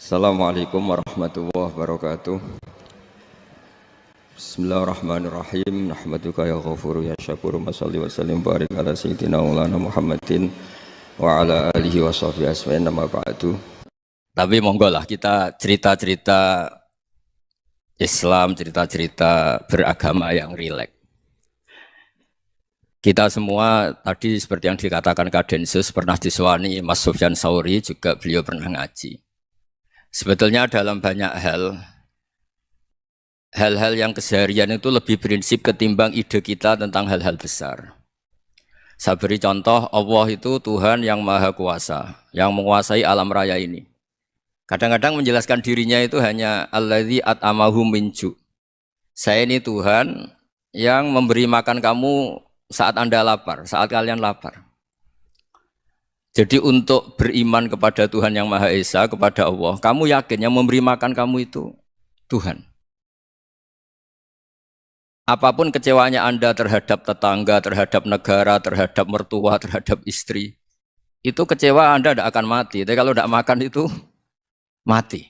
Assalamualaikum warahmatullahi wabarakatuh. Bismillahirrahmanirrahim. Nahmaduka ya ghafuru ya syakuru. Mashalli wa sallim barik ala sayyidina maulana Muhammadin wa ala alihi wa sahbihi asma'in nama ba'du. Tapi monggo lah kita cerita-cerita Islam, cerita-cerita beragama yang rileks. Kita semua tadi seperti yang dikatakan Kadensus pernah diswani Mas Sufyan Sauri, juga beliau pernah ngaji. Sebetulnya dalam banyak hal-hal yang keseharian itu lebih prinsip ketimbang ide kita tentang hal-hal besar. Saya beri contoh, Allah itu Tuhan yang Maha Kuasa, yang menguasai alam raya ini. Kadang-kadang menjelaskan dirinya itu hanya alladzi at'amahum min ju'. Saya ini Tuhan yang memberi makan kamu saat Anda lapar, saat kalian lapar. Jadi untuk beriman kepada Tuhan yang Maha Esa, kepada Allah, kamu yakin yang memberi makan kamu itu Tuhan. Apapun kecewanya Anda terhadap tetangga, terhadap negara, terhadap mertua, terhadap istri, itu kecewa Anda tidak akan mati. Tapi kalau tidak makan itu mati.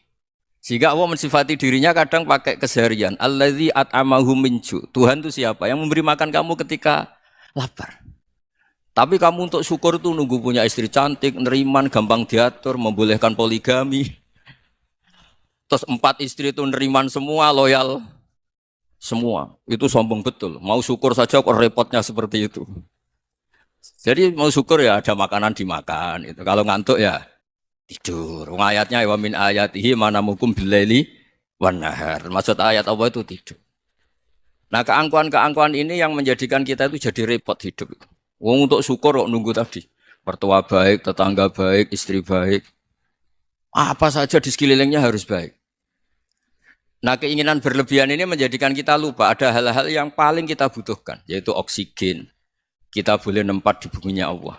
Sehingga Allah mensifati dirinya kadang pakai keseharian. Alladzi at'amahum min ju'. Tuhan itu siapa? Yang memberi makan kamu ketika lapar. Tapi kamu untuk syukur itu nunggu punya istri cantik, neriman, gampang diatur, membolehkan poligami. Terus 4 istri itu neriman semua, loyal semua. Itu sombong betul. Mau syukur saja kok repotnya seperti itu. Jadi mau syukur ya ada makanan dimakan. Itu. Kalau ngantuk ya tidur. Ayatnya wa min ayatihi manamukum billaili wan nahar. Maksud ayat Allah itu tidur. Nah keangkuhan-keangkuhan ini yang menjadikan kita itu jadi repot hidup. Wong untuk syukur kok nunggu tadi. Mertua baik, tetangga baik, istri baik. Apa saja di sekelilingnya harus baik. Nah keinginan berlebihan ini menjadikan kita lupa ada hal-hal yang paling kita butuhkan. Yaitu oksigen. Kita boleh nempat di buminya Allah.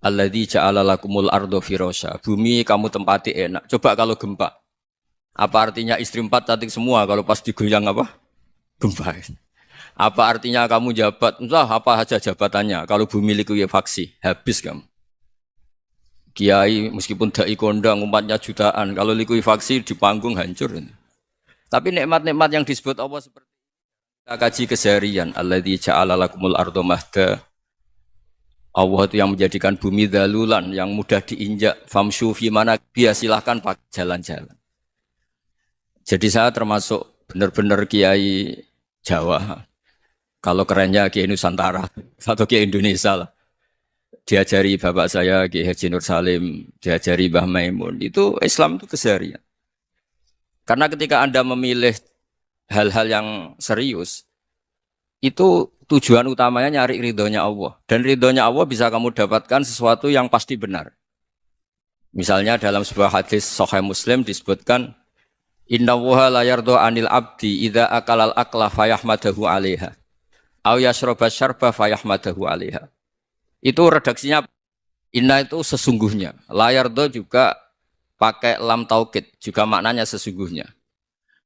Alladzi ja'ala lakumul ardo firasya. Bumi kamu tempati enak. Coba kalau gempa. Apa artinya istri 4 cantik semua kalau pas digoyang apa? Gempa. Apa artinya kamu jabat? Entah apa saja jabatannya. Kalau bumi likuifaksi, habis kamu. Kiai meskipun dai kondang umatnya jutaan, kalau likuifaksi di panggung hancur. Tapi nikmat-nikmat yang disebut Allah seperti kita kaji keseharian. Alladzi ja'ala lakumul ardo mahda. Allah itu yang menjadikan bumi dalulan, yang mudah diinjak. Famshu fi mana biya, silahkan pakai jalan-jalan. Jadi saya termasuk benar-benar kiai Jawa. Kalau kerennya Kiai Nusantara atau Kiai Indonesia lah. Diajari bapak saya Kiai Haji Nur Salim, diajari Mbah Maimun. Itu Islam itu keseharian. Karena ketika Anda memilih hal-hal yang serius, itu tujuan utamanya nyari ridhonya Allah. Dan ridhonya Allah bisa kamu dapatkan sesuatu yang pasti benar. Misalnya dalam sebuah hadis Sahih Muslim disebutkan, Inna Allaha la yardo anil abdi idza akalal akla fayahmadahu alaiha. Au yashraba syarba fayahmadahu alaiha. Itu redaksinya inna itu sesungguhnya. Layardo juga pakai lam taukid, juga maknanya sesungguhnya.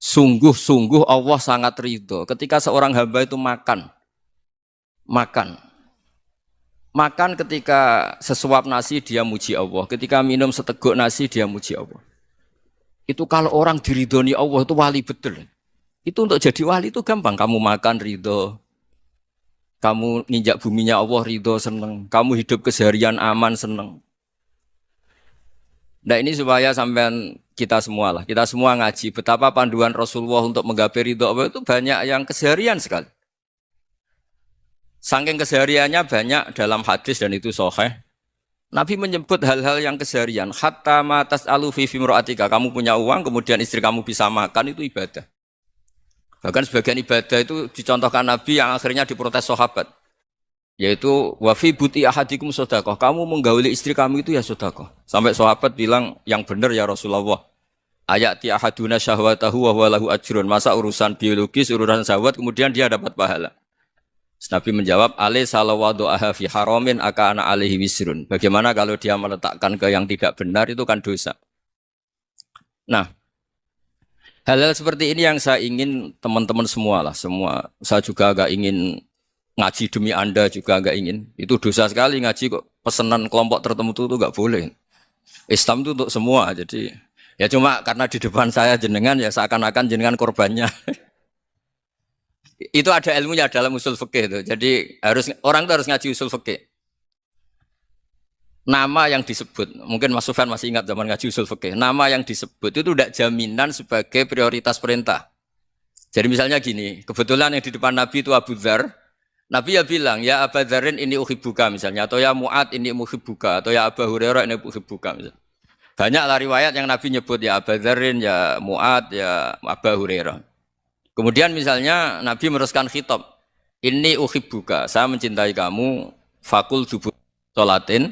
Sungguh-sungguh Allah sangat ridho ketika seorang hamba itu makan. Makan ketika sesuap nasi dia muji Allah, ketika minum seteguk nasi dia muji Allah. Itu kalau orang diridhoni Allah itu wali betul. Itu untuk jadi wali itu gampang, kamu makan ridho. Kamu nginjak buminya Allah ridho seneng. Kamu hidup keseharian aman seneng. Nah ini supaya sampean kita semua lah. Kita semua ngaji betapa panduan Rasulullah untuk menggapai ridho Allah itu banyak yang keseharian sekali. Saking kesehariannya banyak dalam hadis dan itu sahih. Nabi menyebut hal-hal yang keseharian. Hatta ma tas'alu fi imra'atika. Kamu punya uang kemudian istri kamu bisa makan itu ibadah. Bahkan sebagian ibadah itu dicontohkan Nabi yang akhirnya diprotes sahabat. Yaitu wafi buti ahadikum sodakoh. Kamu menggauli istri kamu itu ya sodakoh. Sampai sahabat bilang yang benar ya Rasulullah. Ayati ahaduna syahwatahu wa huwa lahu ajrun. Masa urusan biologis, urusan syahwat kemudian dia dapat pahala. Nabi menjawab, alai salawadu'aha fi haramin akana alaihi wisrun. Bagaimana kalau dia meletakkan ke yang tidak benar itu kan dosa. Nah, hal-hal seperti ini yang saya ingin teman-teman semua lah, semua. Saya juga agak ingin ngaji demi Anda juga agak ingin. Itu dosa sekali ngaji kok pesanan kelompok tertentu itu enggak boleh. Islam itu untuk semua. Jadi Ya cuma karena di depan saya jenengan ya seakan-akan jenengan korbannya. Itu ada ilmunya dalam usul fikih itu. Jadi orang itu harus ngaji usul fikih. Nama yang disebut, mungkin Mas Sufyan masih ingat zaman ngaji usul fikih. Nama yang disebut itu tidak jaminan sebagai prioritas perintah. Jadi misalnya gini, kebetulan yang di depan Nabi itu Abu Dzar. Nabi ya bilang, ya Abu Dzarin ini uhibbuka misalnya, atau ya Mu'ad ini uhibbuka, atau ya Abu Hurairah ini uhibbuka misalnya. Banyaklah riwayat yang Nabi nyebut ya Abu Dzarin, ya Mu'ad, ya Abu Hurairah. Kemudian misalnya Nabi meneruskan khitab, ini uhibbuka, saya mencintai kamu, fakul dubur sholatin,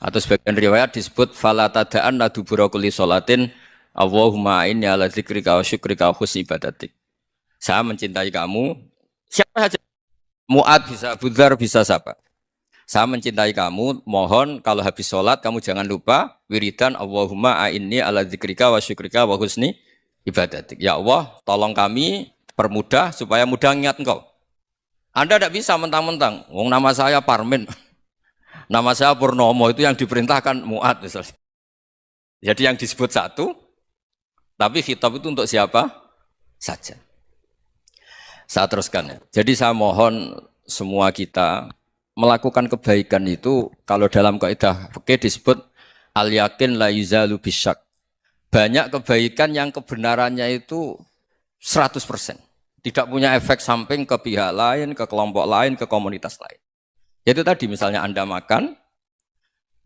atau sebagian riwayat disebut fala tada'anna dubura kulli sholatin, Allahumma inni ala dzikrika wa syukrika wa husni ibadatik. Saya mencintai kamu, siapa saja. Mu'ad bisa, Budzar bisa siapa. Saya mencintai kamu, mohon kalau habis sholat kamu jangan lupa wiridan Allahumma a'inni ala dzikrika wa syukrika wa husni ibadatik. Ya Allah, tolong kami permudah supaya mudah ingat engkau. Anda tidak bisa mentang-mentang, wong nama saya Parmin, nama saya Purnomo, itu yang diperintahkan Mu'ad misalnya. Jadi yang disebut satu, tapi khitab itu untuk siapa saja. Saya teruskan ya. Jadi saya mohon semua kita melakukan kebaikan itu kalau dalam kaidah fikih disebut al yakin la yuzalu bisyak. Banyak kebaikan yang kebenarannya itu 100%. Tidak punya efek samping ke pihak lain, ke kelompok lain, ke komunitas lain. Itu tadi misalnya Anda makan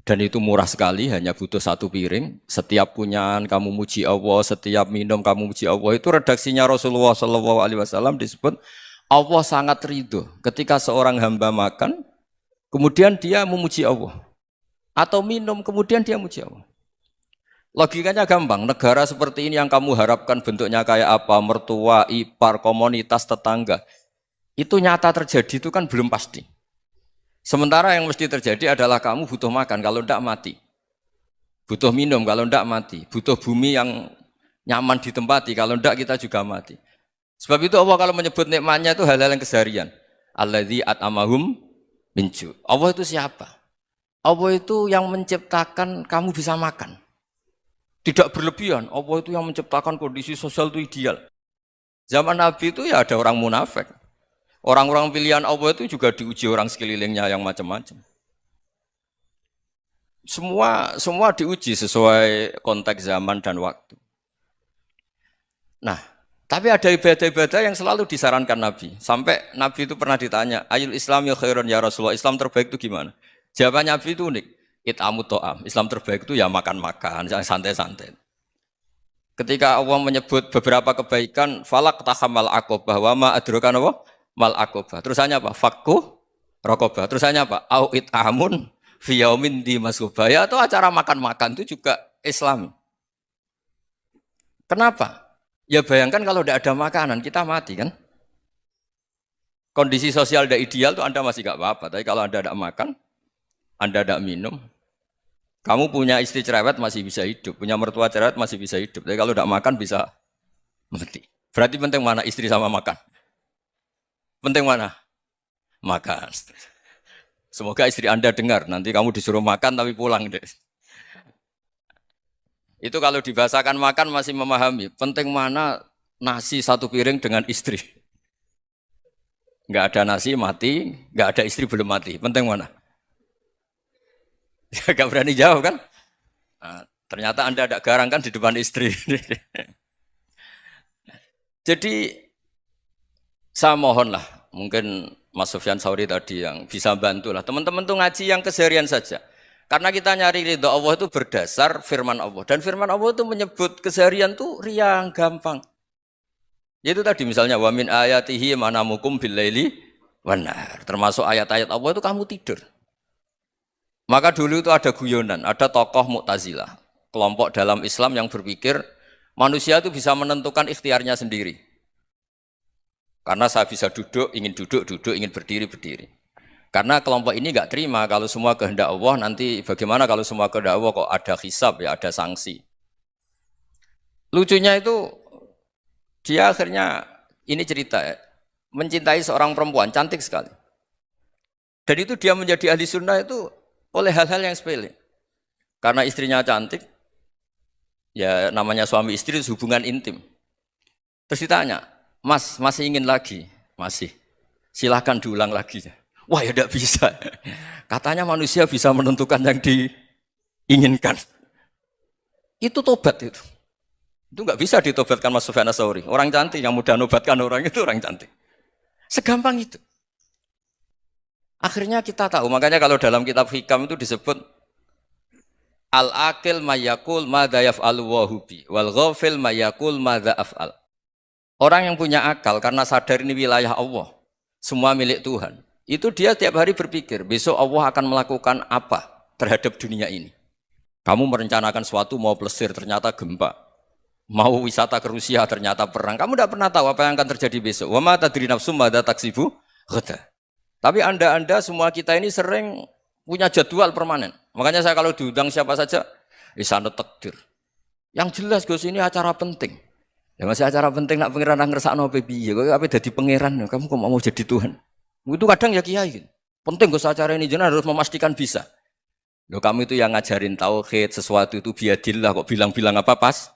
dan itu murah sekali, hanya butuh satu piring. Setiap kunyahan kamu muji Allah, setiap minum kamu muji Allah. Itu redaksinya Rasulullah SAW disebut Allah sangat ridho ketika seorang hamba makan, kemudian dia memuji Allah. Atau minum, kemudian dia muji Allah. Logikanya gampang, negara seperti ini yang kamu harapkan bentuknya kayak apa, mertua, ipar, komunitas, tetangga. Itu nyata terjadi itu kan belum pasti. Sementara yang mesti terjadi adalah kamu butuh makan, kalau tidak mati. Butuh minum, kalau tidak mati. Butuh bumi yang nyaman ditempati, kalau tidak kita juga mati. Sebab itu Allah kalau menyebut nikmatnya itu hal-hal yang keseharian. Alladzi at'amahum min ju'. Allah itu siapa? Allah itu yang menciptakan kamu bisa makan. Tidak berlebihan, Allah itu yang menciptakan kondisi sosial itu ideal. Zaman Nabi itu ya ada orang munafik. Orang-orang pilihan Allah itu juga diuji orang sekelilingnya yang macam-macam. Semua diuji sesuai konteks zaman dan waktu. Nah, tapi ada ibadah-ibadah yang selalu disarankan Nabi. Sampai Nabi itu pernah ditanya, Ayul Islam ya khairun ya Rasulullah, Islam terbaik itu gimana? Jawaban Nabi itu unik. It'amu to'am. Islam terbaik itu ya makan-makan, santai-santai. Ketika Allah menyebut beberapa kebaikan, falak tahamal aqobah wa ma adrokan apa? Mal akobah. Terusannya apa? Fakku rokobah. Terusannya apa? Au it'amun fi yaumin di masubah. Ya atau acara makan-makan itu juga Islam. Kenapa? Ya bayangkan kalau tidak ada makanan kita mati kan? Kondisi sosial tidak ideal itu Anda masih gak apa-apa. Tapi kalau Anda tidak makan, Anda tidak minum, kamu punya istri cerewet masih bisa hidup, punya mertua cerewet masih bisa hidup. Tapi kalau tidak makan bisa mati. Berarti penting mana istri sama makan? Penting mana? Makan. Semoga istri Anda dengar, nanti kamu disuruh makan tapi pulang deh. Itu kalau dibahasakan makan masih memahami. Penting mana nasi satu piring dengan istri. Enggak ada nasi mati, enggak ada istri belum mati. Penting mana? Enggak berani jawab kan? Nah, ternyata Anda ada garang kan di depan istri. Jadi saya mohonlah, mungkin Mas Sufyan Sauri tadi yang bisa bantulah. Teman-teman tuh ngaji yang keseharian saja. Karena kita nyari ridho Allah itu berdasar firman Allah. Dan firman Allah itu menyebut keseharian tuh riang, gampang. Yaitu tadi misalnya, wa min ayatihi manamukum billaili wanar. Termasuk ayat-ayat Allah itu kamu tidur. Maka dulu itu ada guyonan, ada tokoh Mu'tazilah. Kelompok dalam Islam yang berpikir manusia itu bisa menentukan ikhtiarnya sendiri. Karena saya bisa duduk, duduk, ingin berdiri, berdiri. Karena kelompok ini nggak terima kalau semua kehendak Allah, nanti bagaimana kalau semua kehendak Allah kok ada hisab, ya ada sanksi. Lucunya itu, dia akhirnya, ini cerita ya, mencintai seorang perempuan, cantik sekali. Dan itu dia menjadi ahli sunnah itu oleh hal-hal yang sepele. Karena istrinya cantik, Ya namanya suami istri itu hubungan intim. Terus ditanya, Mas, masih ingin lagi? Masih. Silahkan diulang lagi. Wah ya tidak bisa. Katanya manusia bisa menentukan yang diinginkan. Itu tobat itu. Itu nggak bisa ditobatkan Mas Sufyan Ats-Tsauri. Orang cantik yang mudah nobatkan orang itu orang cantik. Segampang itu. Akhirnya kita tahu, makanya kalau dalam kitab Hikam itu disebut al-akil mayakul madza yaf'alu wa hubi wal ghafil mayakul madza af'al. Orang yang punya akal karena sadar ini wilayah Allah, semua milik Tuhan. Itu dia tiap hari berpikir, besok Allah akan melakukan apa terhadap dunia ini. Kamu merencanakan suatu mau plesir ternyata gempa. Mau wisata ke Rusia ternyata perang. Kamu tidak pernah tahu apa yang akan terjadi besok. Wa ma tadri nafsum madza taksibu ghada. Tapi Anda semua kita ini sering punya jadwal permanen. Makanya saya kalau diundang siapa saja, sana takdir. Yang jelas Gus ini acara penting. Ya masih acara penting nak pangeran ngersakno piye? Kok ape dadi pangeran? Kamu kok mau jadi Tuhan? Itu kadang ya kiai. Penting Gus acara ini jenengan harus memastikan bisa. Loh kamu itu yang ngajarin tauhid, sesuatu itu biadillah kok bilang-bilang apa pas?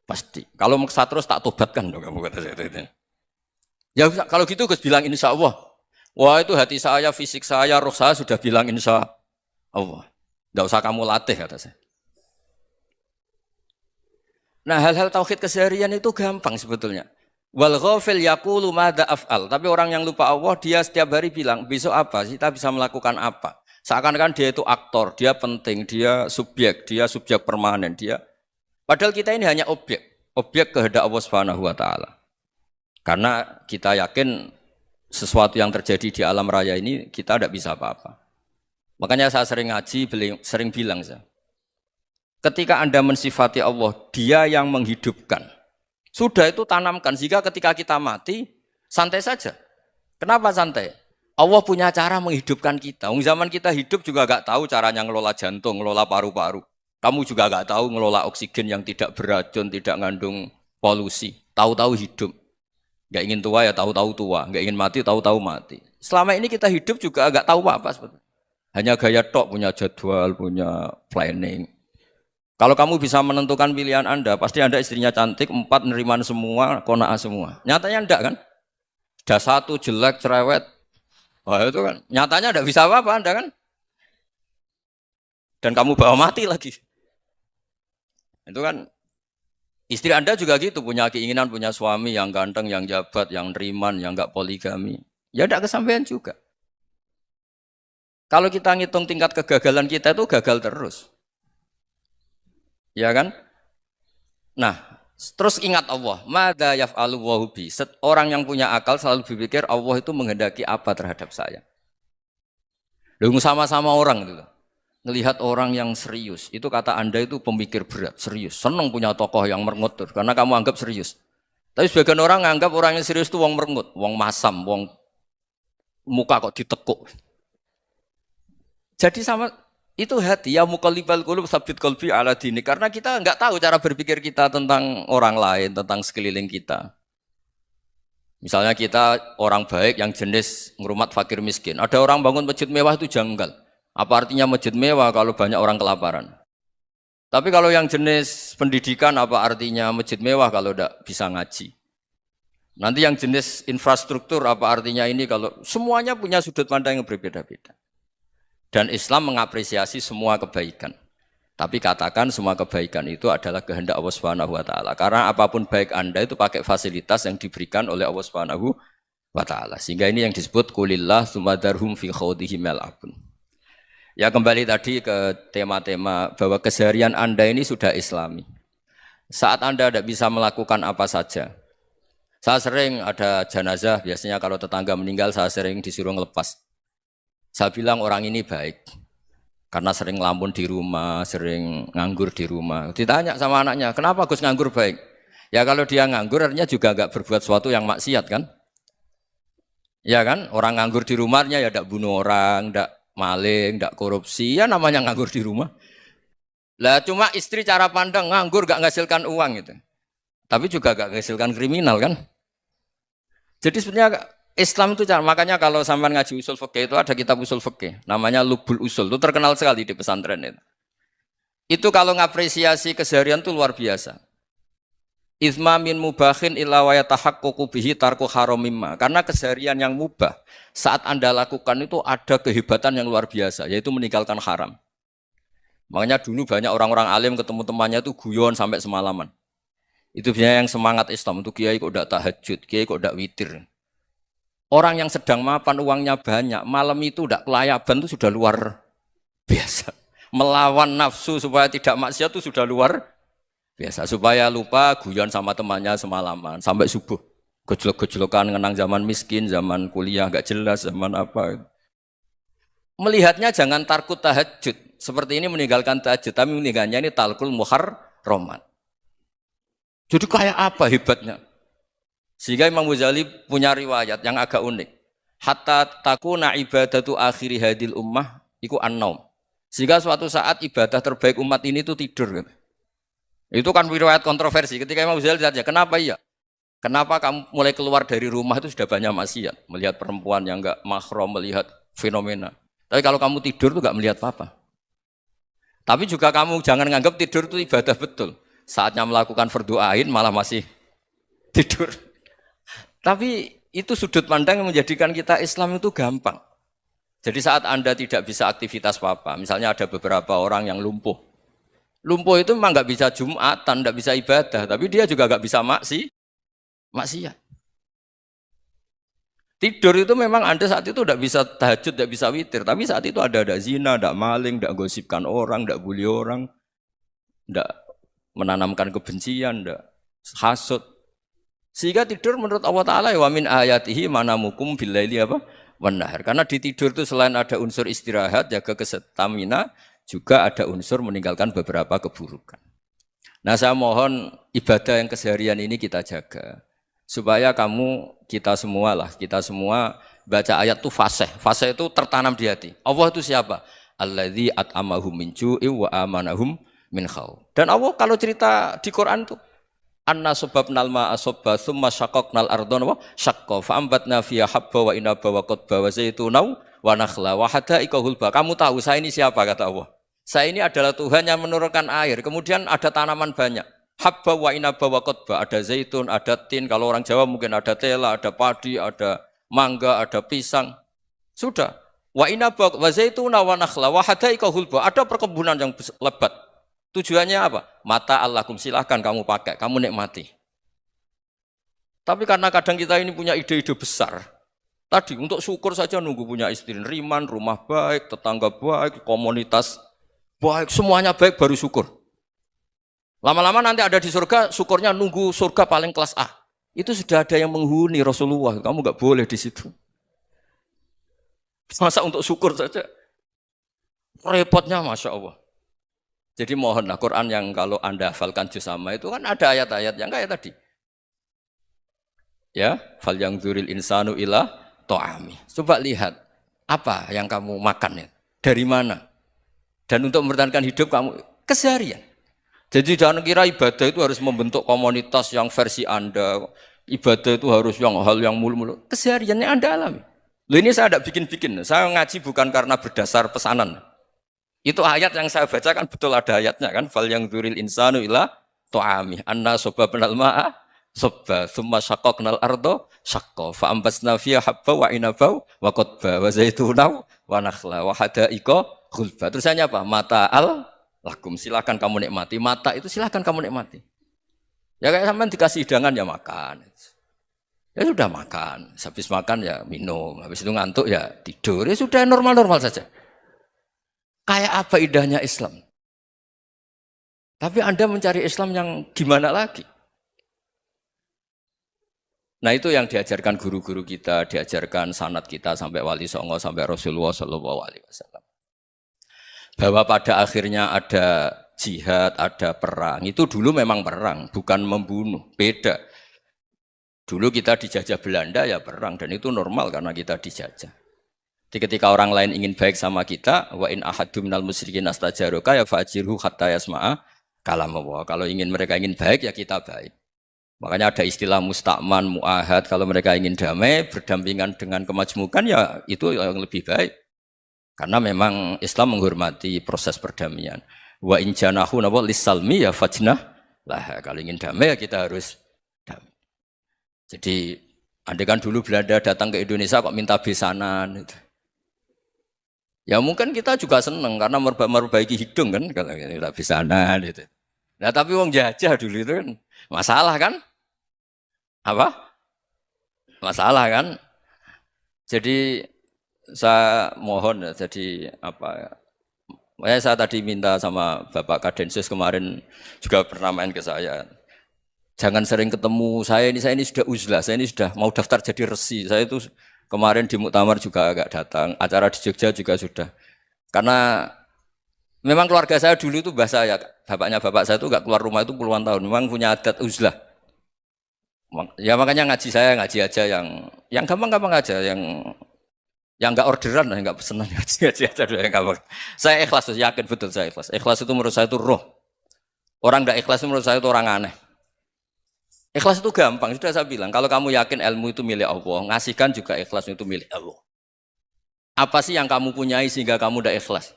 Pasti. Kalau maksa terus tak tobatkan dong kamu kata saya itu. Ya kalau gitu Gus bilang insya Allah. Wah itu hati saya, fisik saya, roh saya sudah bilang insya Allah. Tidak usah kamu latih kata saya. Nah hal-hal tauhid keseharian itu gampang sebetulnya. Wal ghafil yaqulu madza af'al. Tapi orang yang lupa Allah dia setiap hari bilang besok apa? Kita bisa melakukan apa? Seakan-akan dia itu aktor, dia penting, dia subjek permanen, dia. Padahal kita ini hanya objek kehendak Allah Subhanahu wa taala. Karena kita yakin sesuatu yang terjadi di alam raya ini kita tidak bisa apa-apa. Makanya saya sering ngaji, sering bilang saya. Ketika Anda mensifati Allah, Dia yang menghidupkan. Sudah itu tanamkan sehingga ketika kita mati santai saja. Kenapa santai? Allah punya cara menghidupkan kita. Zaman kita hidup juga gak tahu caranya ngelola jantung, ngelola paru-paru. Kamu juga gak tahu ngelola oksigen yang tidak beracun, tidak ngandung polusi. Tahu-tahu hidup. Gak ingin tua ya tahu-tahu tua. Gak ingin mati tahu-tahu mati. Selama ini kita hidup juga gak tahu apa sebetulnya. Hanya gaya tok, punya jadwal, punya planning. Kalau kamu bisa menentukan pilihan Anda, pasti Anda istrinya cantik, 4 neriman semua, kona'ah semua. Nyatanya enggak kan? Ada 1 jelek, cerewet. Wah itu kan, nyatanya enggak bisa apa-apa Anda kan? Dan kamu bawa mati lagi. Itu kan, istri Anda juga gitu, punya keinginan, punya suami yang ganteng, yang jabat, yang neriman, yang enggak poligami. Ya enggak kesampaian juga. Kalau kita ngitung tingkat kegagalan kita itu gagal terus. Ya kan? Nah, terus ingat Allah. Madza yaf'alu wa bi. Orang yang punya akal selalu berpikir Allah itu menghendaki apa terhadap saya. Lalu sama-sama orang itu. Ngelihat orang yang serius. Itu kata Anda itu pemikir berat, serius. Senang punya tokoh yang merengut karena kamu anggap serius. Tapi sebagian orang anggap orang yang serius itu wong merengut, wong masam, wong muka kok ditekuk. Jadi sama itu hati ya muqallibal qulub tsabbit qalbi ala dini karena kita enggak tahu cara berpikir kita tentang orang lain, tentang sekeliling kita. Misalnya kita orang baik yang jenis ngrumat fakir miskin. Ada orang bangun masjid mewah itu janggal. Apa artinya masjid mewah kalau banyak orang kelaparan? Tapi kalau yang jenis pendidikan apa artinya masjid mewah kalau enggak bisa ngaji? Nanti yang jenis infrastruktur apa artinya ini kalau semuanya punya sudut pandang yang berbeda-beda. Dan Islam mengapresiasi semua kebaikan. Tapi katakan semua kebaikan itu adalah kehendak Allah Subhanahu wa taala. Karena apapun baik Anda itu pakai fasilitas yang diberikan oleh Allah Subhanahu wa taala. Sehingga ini yang disebut qulillah tsumadarhum fi khawdihim yal'abun. Ya kembali tadi ke tema-tema bahwa keseharian Anda ini sudah Islami. Saat Anda tidak bisa melakukan apa saja. Saya sering ada jenazah, biasanya kalau tetangga meninggal saya sering disuruh ngelepas. Saya bilang orang ini baik karena sering ngelamun di rumah, sering nganggur di rumah. Ditanya sama anaknya, kenapa Gus nganggur baik? Ya kalau dia nganggur artinya juga enggak berbuat sesuatu yang maksiat kan? Ya kan? Orang nganggur di rumahnya ya enggak bunuh orang, enggak maling, enggak korupsi, ya namanya nganggur di rumah. Lah cuma istri cara pandang nganggur enggak menghasilkan uang gitu. Tapi juga enggak menghasilkan kriminal kan? Jadi sebenarnya Islam itu makanya kalau sampai ngaji usul fikih itu ada kitab usul fikih namanya Lubul Usul itu terkenal sekali di pesantren itu. Itu kalau ngapresiasi keseharian itu luar biasa. Izma min mubahin illa wa yatahaqqaqu bihi tarku haramimma. Karena keseharian yang mubah saat Anda lakukan itu ada kehebatan yang luar biasa, yaitu meninggalkan haram. Makanya dulu banyak orang-orang alim ketemu temannya itu guyon sampai semalaman. Itu biasanya yang semangat Islam, itu kiai kok tidak tahajud, kiai kok tidak witir. Orang yang sedang mapan uangnya banyak, malam itu tidak kelayaban itu sudah luar biasa. Melawan nafsu supaya tidak maksiat itu sudah luar biasa, supaya lupa guyon sama temannya semalaman sampai subuh. Gejolok-gejolokan ngenang zaman miskin, zaman kuliah nggak jelas, zaman apa. Melihatnya jangan tarkut tahajud. Seperti ini meninggalkan tahajud, tapi meninggalnya ini talkul muharramat. Jadi kayak apa hebatnya? Sehingga Imam Ghazali punya riwayat yang agak unik. Hatta takuna ibadatu akhiri hadil ummah iku an-naum. Sehingga suatu saat ibadah terbaik umat ini itu tidur. Itu kan riwayat kontroversi. Ketika Imam Ghazali ditanya, kenapa iya? Kenapa kamu mulai keluar dari rumah itu sudah banyak maksiat? Melihat perempuan yang enggak mahram, melihat fenomena. Tapi kalau kamu tidur itu enggak melihat apa-apa. Tapi juga kamu jangan nganggap tidur itu ibadah betul. Saatnya melakukan fardu ain malah masih tidur. Tapi itu sudut pandang yang menjadikan kita Islam itu gampang. Jadi saat Anda tidak bisa aktivitas apa-apa, misalnya ada beberapa orang yang lumpuh. Lumpuh itu memang nggak bisa Jumatan, nggak bisa ibadah, tapi dia juga nggak bisa maksiat. Tidur itu memang Anda saat itu tidak bisa tahajud, tidak bisa witir, tapi saat itu ada zina, tidak maling, tidak gosipkan orang, tidak bully orang, tidak menanamkan kebencian, tidak hasud. Sehingga tidur menurut Allah Ta'ala wa min ayatihi manamukum billaili apa? Wan-nahar. Karena di tidur itu selain ada unsur istirahat, jaga kestamina, juga ada unsur meninggalkan beberapa keburukan. Nah saya mohon ibadah yang keseharian ini kita jaga. Supaya kita semua baca ayat itu fasih. Fasih itu tertanam di hati. Allah itu siapa? Alladzi at'amahum min ju'i wa amanahum min khauf. Dan Allah kalau cerita di Quran itu anna sababnal ma'a sabba tsumma syaqqaqnal ardha wa syaqqa fa ambatna fiha habba wa inaba wa qadba wa zaituna wa nakhla wa hada'iqa hulba. Kamu tahu saya ini siapa kata Allah? Saya ini adalah Tuhan yang menurunkan air, kemudian ada tanaman banyak. Habba wa inaba wa qadba, ada zaitun, ada tin, kalau orang Jawa mungkin ada tela, ada padi, ada mangga, ada pisang. Sudah. Wa inaba wa zaituna wa nakhla wa hada'iqa hulba, ada perkebunan yang lebat. Tujuannya apa? Mata Allahkum, silahkan kamu pakai, kamu nikmati. Tapi karena kadang kita ini punya ide-ide besar. Tadi untuk syukur saja nunggu punya istri riman, rumah baik, tetangga baik, komunitas baik, semuanya baik baru syukur. Lama-lama nanti ada di surga, syukurnya nunggu surga paling kelas A. Itu sudah ada yang menghuni Rasulullah, kamu nggak boleh di situ. Masa untuk syukur saja? Repotnya Masya Allah. Jadi mohonlah Quran yang kalau Anda hafalkan juz sama itu kan ada ayat-ayat yang kayak tadi. Ya, fal yang dzuril insanu ila ta'ami. Coba lihat apa yang kamu makan ya, dari mana? Dan untuk mempertahankan hidup kamu keseharian. Jadi jangan kira ibadah itu harus membentuk komunitas yang versi Anda. Ibadah itu harus yang hal yang mulu-mulu. Kesehariannya Anda alami. Loh ini saya tidak bikin-bikin. Saya ngaji bukan karena berdasar pesanan. Itu ayat yang saya baca kan betul ada ayatnya kan. Fal yang dzuril insanu ila ta'ami. Anna sababnal ma'a sabba. Thumma syaqqaqnal arda syaqqa. Fa ambasna fiha habba wa inaba wa qadba wa zaituna wa nakhla wa hada'iqa khulba. Terusannya apa? Mata'al lakum, silakan kamu nikmati. Mata itu silakan kamu nikmati. Ya kayak sampean dikasih hidangan ya makan. Ya sudah makan. Habis makan ya minum. Habis itu ngantuk ya tidur. Ya sudah normal-normal saja. Kayak apa indahnya Islam. Tapi Anda mencari Islam yang gimana lagi? Nah itu yang diajarkan guru-guru kita, diajarkan sanad kita sampai Wali Songo, sampai Rasulullah SAW. Bahwa pada akhirnya ada jihad, ada perang. Itu dulu memang perang, bukan membunuh. Beda. Dulu kita dijajah Belanda ya perang, dan itu normal karena kita dijajah. Jadi ketika orang lain ingin baik sama kita, wa in ahadum minal musyrikin astajaroka ya fa'jirhu hatta yasma'a kalam Allah. Kalau mereka ingin baik ya kita baik. Makanya ada istilah mustakman, mu'ahad. Kalau mereka ingin damai, berdampingan dengan kemajmukan ya itu yang lebih baik. Karena memang Islam menghormati proses perdamaian. Wa in janahu napa lisalmi ya fajnah lah. Kalau ingin damai ya kita harus damai. Jadi andai kan dulu Belanda datang ke Indonesia kok minta besanan gitu. Ya mungkin kita juga seneng karena memperbaiki hidung kan kalau minta besanan gitu. Nah tapi wong jajah dulu itu kan masalah kan? Apa? Masalah kan? Jadi saya mohon ya, jadi apa? Saya tadi minta sama Bapak Kadensus kemarin juga pernah main ke saya. Jangan sering ketemu saya ini sudah uzlah, saya ini sudah mau daftar jadi resi. Saya itu kemarin di muktamar juga agak datang, acara di Jogja juga sudah. Karena memang keluarga saya dulu itu bahasa ya, bapaknya bapak saya itu nggak keluar rumah itu puluhan tahun. Memang punya adat uzlah. Ya makanya ngaji saya ngaji aja yang gampang-gampang aja, yang nggak orderan, nggak pesenan ngaji aja dulu yang gampang. Saya ikhlas, yakin betul saya ikhlas. Ikhlas itu menurut saya itu roh. Orang nggak ikhlas itu menurut saya itu orang aneh. Ikhlas itu gampang, sudah saya bilang. Kalau kamu yakin ilmu itu milik Allah, ngasihkan juga ikhlas itu milik Allah. Apa sih yang kamu punyai sehingga kamu tidak ikhlas?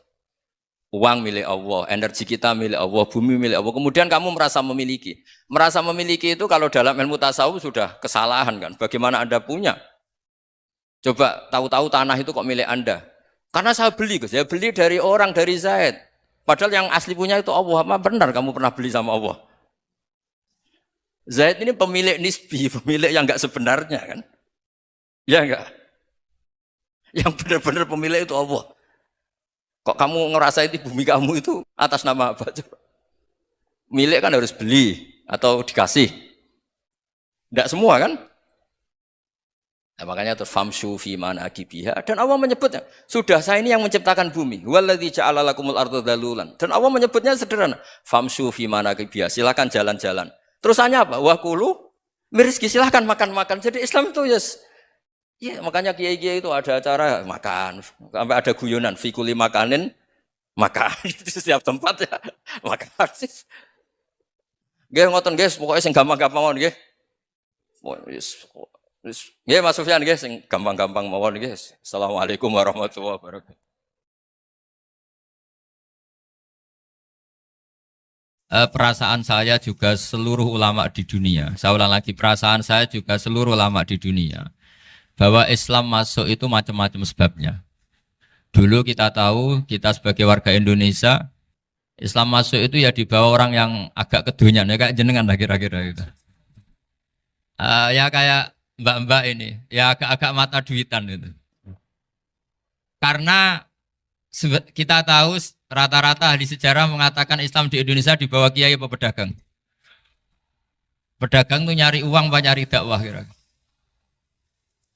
Uang milik Allah, energi kita milik Allah, bumi milik Allah. Kemudian kamu merasa memiliki. Merasa memiliki itu kalau dalam ilmu tasawuf sudah kesalahan kan. Bagaimana Anda punya? Coba tahu-tahu tanah itu kok milik Anda. Karena saya beli, saya beli dari orang, dari Zaid. Padahal yang asli punya itu Allah. Apa benar kamu pernah beli sama Allah? Zaid ini pemilik nisbi, pemilik yang enggak sebenarnya kan. Ya enggak? Yang benar-benar pemilik itu Allah. Kok kamu ngerasa itu bumi kamu itu atas nama apa? Coba. Milik kan harus beli atau dikasih. Tidak semua kan? Nah, makanya terus famshu fi manakibiha dan Allah menyebutnya, sudah saya ini yang menciptakan bumi. Waladzi ja'ala lakumul arda dalulan. Dan Allah menyebutnya sederhana, famshu fi manakibiha, silakan jalan-jalan. Terusannya apa? Wa kulu mirizki, silakan makan-makan. Jadi Islam itu yes. Ya, makanya kiai-kiai itu ada acara makan, sampai ada guyonan fikuli makanin makan di setiap tempat ya makan. Nggih ngoten guys, pokoknya sing gampang-gampang mawon nggih. Nggih Mas Sufyan nggih sing gampang-gampang mawon nggih. Assalamualaikum warahmatullahi wabarakatuh. Perasaan saya juga seluruh ulama di dunia. Saya ulang lagi, perasaan saya juga seluruh ulama di dunia. Bahwa Islam masuk itu macam-macam sebabnya. Dulu kita tahu, kita sebagai warga Indonesia, Islam masuk itu ya dibawa orang yang agak kedonyan, ya kayak jenengan lah kira-kira gitu. Ya kayak mbak-mbak ini, ya agak-agak mata duitan itu. Karena kita tahu rata-rata ahli sejarah mengatakan Islam di Indonesia dibawa kiai apa pedagang. Pedagang tuh nyari uang, apa nyari dakwah kira-kira.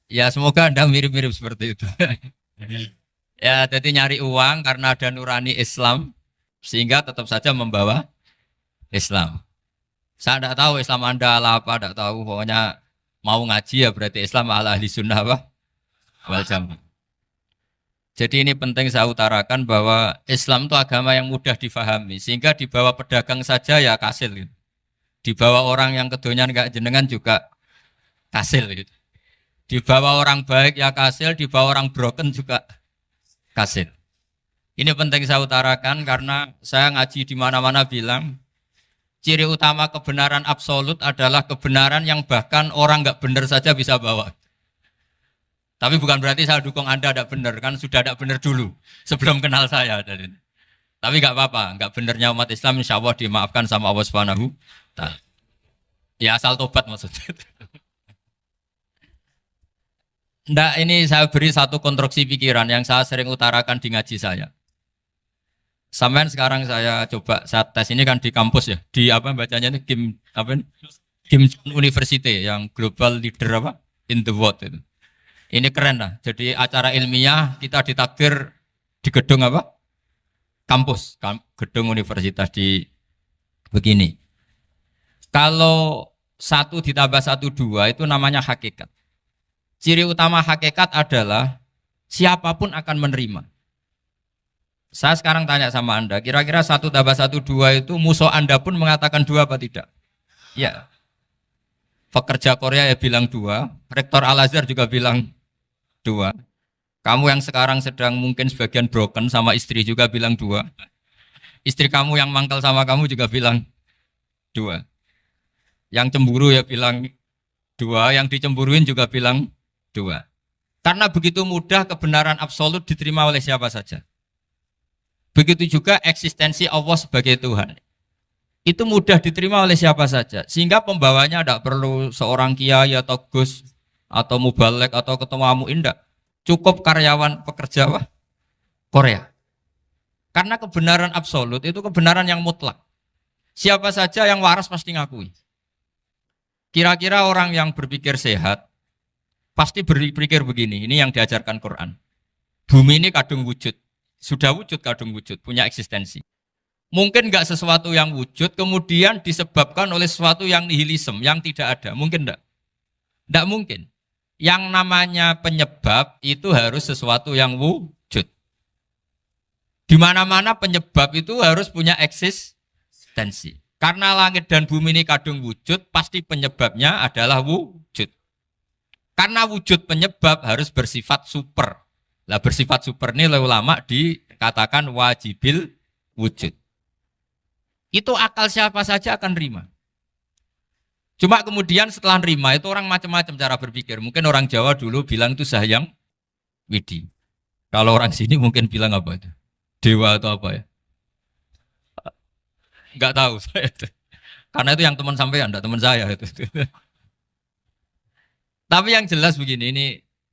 Ya semoga Anda mirip-mirip seperti itu. Ya jadi nyari uang karena ada nurani Islam sehingga tetap saja membawa Islam. Saya tidak tahu Islam Anda ala apa, tidak tahu. Pokoknya mau ngaji ya berarti Islam ala ahli sunnah apa? Wal jamaah. Jadi ini penting saya utarakan bahwa Islam itu agama yang mudah difahami sehingga dibawa pedagang saja ya kasil gitu. Dibawa orang yang kedonyan gak jenengan juga kasil gitu. Dibawa orang baik ya kasil, dibawa orang broken juga kasil. Ini penting saya utarakan karena saya ngaji di mana-mana bilang ciri utama kebenaran absolut adalah kebenaran yang bahkan orang nggak benar saja bisa bawa. Tapi bukan berarti saya dukung Anda tidak benar, kan sudah tidak benar dulu sebelum kenal saya. Tapi nggak apa-apa, nggak benarnya umat Islam insya Allah dimaafkan sama Allah Subhanahu. Ya asal tobat maksudnya. Nggak, ini saya beri satu konstruksi pikiran yang saya sering utarakan di ngaji saya. Sampai sekarang saya coba saat tes ini kan di kampus ya, di apa bacanya ini Kim University yang global leader apa in the world itu. Ini keren lah. Jadi acara ilmiah kita ditakdir di gedung apa? Kampus, gedung universitas di begini. Kalau 1 ditambah 1 2 itu namanya hakikat. Ciri utama hakikat adalah siapapun akan menerima. Saya sekarang tanya sama Anda, kira-kira 1 tambah 1 2 itu musuh Anda pun mengatakan 2 apa tidak? Ya. Pekerja Korea ya bilang 2, Rektor Al-Azhar juga bilang 2. Kamu yang sekarang sedang mungkin sebagian broken sama istri juga bilang 2. Istri kamu yang mangkal sama kamu juga bilang dua. Yang cemburu ya bilang dua, yang dicemburuin juga bilang dua. Karena begitu mudah kebenaran absolut diterima oleh siapa saja. Begitu juga eksistensi Allah sebagai Tuhan. Itu mudah diterima oleh siapa saja. Sehingga pembawanya tidak perlu seorang kiai atau gus atau mubalek atau ketua muin, tidak. Cukup karyawan pekerja Korea. Karena kebenaran absolut itu kebenaran yang mutlak. Siapa saja yang waras pasti ngakui. Kira-kira orang yang berpikir sehat pasti berpikir begini, ini yang diajarkan Quran. Bumi ini kadung wujud. Sudah wujud kadung wujud, punya eksistensi. Mungkin enggak sesuatu yang wujud kemudian disebabkan oleh sesuatu yang nihilisme, yang tidak ada. Mungkin enggak? Enggak mungkin. Yang namanya penyebab itu harus sesuatu yang wujud. Di mana-mana penyebab itu harus punya eksistensi. Karena langit dan bumi ini kadung wujud, pasti penyebabnya adalah wujud. Karena wujud penyebab harus bersifat super. Lah bersifat super ini oleh ulama dikatakan wajibil wujud. Itu akal siapa saja akan nerima. Cuma kemudian setelah nerima itu orang macam-macam cara berpikir. Mungkin orang Jawa dulu bilang itu Sahyang Widi. Kalau orang sini mungkin bilang apa itu? Dewa atau apa ya? Enggak tahu saya itu. Karena itu yang teman sampean, enggak teman saya itu. Tapi yang jelas begini, ini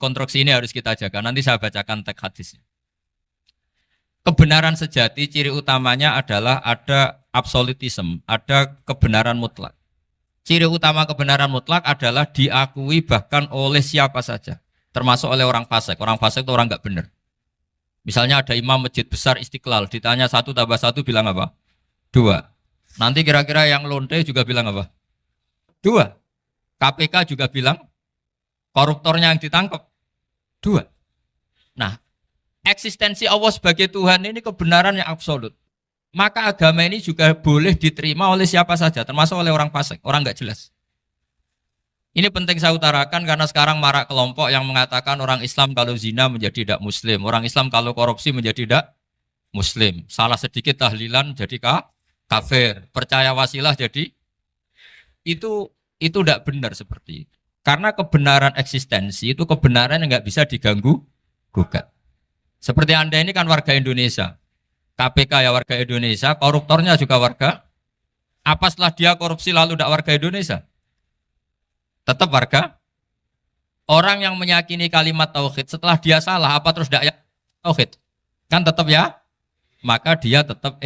konstruksi ini harus kita jaga. Nanti saya bacakan teks hadisnya. Kebenaran sejati ciri utamanya adalah ada absolutisme, ada kebenaran mutlak. Ciri utama kebenaran mutlak adalah diakui bahkan oleh siapa saja, termasuk oleh orang fasik. Orang fasik itu orang nggak benar. Misalnya ada imam masjid besar Istiqlal, ditanya 1 + 1 bilang apa? 2. Nanti kira-kira yang lonte juga bilang apa? 2. KPK juga bilang koruptornya yang ditangkap 2. Nah, eksistensi Allah sebagai Tuhan ini kebenaran yang absolut. Maka agama ini juga boleh diterima oleh siapa saja, termasuk oleh orang fasik, orang nggak jelas. Ini penting saya utarakan karena sekarang marak kelompok yang mengatakan orang Islam kalau zina menjadi tidak muslim, orang Islam kalau korupsi menjadi tidak muslim. Salah sedikit tahlilan jadi kafir, percaya wasilah jadi itu tidak benar seperti itu. Karena kebenaran eksistensi itu kebenaran yang nggak bisa diganggu gugat. Seperti Anda ini kan warga Indonesia. KPK ya warga Indonesia, koruptornya juga warga. Apa setelah dia korupsi lalu tidak warga Indonesia? Tetap warga. Orang yang meyakini kalimat tauhid setelah dia salah, apa terus tidak tauhid? Kan tetap ya? Maka dia tetap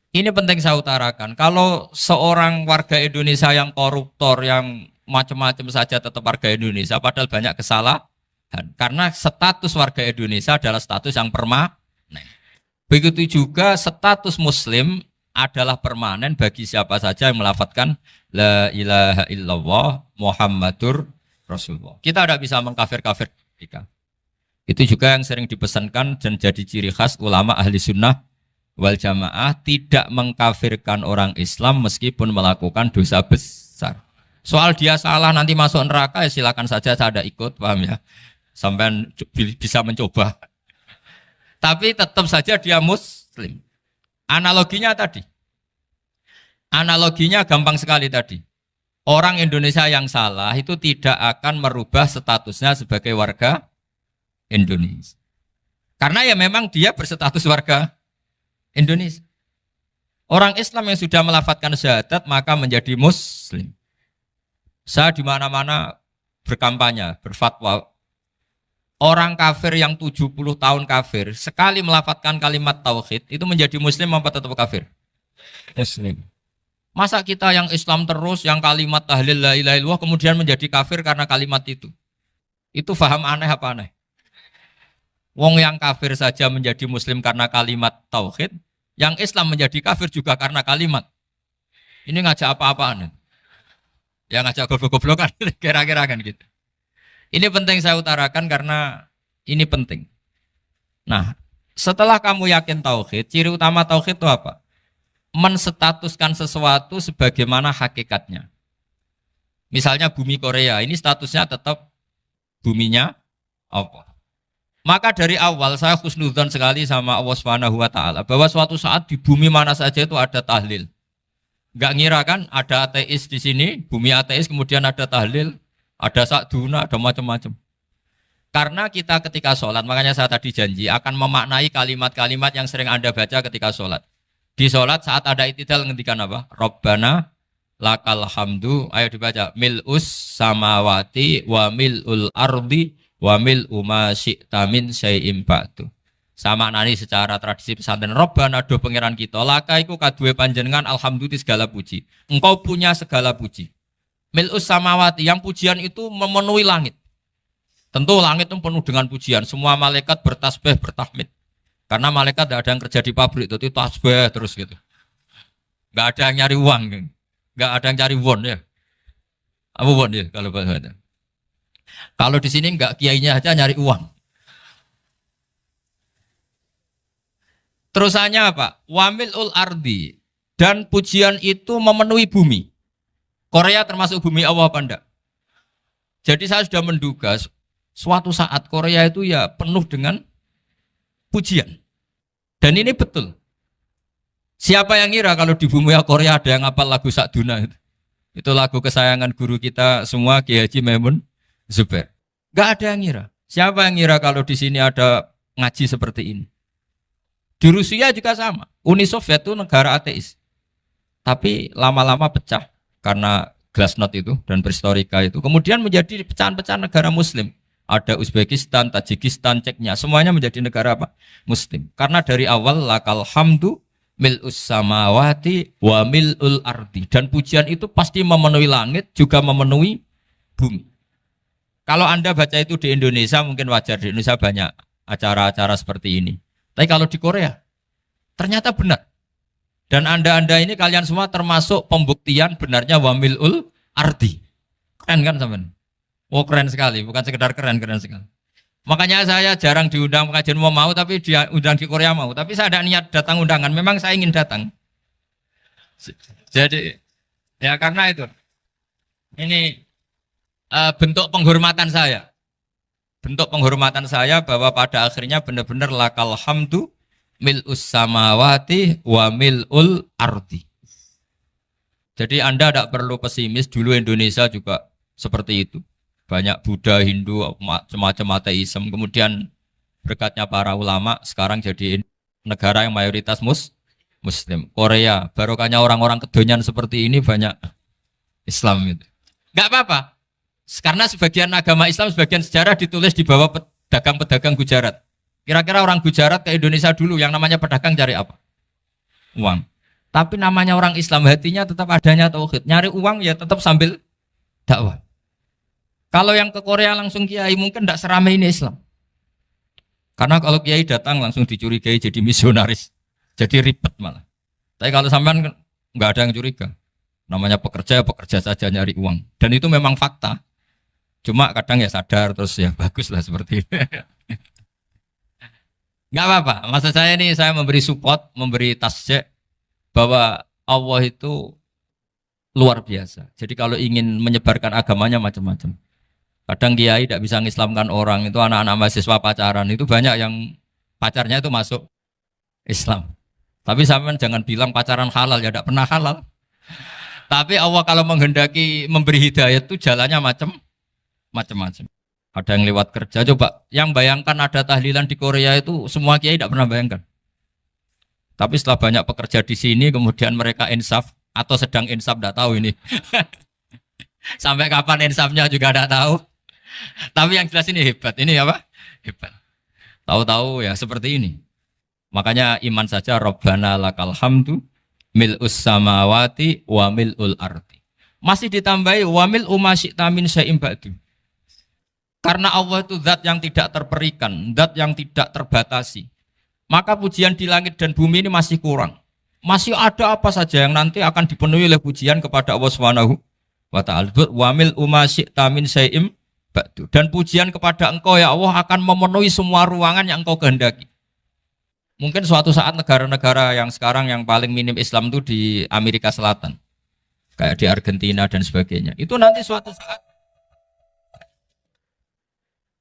Ini penting saya utarakan. Kalau seorang warga Indonesia yang koruptor, yang macam-macam saja tetap warga Indonesia, padahal banyak kesalahan. Karena status warga Indonesia adalah status yang permanen. Begitu juga status muslim adalah permanen bagi siapa saja yang melafadzkan la ilaha illallah Muhammadur Rasulullah. Kita tidak bisa mengkafir-kafir mereka. Itu juga yang sering dipesankan dan jadi ciri khas ulama ahli sunnah wal jamaah, tidak mengkafirkan orang Islam meskipun melakukan dosa besar. Soal dia salah nanti masuk neraka ya silakan saja, saya ada ikut, paham ya? Sampai bisa mencoba. Tapi tetap saja dia muslim. Analoginya tadi. Analoginya gampang sekali tadi. Orang Indonesia yang salah itu tidak akan merubah statusnya sebagai warga Indonesia. Karena ya memang dia berstatus warga Indonesia. Orang Islam yang sudah melafadzkan syahadat maka menjadi muslim. Saya di mana-mana berkampanye, berfatwa. Orang kafir yang 70 tahun kafir, sekali melafadzkan kalimat tauhid, itu menjadi muslim apa tetap kafir? Muslim. Masa kita yang Islam terus, yang kalimat tahlil la ilaha illallah, kemudian menjadi kafir karena kalimat itu? Itu faham aneh apa aneh? Wong yang kafir saja menjadi muslim karena kalimat tauhid, yang Islam menjadi kafir juga karena kalimat. Ini ngajak apa-apaan? Ya ngajak goblok-goblokan, kira-kira kan gitu. Ini penting saya utarakan karena ini penting. Nah, setelah kamu yakin tauhid, ciri utama tauhid itu apa? Menstatuskan sesuatu sebagaimana hakikatnya. Misalnya bumi Korea, ini statusnya tetap buminya apa? Maka dari awal saya husnudzon sekali sama Allah Subhanahu wa taala bahwa suatu saat di bumi mana saja itu ada tahlil. Enggak ngira kan ada ateis di sini, bumi ateis kemudian ada tahlil, ada sakduna, ada macam-macam. Karena kita ketika sholat, makanya saya tadi janji akan memaknai kalimat-kalimat yang sering Anda baca ketika sholat. Di sholat saat ada itidal ngendikan apa? Rabbana lakal hamdu, ayo dibaca, mil'us samawati wa mil'ul ardi wa mil'u ma syi'ta min syai'im ba'du. Sama nani secara tradisi pesantren, Rabbana do pangeran kita, laka iku kaduwe panjenengan alhamdulillah segala puji. Engkau punya segala puji. Mil'us samawati, yang pujian itu memenuhi langit. Tentu langit itu penuh dengan pujian. Semua malaikat bertasbih, bertahmid. Karena malaikat tidak ada yang kerja di pabrik, itu tasbih terus gitu. Nggak ada yang nyari uang, nggak ada yang cari won ya. Apa won ya kalau bahasa? Kalau di sini nggak kiainya aja nyari uang. Terusannya apa? Wamilul ardi, dan pujian itu memenuhi bumi. Korea termasuk bumi Allah apa enggak? Jadi saya sudah menduga suatu saat Korea itu ya penuh dengan pujian. Dan ini betul. Siapa yang ngira kalau di bumi Korea ada yang hafal lagu Sakduna itu? Itu lagu kesayangan guru kita semua, Ki Haji Maimun Zubair. Gak ada yang ngira. Siapa yang ngira kalau di sini ada ngaji seperti ini? Di Rusia juga sama. Uni Soviet itu negara ateis. Tapi lama-lama pecah karena Glasnost itu dan Perestroika itu. Kemudian menjadi pecahan-pecahan negara Muslim. Ada Uzbekistan, Tajikistan, Ceknya, semuanya menjadi negara apa? Muslim. Karena dari awal lakal hamdu mil'us samawati wa mil'ul ardi. Dan pujian itu pasti memenuhi langit, juga memenuhi bumi. Kalau Anda baca itu di Indonesia, mungkin wajar. Di Indonesia banyak acara-acara seperti ini. Tapi kalau di Korea, ternyata benar. Dan Anda ini kalian semua termasuk pembuktian benarnya wa mil'ul ardi. Keren kan teman? Oh keren sekali, bukan sekedar keren sekali. Makanya saya jarang diundang pengajian mau, tapi diundang di Korea mau. Tapi saya ada niat datang undangan, memang saya ingin datang. Jadi, ya karena itu. Ini bentuk penghormatan saya. Bentuk penghormatan saya bahwa pada akhirnya benar-benar lakal hamdu mil'us samawati wa mil'ul ardi. Jadi Anda tidak perlu pesimis, dulu Indonesia juga seperti itu. Banyak Buddha, Hindu, semacam ateisme. Kemudian berkatnya para ulama sekarang jadi negara yang mayoritas Muslim. Korea, barokahnya orang-orang kedonyan seperti ini banyak Islam itu. Enggak apa-apa. Karena sebagian agama Islam, sebagian sejarah ditulis di bawah pedagang-pedagang Gujarat. Kira-kira orang Gujarat ke Indonesia dulu yang namanya pedagang cari apa? Uang. Tapi namanya orang Islam, hatinya tetap adanya tauhid. Nyari uang ya tetap sambil dakwah. Kalau yang ke Korea langsung kiai mungkin tidak seramai ini Islam. Karena kalau kiai datang langsung dicurigai jadi misionaris. Jadi ribet malah. Tapi kalau sampean nggak ada yang curiga. Namanya pekerja, pekerja saja nyari uang. Dan itu memang fakta. Cuma kadang ya sadar terus ya bagus lah seperti itu. Nggak apa-apa. Maksud saya ini saya memberi support, memberi tasjek bahwa Allah itu luar biasa. Jadi kalau ingin menyebarkan agamanya macam-macam. Kadang kiai tidak bisa mengislamkan orang, itu anak-anak mahasiswa pacaran, itu banyak yang pacarnya itu masuk Islam. Tapi sampean jangan bilang pacaran halal, ya tidak pernah halal. Tapi Allah kalau menghendaki memberi hidayah itu jalannya macam-macam. Ada yang lewat kerja, coba yang bayangkan ada tahlilan di Korea itu semua kiai tidak pernah bayangkan. Tapi setelah banyak pekerja di sini, kemudian mereka insaf atau sedang insaf, tidak tahu ini. Sampai kapan insafnya juga tidak tahu. Tapi yang jelas ini hebat. Ini apa? Hebat. Tahu-tahu ya seperti ini. Makanya iman saja Rabbana lakal hamdu mil'us samawati wa mil'ul ardi. Masih ditambahi wa mil'u ma syi'ta min syai'im ba'du. Karena Allah itu zat yang tidak terperikan, zat yang tidak terbatasi. Maka pujian di langit dan bumi ini masih kurang. Masih ada apa saja yang nanti akan dipenuhi oleh pujian kepada Allah Subhanahu wa ta'ala. Wa mil'u ma syi'ta min syai'im ba'du. Dan pujian kepada Engkau ya Allah akan memenuhi semua ruangan yang Engkau kehendaki. Mungkin suatu saat negara-negara yang sekarang yang paling minim Islam itu di Amerika Selatan. Kayak di Argentina dan sebagainya. Itu nanti suatu saat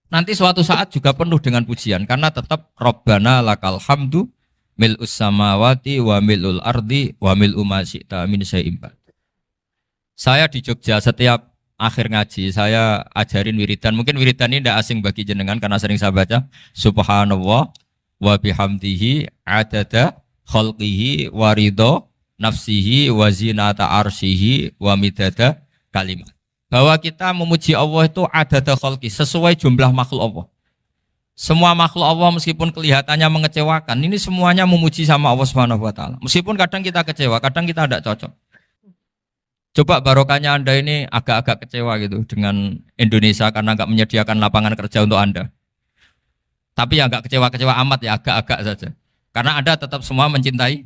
nanti suatu saat juga penuh dengan pujian karena tetap Rabbana lakal hamdu mil'us samawati wa mil'ul ardi wa mil'u ma syi'ta min syai'in ba'd. Saya di Jogja setiap akhir ngaji saya ajarin wiridan. Mungkin wiridan ini tidak asing bagi jenengan karena sering saya baca. Subhanallah wa bihamdihi adada khalqihi wa ridha nafsihi wa zinata arsyihi wa midada kalimat. Bahwa kita memuji Allah itu adada khalqi sesuai jumlah makhluk Allah. Semua makhluk Allah meskipun kelihatannya mengecewakan, ini semuanya memuji sama Allah Subhanahu wa taala. Meskipun kadang kita kecewa, kadang kita tidak cocok. Coba barokahnya Anda ini agak-agak kecewa gitu dengan Indonesia karena nggak menyediakan lapangan kerja untuk Anda. Tapi ya nggak kecewa-kecewa amat ya, agak-agak saja. Karena Anda tetap semua mencintai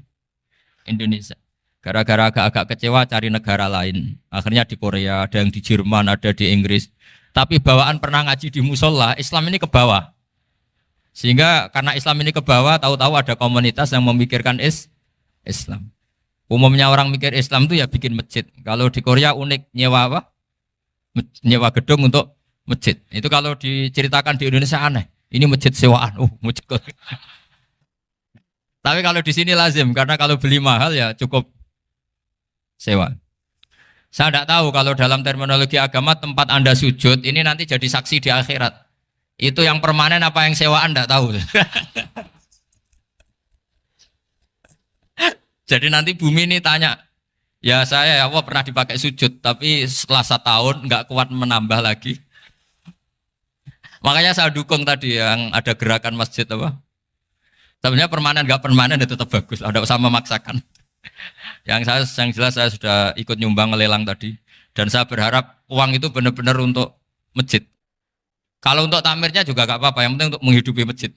Indonesia. Gara-gara agak-agak kecewa cari negara lain. Akhirnya di Korea, ada yang di Jerman, ada di Inggris. Tapi bawaan pernah ngaji di musola, Islam ini ke bawah. Sehingga karena Islam ini ke bawah, tahu-tahu ada komunitas yang memikirkan Islam. Umumnya orang mikir Islam itu ya bikin masjid. Kalau di Korea unik, nyewa apa? Nyewa gedung untuk masjid. Itu kalau diceritakan di Indonesia aneh. Ini masjid sewaan. Masjid. Tapi kalau di sini lazim karena kalau beli mahal ya cukup sewa. Saya tidak tahu kalau dalam terminologi agama tempat Anda sujud ini nanti jadi saksi di akhirat. Itu yang permanen apa yang sewaan tidak tahu. Jadi nanti bumi ini tanya, ya saya ya Allah pernah dipakai sujud, tapi setelah 1 tahun nggak kuat menambah lagi. Makanya saya dukung tadi yang ada gerakan masjid apa. Sebenarnya permanen nggak permanen itu tetap bagus, ada usah memaksakan. Yang jelas saya sudah ikut nyumbang lelang tadi, dan saya berharap uang itu benar-benar untuk masjid. Kalau untuk takmirnya juga nggak apa-apa, yang penting untuk menghidupi masjid.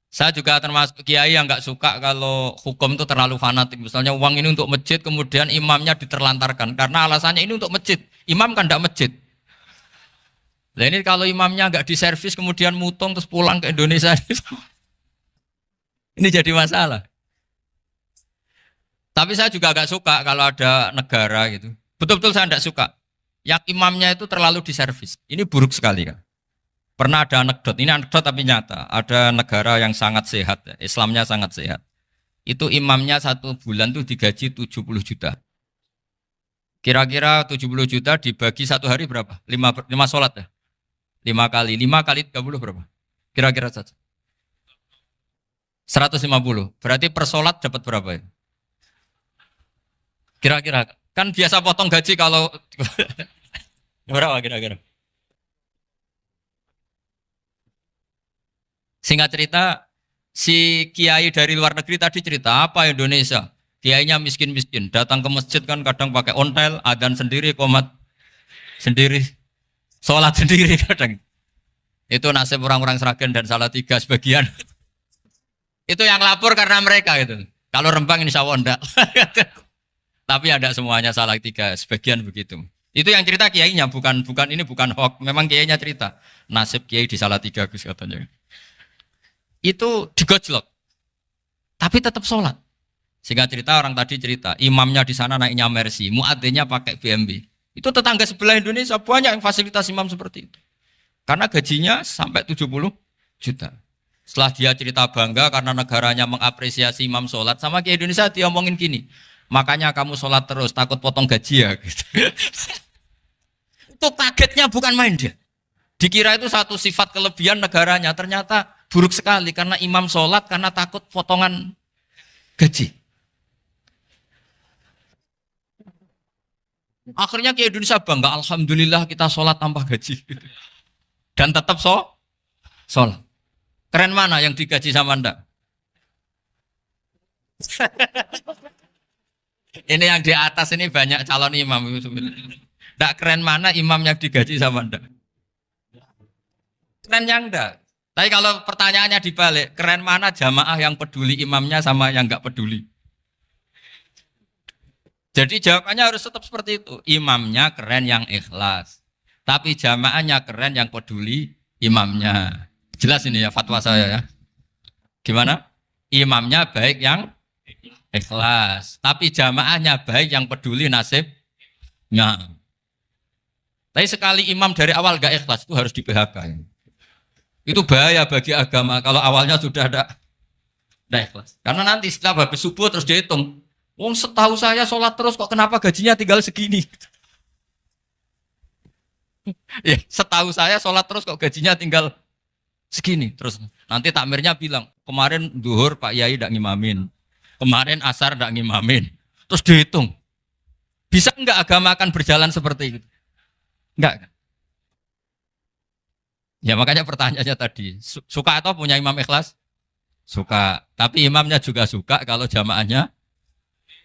Saya juga termasuk kiai yang nggak suka kalau hukum itu terlalu fanatik. Misalnya uang ini untuk masjid, kemudian imamnya diterlantarkan. Karena alasannya ini untuk masjid. Imam kan tidak masjid. Nah ini kalau imamnya nggak diservis, kemudian mutung terus pulang ke Indonesia. Ini jadi masalah. Tapi saya juga nggak suka kalau ada negara gitu. Betul-betul saya tidak suka. Yang imamnya itu terlalu diservis. Ini buruk sekali kan. Pernah ada anekdot, ini anekdot tapi nyata. Ada negara yang sangat sehat, Islamnya sangat sehat. Itu imamnya 1 bulan tuh digaji 70 juta. Kira-kira 70 juta dibagi 1 hari berapa? 5 sholat ya? 5 kali 30 berapa? Kira-kira saja. 150. Berarti per sholat dapat berapa ya? Kira-kira. Kan biasa potong gaji kalau... Berapa kira-kira? Singkat cerita, si kiai dari luar negeri tadi cerita apa Indonesia? Kiainya miskin-miskin, datang ke masjid kan kadang pakai ontel, adzan sendiri, qomat sendiri, sholat sendiri kadang. Itu nasib orang-orang Sragen dan Salatiga sebagian. Itu yang lapor karena mereka itu. Kalau Rembang insya Allah enggak. Tapi ada semuanya Salatiga, sebagian begitu. Itu yang cerita kiainya, bukan ini bukan hoax, memang kiainya cerita. Nasib kiai di Salatiga Gus katanya. Itu digojlok, tapi tetap sholat. Sehingga cerita orang tadi cerita, imamnya di sana naiknya Mercy, muadzinnya pakai BMW. Itu tetangga sebelah Indonesia banyak yang fasilitas imam seperti itu. Karena gajinya sampai 70 juta. Setelah dia cerita bangga karena negaranya mengapresiasi imam sholat, sama kayak Indonesia dia omongin gini, makanya kamu sholat terus, takut potong gaji ya. Gitu. Itu kagetnya bukan main dia. Dikira itu satu sifat kelebihan negaranya, ternyata buruk sekali karena imam sholat karena takut potongan gaji. Akhirnya ke Indonesia bangga, alhamdulillah kita sholat tanpa gaji. Dan tetap sholat. Keren mana yang digaji sama Anda? Ini yang di atas ini banyak calon imam. Tidak keren mana imam yang digaji sama Anda? Keren yang enggak. Tapi kalau pertanyaannya dibalik, keren mana jamaah yang peduli imamnya sama yang enggak peduli? Jadi jawabannya harus tetap seperti itu. Imamnya keren yang ikhlas. Tapi jamaahnya keren yang peduli imamnya. Jelas ini ya fatwa saya ya. Gimana? Imamnya baik yang ikhlas. Tapi jamaahnya baik yang peduli nasibnya. Tapi sekali imam dari awal enggak ikhlas itu harus di PHK. Itu bahaya bagi agama kalau awalnya sudah ada ikhlas. Karena nanti setelah habis subuh terus dihitung. Wong setahu saya sholat terus kok kenapa gajinya tinggal segini? Ya, setahu saya sholat terus kok gajinya tinggal segini. Terus nanti takmirnya bilang, kemarin duhur Pak Yai tidak ngimamin. Kemarin asar tidak ngimamin. Terus dihitung. Bisa enggak agama akan berjalan seperti itu? Enggak kan? Ya makanya pertanyaannya tadi, suka atau punya imam ikhlas? Suka. Tapi imamnya juga suka kalau jamaahnya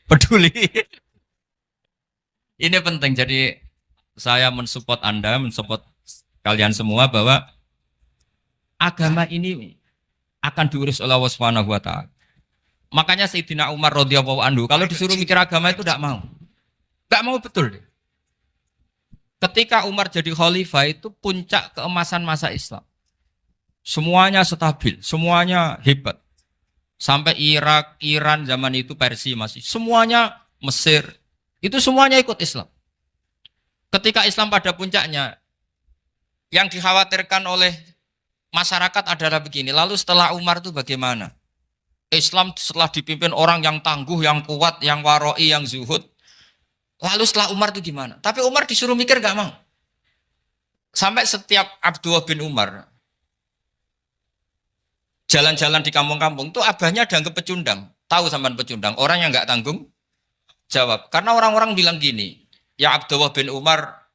peduli. Ini penting. Jadi saya mensupport Anda, mensupport kalian semua bahwa agama ini akan diurus oleh Allah Subhanahu wa taala. Makanya Sayyidina Umar radhiyallahu anhu kalau disuruh mikir agama itu tidak mau. Enggak mau betul. Ketika Umar jadi khalifah itu puncak keemasan masa Islam. Semuanya stabil, semuanya hebat. Sampai Irak, Iran zaman itu Persia masih. Semuanya Mesir. Itu semuanya ikut Islam. Ketika Islam pada puncaknya, yang dikhawatirkan oleh masyarakat adalah begini. Lalu setelah Umar itu bagaimana? Islam setelah dipimpin orang yang tangguh, yang kuat, yang waroi, yang zuhud. Lalu setelah Umar itu gimana? Tapi Umar disuruh mikir gak mau. Sampai setiap Abdullah bin Umar jalan-jalan di kampung-kampung itu abahnya dianggap pecundang. Tahu sampean pecundang? Orang yang gak tanggung jawab. Karena orang-orang bilang gini, ya Abdullah bin Umar,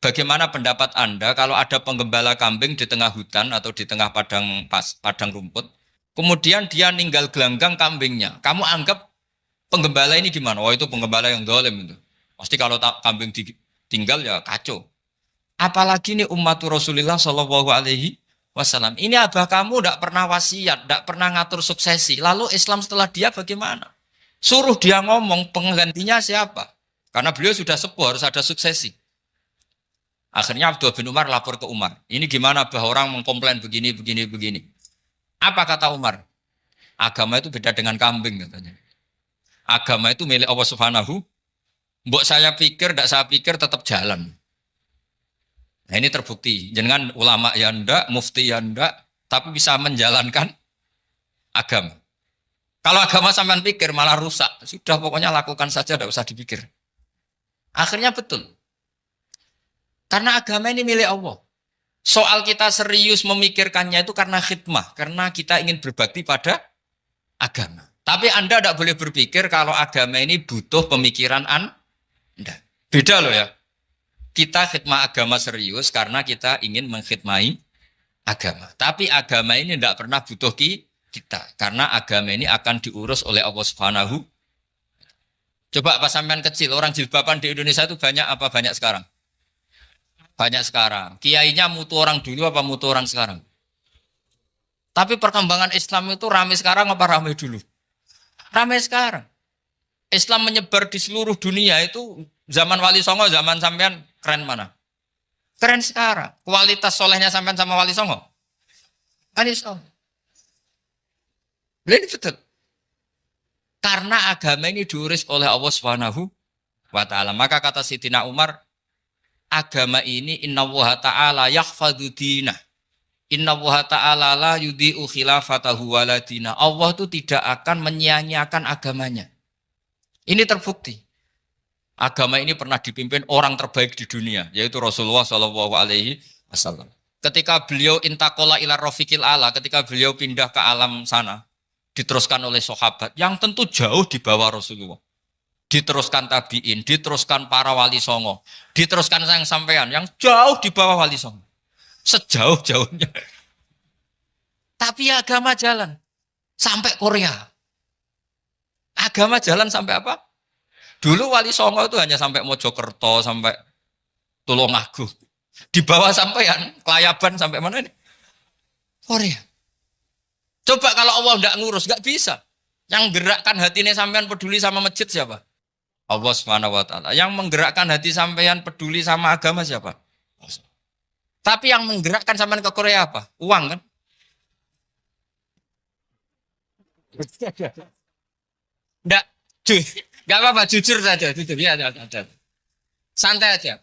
bagaimana pendapat Anda kalau ada penggembala kambing di tengah hutan atau di tengah padang rumput, kemudian dia ninggal gelanggang kambingnya. Kamu anggap penggembala ini gimana? Oh itu penggembala yang dolim itu. Pasti kalau kambing ditinggal ya kacau. Apalagi ini ummatu Rasulullah Shallallahu Alaihi Wasallam. Ini abah kamu tidak pernah wasiat, tidak pernah ngatur suksesi. Lalu Islam setelah dia bagaimana? Suruh dia ngomong penggantinya siapa? Karena beliau sudah sepuh harus ada suksesi. Akhirnya Abdullah bin Umar lapor ke Umar. Ini gimana bah orang mengkomplain begini, begini, begini. Apa kata Umar? Agama itu beda dengan kambing katanya. Agama itu milik Allah Subhanahu. Mbok saya pikir, tidak saya pikir tetap jalan. Nah ini terbukti. Jangan ulama ya ndak, mufti ya ndak, tapi bisa menjalankan agama. Kalau agama sampean pikir malah rusak. Sudah pokoknya lakukan saja, tidak usah dipikir. Akhirnya betul. Karena agama ini milik Allah. Soal kita serius memikirkannya itu karena khidmah. Karena kita ingin berbakti pada agama. Tapi Anda tidak boleh berpikir kalau agama ini butuh pemikiran Anda. Beda loh ya. Kita khidmah agama serius karena kita ingin mengkhidmai agama. Tapi agama ini tidak pernah butuh kita. Karena agama ini akan diurus oleh Allah Subhanahu. Coba pas sampean kecil, orang jilbaban di Indonesia itu banyak apa banyak sekarang? Banyak sekarang. Kiainya mutu orang dulu apa mutu orang sekarang? Tapi perkembangan Islam itu ramai sekarang apa ramai dulu? Ramai sekarang. Islam menyebar di seluruh dunia itu zaman Wali Songo, zaman sampean keren mana? Keren sekarang. Kualitas solehnya sampean sama Wali Songo? Wali Songo. Ini betul. Karena agama ini diurus oleh Allah Subhanahu wa taala. Maka kata Sayyidina Umar, agama ini innallaha ta'ala yahfadhu dinah. Innallaha ta'ala la yudhi'u khilafatahu waladina. Allah itu tidak akan menyia-nyiakan agamanya. Ini terbukti. Agama ini pernah dipimpin orang terbaik di dunia, yaitu Rasulullah Shallallahu Alaihi Wasallam. Ketika beliau intakola ila rofiqil ala, ketika beliau pindah ke alam sana, diteruskan oleh sahabat yang tentu jauh di bawah Rasulullah. Diteruskan tabiin, diteruskan para wali songo, diteruskan sayang sampean yang jauh di bawah wali songo. Sejauh-jauhnya. Tapi agama jalan sampai Korea. Agama jalan sampai apa? Dulu Wali Songo itu hanya sampai Mojokerto, sampai Tulungagung. Di bawah sampean, Kelayaban sampai mana ini? Korea. Coba kalau Allah tidak ngurus, nggak bisa. Yang gerakkan hatinya sampean peduli sama masjid siapa? Allah Subhanahu wa taala. Yang menggerakkan hati sampean peduli sama agama siapa? Tapi yang menggerakkan sampean ke Korea apa? Uang kan? Enggak, enggak apa-apa, jujur saja, jujur ya, santai aja.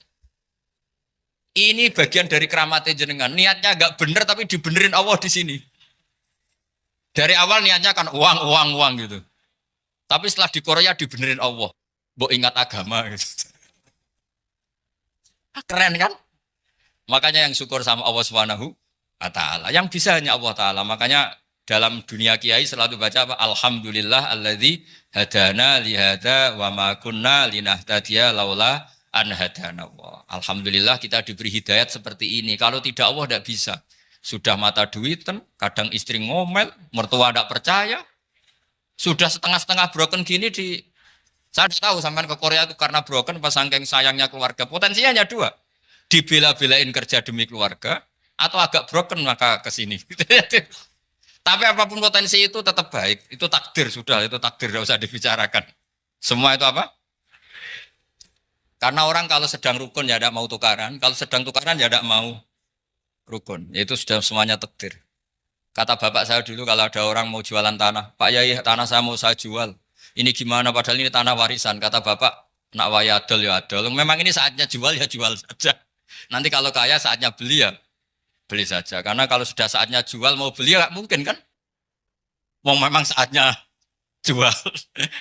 Ini bagian dari keramatnya jenengan. Niatnya agak bener tapi dibenerin Allah di sini. Dari awal niatnya kan uang, uang, uang gitu. Tapi setelah di Korea dibenerin Allah. Mbok ingat agama gitu. Keren kan? Makanya yang syukur sama Allah Subhanahu wa taala. Yang bisa hanya Allah taala. Makanya dalam dunia kiai selalu baca apa? Alhamdulillah alladzi hadana li hadza wa ma kunna linahtadiya laula an hadana Allah. Alhamdulillah kita diberi hidayat seperti ini. Kalau tidak Allah tidak bisa. Sudah mata duitan, kadang istri ngomel, mertua tidak percaya. Sudah setengah-setengah broken gini di saya tidak tahu sampai ke Korea itu karena broken pas saking sayangnya keluarga. Potensinya hanya dua. Dibela-belain kerja demi keluarga atau agak broken maka ke sini. Tapi apapun potensi itu tetap baik. Itu takdir sudah, itu takdir tidak usah dibicarakan. Semua itu apa? Karena orang kalau sedang rukun ya tidak mau tukaran, kalau sedang tukaran ya tidak mau rukun. Itu sudah semuanya takdir. Kata bapak saya dulu kalau ada orang mau jualan tanah, Pak Yai tanah saya mau saya jual. Ini gimana padahal ini tanah warisan. Kata bapak, nak waya adol ya adol. Memang ini saatnya jual ya jual saja. Nanti kalau kaya saatnya beli ya beli saja. Karena kalau sudah saatnya jual mau beli ya nggak mungkin kan. Mau memang saatnya jual.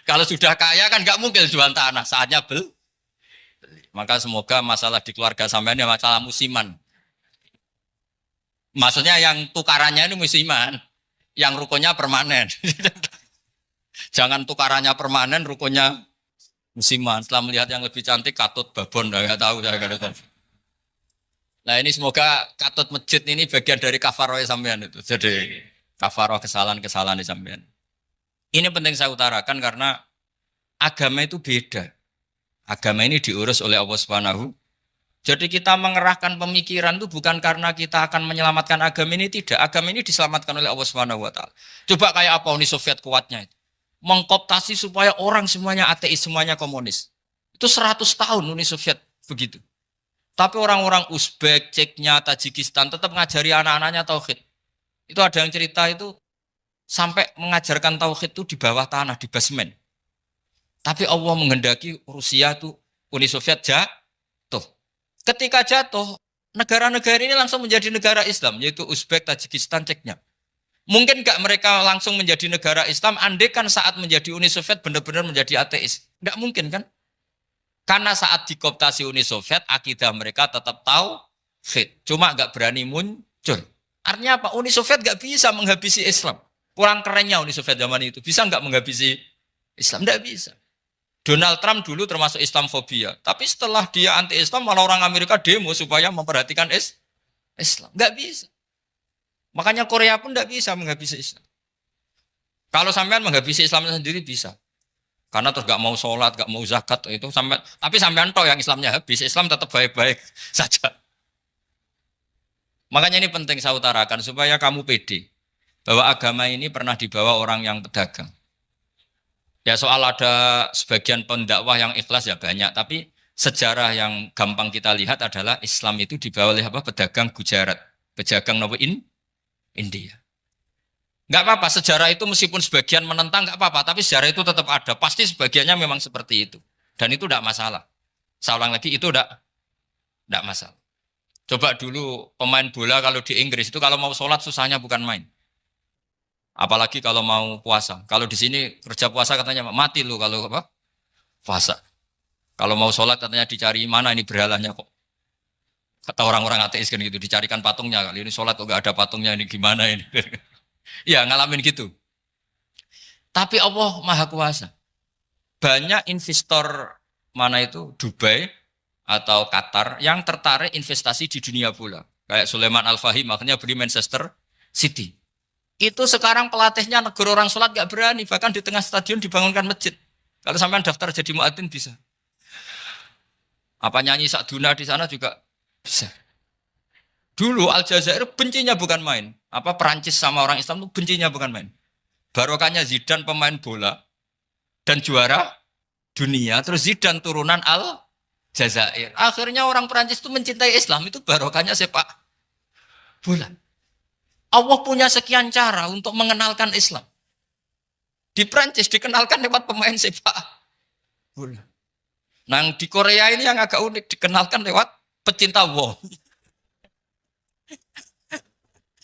Kalau sudah kaya kan nggak mungkin jual tanah. Saatnya beli. Maka semoga masalah di keluarga sampean ya masalah musiman. Maksudnya yang tukarannya ini musiman, yang rukunnya permanen. Jangan tukarannya permanen, rukunnya musiman. Setelah melihat yang lebih cantik, katut babon, nggak tahu saya nggak tahu. Nah ini semoga katut masjid ini bagian dari kafaroh sampean itu. Jadi kafaroh kesalahan-kesalahan di sampean. Ini penting saya utarakan karena agama itu beda. Agama ini diurus oleh Allah Subhanahu. Jadi kita mengerahkan pemikiran itu bukan karena kita akan menyelamatkan agama ini, tidak. Agama ini diselamatkan oleh Allah Subhanahu wa taala. Coba kayak apa Uni Soviet kuatnya itu. Mengkooptasi supaya orang semuanya ateis, semuanya komunis. Itu 100 tahun Uni Soviet begitu. Tapi orang-orang Uzbek, Ceknya, Tajikistan tetap mengajari anak-anaknya tauhid. Itu ada yang cerita itu sampai mengajarkan tauhid itu di bawah tanah, di basement. Tapi Allah menghendaki Rusia itu Uni Soviet jatuh. Ketika jatuh, negara-negara ini langsung menjadi negara Islam, yaitu Uzbek, Tajikistan, Ceknya. Mungkin nggak mereka langsung menjadi negara Islam, andai kan saat menjadi Uni Soviet benar-benar menjadi ateis. Nggak mungkin kan? Karena saat dikooptasi Uni Soviet, akidah mereka tetap tauhid. Cuma nggak berani muncul. Artinya apa? Uni Soviet nggak bisa menghabisi Islam. Kurang kerennya Uni Soviet zaman itu. Bisa nggak menghabisi Islam? Nggak bisa. Donald Trump dulu termasuk Islamfobia. Tapi setelah dia anti-Islam, malah orang Amerika demo supaya memperhatikan Islam. Nggak bisa. Makanya Korea pun nggak bisa menghabisi Islam. Kalau sampean menghabisi Islam sendiri bisa. Karena terus nggak mau sholat, nggak mau zakat, itu sampai. Tapi sampean toh yang Islamnya habis, Islam tetap baik-baik saja. Makanya ini penting saya utarakan, supaya kamu pede. Bahwa agama ini pernah dibawa orang yang pedagang. Ya soal ada sebagian pendakwah yang ikhlas ya banyak, tapi sejarah yang gampang kita lihat adalah Islam itu dibawa oleh apa? Pedagang Gujarat, pedagang India. Nggak apa-apa, sejarah itu meskipun sebagian menentang nggak apa-apa, tapi sejarah itu tetap ada. Pasti sebagiannya memang seperti itu, dan itu tidak masalah. Saya ulang lagi, itu tidak masalah. Coba dulu pemain bola kalau di Inggris itu kalau mau sholat susahnya bukan main. Apalagi kalau mau puasa. Kalau di sini kerja puasa katanya mati lu kalau apa? Puasa. Kalau mau sholat katanya dicari mana ini berhalanya kok. Kata orang-orang ateis kan gitu, dicarikan patungnya. Kali ini sholat kok gak ada patungnya, ini gimana ini. Ya ngalamin gitu. Tapi Allah Maha Kuasa. Banyak investor mana itu Dubai atau Qatar yang tertarik investasi di dunia bola. Kayak Sulaiman Al-Fahim makanya beli Manchester City. Itu sekarang pelatihnya negara orang sholat gak berani. Bahkan di tengah stadion dibangunkan masjid. Kalau sampai daftar jadi muadzin bisa. Apa nyanyi Sakduna di sana juga bisa. Dulu Aljazair bencinya bukan main. Apa Perancis sama orang Islam itu bencinya bukan main. Barokahnya Zidane pemain bola. Dan juara dunia. Terus Zidane turunan Aljazair. Akhirnya orang Perancis itu mencintai Islam. Itu barokahnya sepak bola. Allah punya sekian cara untuk mengenalkan Islam. Di Prancis dikenalkan lewat pemain sepak bola. Nah di Korea ini yang agak unik dikenalkan lewat pecinta wol.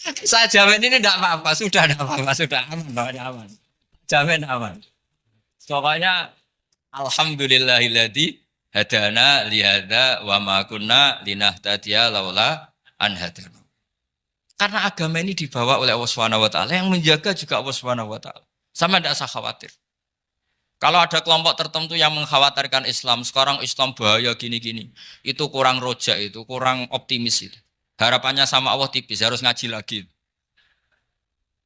Saya jamin ini tidak apa-apa, sudah tidak apa-apa, sudah aman, pokoknya aman. Jamin aman. Pokoknya alhamdulillahilladzi hadana lihada wa ma kunna linahtadiya laula an hadana. Karena agama ini dibawa oleh Allah Subhanahu wa taala, yang menjaga juga Allah Subhanahu wa taala. Sama tidak usah khawatir. Kalau ada kelompok tertentu yang mengkhawatirkan Islam, sekarang Islam bahaya gini-gini, itu kurang roja, itu kurang optimis itu. Harapannya sama Allah tipis, harus ngaji lagi.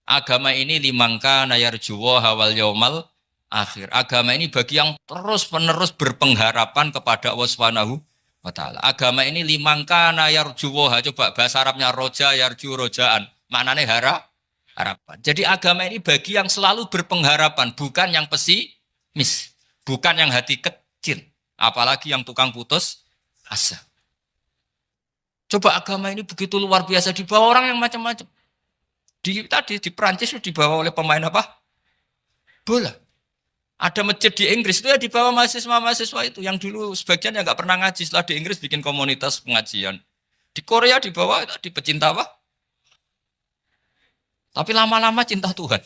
Agama ini limangka nayarjuwa hawal yaumal akhir. Agama ini bagi yang terus-menerus berpengharapan kepada Allah Subhanahu wa taala. Agama ini limangka nayarjuwa, coba bahasa Arabnya roja yarju rojaan. Maknanya harapan. Jadi agama ini bagi yang selalu berpengharapan, bukan yang pesimis, bukan yang hati kecil, apalagi yang tukang putus asa. Coba agama ini begitu luar biasa dibawa orang yang macam-macam. Di Perancis dibawa oleh pemain apa? Bola. Ada masjid di Inggris itu ya dibawa mahasiswa-mahasiswa itu yang dulu sebagian yang nggak pernah ngaji, setelah di Inggris bikin komunitas pengajian. Di Korea dibawa di pecinta apa? Tapi lama-lama cinta Tuhan.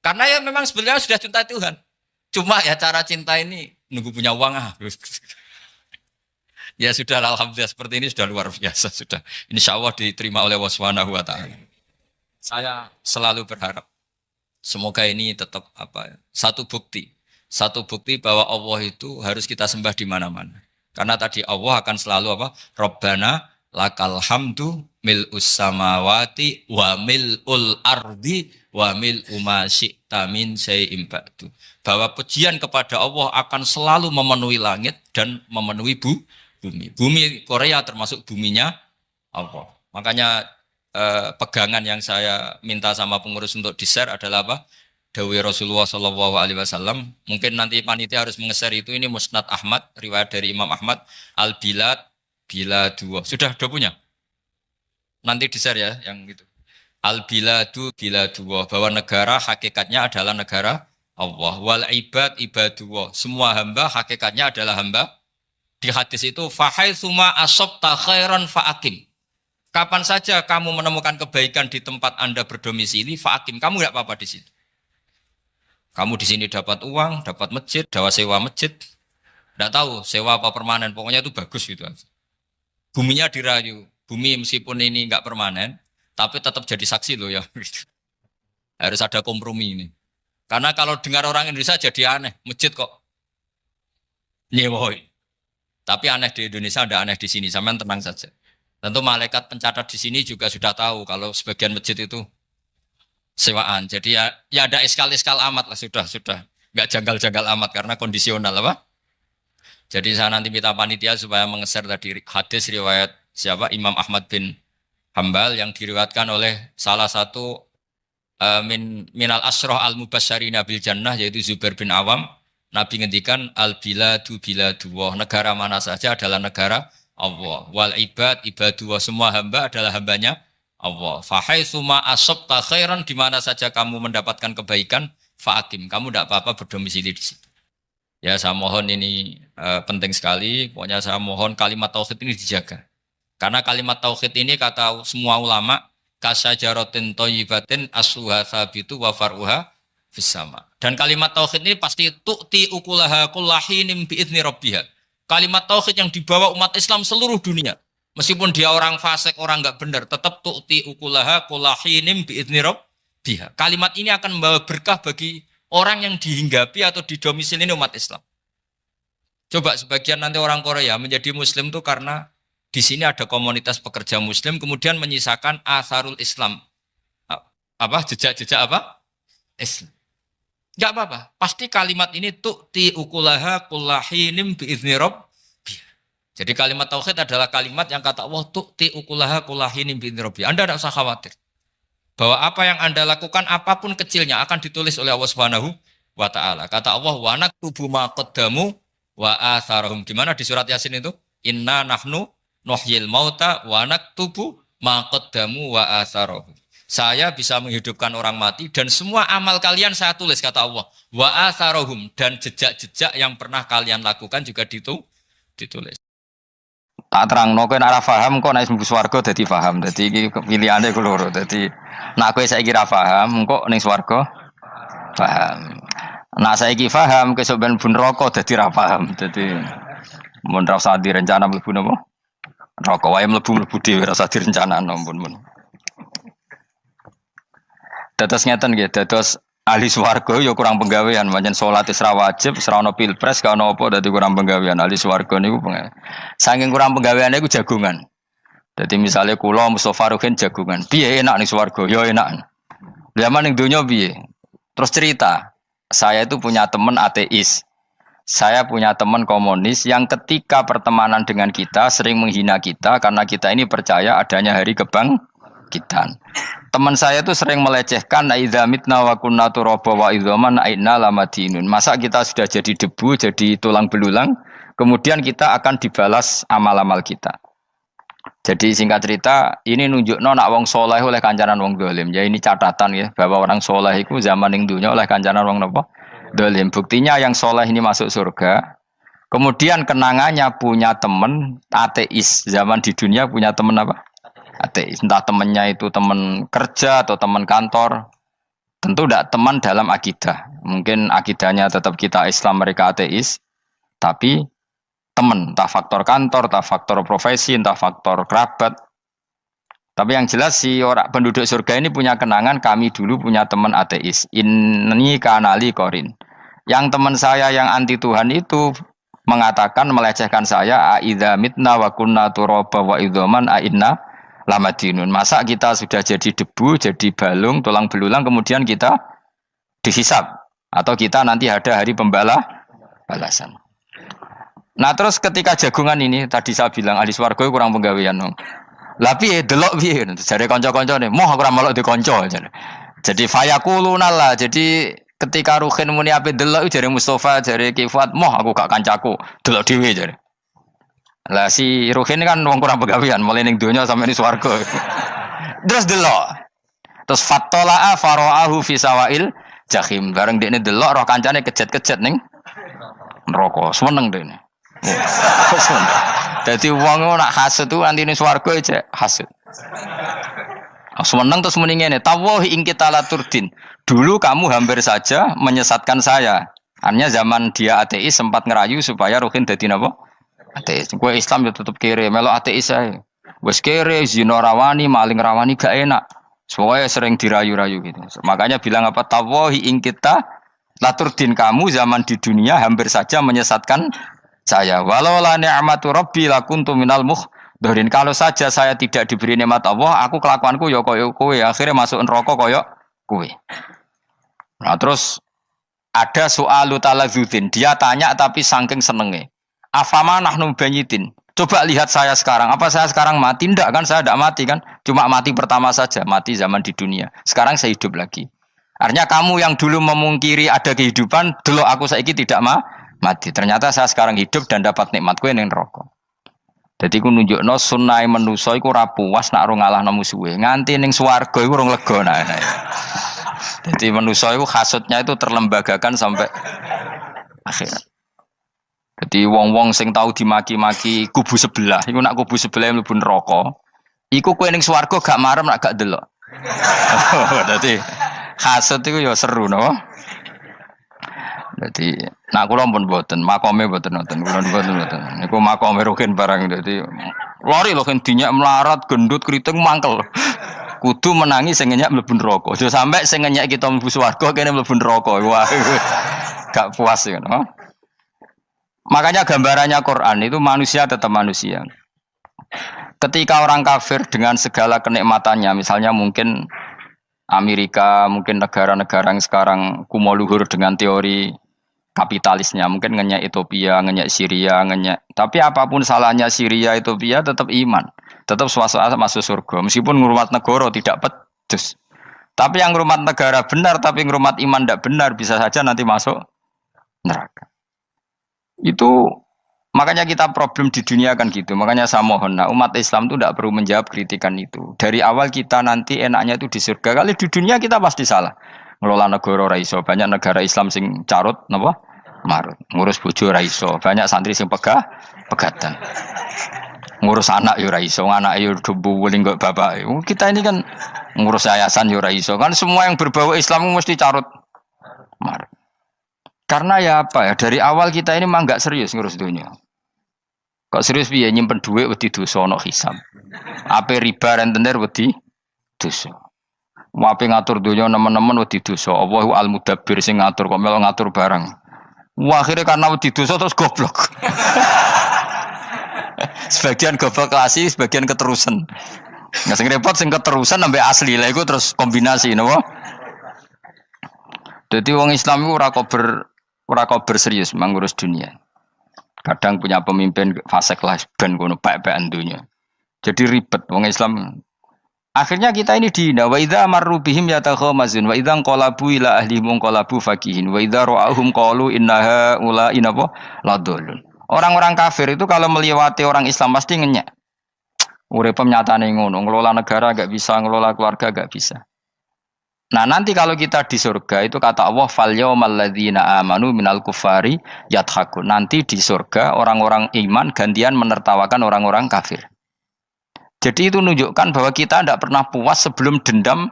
Karena ya memang sebenarnya sudah cinta Tuhan. Cuma ya cara cinta ini nunggu punya uang Ya sudah, alhamdulillah seperti ini sudah luar biasa sudah. Insya Allah diterima oleh Allah Subhanahu wa taala. Saya selalu berharap semoga ini tetap satu bukti bahwa Allah itu harus kita sembah di mana-mana. Karena tadi Allah akan selalu Rabbana lakal hamdu mil'us samawati wa mil'ul ardi wa mil'u ma syi'ta min syai'in ba'du. Bahwa pujian kepada Allah akan selalu memenuhi langit dan memenuhi bumi. Bumi Korea termasuk buminya Allah. Makanya pegangan yang saya minta sama pengurus untuk di-share adalah Dawi Rasulullah Shallallahu Alaihi Wasallam. Mungkin nanti panitia harus menge-share itu. Ini Musnad Ahmad, riwayat dari Imam Ahmad. Al-Bilad bila dua. Sudah punya? Nanti di-share ya yang gitu. Al-Biladu bila dua. Bahwa negara hakikatnya adalah negara Allah. Wal ibad ibadullah. Semua hamba hakikatnya adalah hamba. Di hadis itu fahaitsuma asabta khairan fa'akim. Kapan saja kamu menemukan kebaikan di tempat Anda berdomisili, fa'akim, kamu enggak apa-apa di situ. Kamu di sini dapat uang, dapat masjid, sewa masjid. Enggak tahu sewa apa permanen, pokoknya itu bagus gitu. Buminya dirayu. Bumi meskipun ini enggak permanen, tapi tetap jadi saksi loh ya. Harus ada kompromi ini. Karena kalau dengar orang Indonesia jadi aneh, masjid kok nyewoi. Tapi aneh di Indonesia, ada aneh di sini, sampean tenang saja. Tentu malaikat pencatat di sini juga sudah tahu kalau sebagian masjid itu sewaan. Jadi ya ada eskal-eskal amat lah, sudah. Enggak janggal-janggal amat karena kondisional Jadi saya nanti minta panitia supaya mengeser tadi hadis riwayat siapa? Imam Ahmad bin Hambal yang diriwayatkan oleh salah satu minal asroh al-mubasyarina bil jannah yaitu Zubair bin Awam. Nabi ngendikan al-biladu biladullah. Negara mana saja adalah negara Allah. Wal ibad ibadullah, semua hamba adalah hambanya Allah. Fahaitsuma asabta khairan, di mana saja kamu mendapatkan kebaikan, fa'akim, kamu tidak apa-apa berdomisili di situ. Ya saya mohon ini penting sekali. Pokoknya saya mohon kalimat tauhid ini dijaga. Karena kalimat tauhid ini kata semua ulama kasajaratin thayyibatin asluha tsabitu wa far'uha fis sama. Dan kalimat tauhid ini pasti tu'ti ukulaha kullahinim bi'izni rabbiha. Kalimat tauhid yang dibawa umat Islam seluruh dunia. Meskipun dia orang fasik, orang enggak benar, tetap tu'ti ukulaha kullahinim bi'izni rabbiha. Kalimat ini akan membawa berkah bagi orang yang dihinggapi atau didomisili umat Islam. Coba sebagian nanti orang Korea menjadi muslim itu karena di sini ada komunitas pekerja muslim kemudian menyisakan atharul Islam. Jejak-jejak Islam. Enggak apa-apa. Pasti kalimat ini tu'ti ukulaha kullahinim bi'izni rabbiha. Jadi kalimat tauhid adalah kalimat yang kata Allah tu'ti ukulaha kullahinim bi'izni rabbiha. Anda tidak usah khawatir. Bahwa apa yang Anda lakukan apapun kecilnya akan ditulis oleh Allah Subhanahu wa taala. Kata Allah wa naktubu ma qaddamu wa atharahum. Gimana di surat Yasin itu? Inna nahnu nuhyil mauta wa naktubu ma qaddamu wa atharahum. Saya bisa menghidupkan orang mati dan semua amal kalian saya tulis, kata Allah. Wa atharahum, dan jejak-jejak yang pernah kalian lakukan juga ditulis. Tak terangno kowe nek ora paham kok nek mlebu swarga dadi paham. Dadi iki pilihane ku loro. Dadi nek kowe saiki ra paham kok ning swarga paham. Nek saiki paham kesuk ben mlebu neraka dadi ra paham. Dadi mun ra usah direncana mlebu napa? Neraka wae mlebu dhewe ra usah direncanakno mun. Dados ngeten nggih, dados ahli swarga ya kurang penggawean, pancen salat wis ra wajib, wis ra ono pilpres, gak ono apa dadi kurang penggawean. Ahli swarga niku saking kurang penggaweane iku jagungan. Dadi misale kula Mustofa Ruhin jagungan. Piye enak ning swarga? Ya enak. Zaman ning donya piye? Terus cerita, saya itu punya teman ateis. Saya punya teman komunis yang ketika pertemanan dengan kita sering menghina kita karena kita ini percaya adanya hari kebangkitan. Teman saya itu sering melecehkan idza mitna wa kunna turaba wa idzaman aina lamadinun. Masa kita sudah jadi debu, jadi tulang belulang, kemudian kita akan dibalas amal-amal kita. Jadi singkat cerita, ini nunjukno nak wong soleh oleh kancanan wong dolim. Ya ini catatan ya, bahwa orang soleh itu zaman ning dunya oleh kancanan wong napa? Dolim. Buktinya yang soleh ini masuk surga. Kemudian kenangannya punya teman ateis. Zaman di dunia punya teman apa? Ateis. Entah temannya itu teman kerja atau teman kantor. Tentu tidak teman dalam akidah. Mungkin akidahnya tetap kita Islam, mereka ateis. Tapi teman, entah faktor kantor, entah faktor profesi, entah faktor kerabat. Tapi yang jelas si orang penduduk surga ini punya kenangan, kami dulu punya teman ateis. Ini kanali korin. Yang teman saya yang anti Tuhan itu mengatakan, melecehkan saya, aidza mitna wa kunna turaba wa idzaman aina lamadinun. Masa kita sudah jadi debu, jadi balung, tulang belulang, kemudian kita dihisab. Atau kita nanti ada hari balasan. Nah terus ketika jagungan ini, tadi saya bilang ahli swarga kurang penggawean. Lah piye delok piye? Jare kanca-kancane, moh aku ora melok di kanca. Jadi fayaquluna lah. Jadi ketika Ruhin muni ape delok jare Mustofa, jare Kifat, moh aku gak kancaku, delok dhewe jare. Lah si Ruhin kan wong kurang penggawean, mulai ning donya sampe ning swarga. Terus delok. Terus fattala'a fara'ahu fi sawail jahim. Bareng dekne delok roh kancane kejet-kejet ning neraka. Seneng dekne. Jadi wong nak hasud tu nanti ning swarga aja hasud. Seneng terus muni ngene, tawahi ing kita laturdin. Dulu kamu hampir saja menyesatkan saya. Artinya zaman dia ateis sempat ngerayu supaya Ruhin dadi napa? Ateis. Kowe Islam ya tetep kere, melok ateis ae. Wis kere, zina rawani, maling rawani gak enak. Soalnya sering dirayu-rayu gitu. Makanya bilang apa? Tawahi ing kita laturdin, kamu zaman di dunia hampir saja menyesatkan saya. Walau la ni'matu rabbi lakuntu minal muhdharin. Kalau saja saya tidak diberi nikmat Allah, aku kelakuanku ya koyo kowe, akhirnya masuk neraka koyo kowe. Nah, terus ada soalu taladzudin. Dia tanya tapi saking senenge. Afama nahnu banyitin. Coba lihat saya sekarang. Apa saya sekarang mati? Tidak kan, saya tidak mati kan. Cuma mati pertama saja, mati zaman di dunia. Sekarang saya hidup lagi. Artinya kamu yang dulu memungkiri ada kehidupan, dulu aku saiki tidak mati. Ternyata saya sekarang hidup dan dapat nikmat kowe ning neraka. Dadi ku nunjukno sunnahe manusa iku ora puas nek ora ngalahno musuhe. Nganti ning swarga iku ora lega nek. Dadi manusa iku hasudnya itu terlembagakan sampai akhirat. Jadi wong-wong sing tahu dimaki-maki kubu sebelah, iku nak kubu sebelah mlebu neraka, iku kowe ning swarga gak marem nak gak delok. Dadi hasud iku ya seru no. Dadi nak kula pun mboten, makome mboten nonton, kula mboten. Niku makome Ruhin barang dadi lari lho kan dinyak melarat, gendut, kriting mangkel. Kudu menangi sing ngenyak mlebu neraka. Aja sampe sing ngenyak kita mlebu swarga kene mlebu neraka. Wah. Gak puas ya, no? Makanya gambarannya Quran itu manusia tetap manusia. Ketika orang kafir dengan segala kenikmatannya, misalnya mungkin Amerika, mungkin negara-negara yang sekarang kumo luhur dengan teori kapitalisnya, mungkin ngenyak Ethiopia, ngenyak Syria, ngenyak. Tapi apapun salahnya Syria, Ethiopia tetap iman, tetap suasana masuk surga. Meskipun ngurmat negara tidak pedes. Tapi yang ngurmat negara benar, tapi ngurmat iman tidak benar, bisa saja nanti masuk neraka. Itu makanya kita problem di dunia kan gitu. Makanya saya mohon, nah, umat Islam itu tidak perlu menjawab kritikan itu. Dari awal kita nanti enaknya itu di surga. Kali di dunia kita pasti salah. Ngelola negara raiso. Banyak negara Islam sing carut, napa? Marut. Ngurus bojo raiso. Banyak santri sing pegatan. ngurus anak yo ora iso, anak yo debu wuling kok bapak. Kita ini kan ngurus yayasan yo ora iso. Kan semua yang berbau Islam mesti carut marut. Karena ya apa ya, dari awal kita ini mah enggak serius ngurus dunia. Kok serius piye nyimpen dhuwit wedi dosa ana hisab. Ape riba rentenir wedi dosa. Wape ngatur dunia nemen-nemen wedi dosa. Allahu al-mudabbir sing ngatur kok melo ngatur barang. Wah, akhirnya karena wedi dosa terus goblok. Sebagian goblok klasik, sebagian keterusan. Nggak sing repot sing keterusan sampai asli lah iku terus kombinasi napa. Jadi wong Islam iku ora kober serius mengurus dunia. Kadang punya pemimpin fasik lah ben kono pek-pekan dunia. Jadi ribet wong Islam. Akhirnya kita ini dihina wa idza marru bihim yatakhamazun wa idza qalabu ila ahlihim qalabu fakihin wa idza ra'ahum qalu innaha ula inapa ladallun. Orang-orang kafir itu kalau melewati orang Islam pasti ngenyek. Urip nyatane ngono, ngelola negara enggak bisa, ngelola keluarga enggak bisa. Nah, nanti kalau kita di surga itu kata Allah fal yaumal ladzina amanu minal kufari yadhakun. Nanti di surga orang-orang iman gantian menertawakan orang-orang kafir. Jadi itu menunjukkan bahwa kita tidak pernah puas sebelum dendam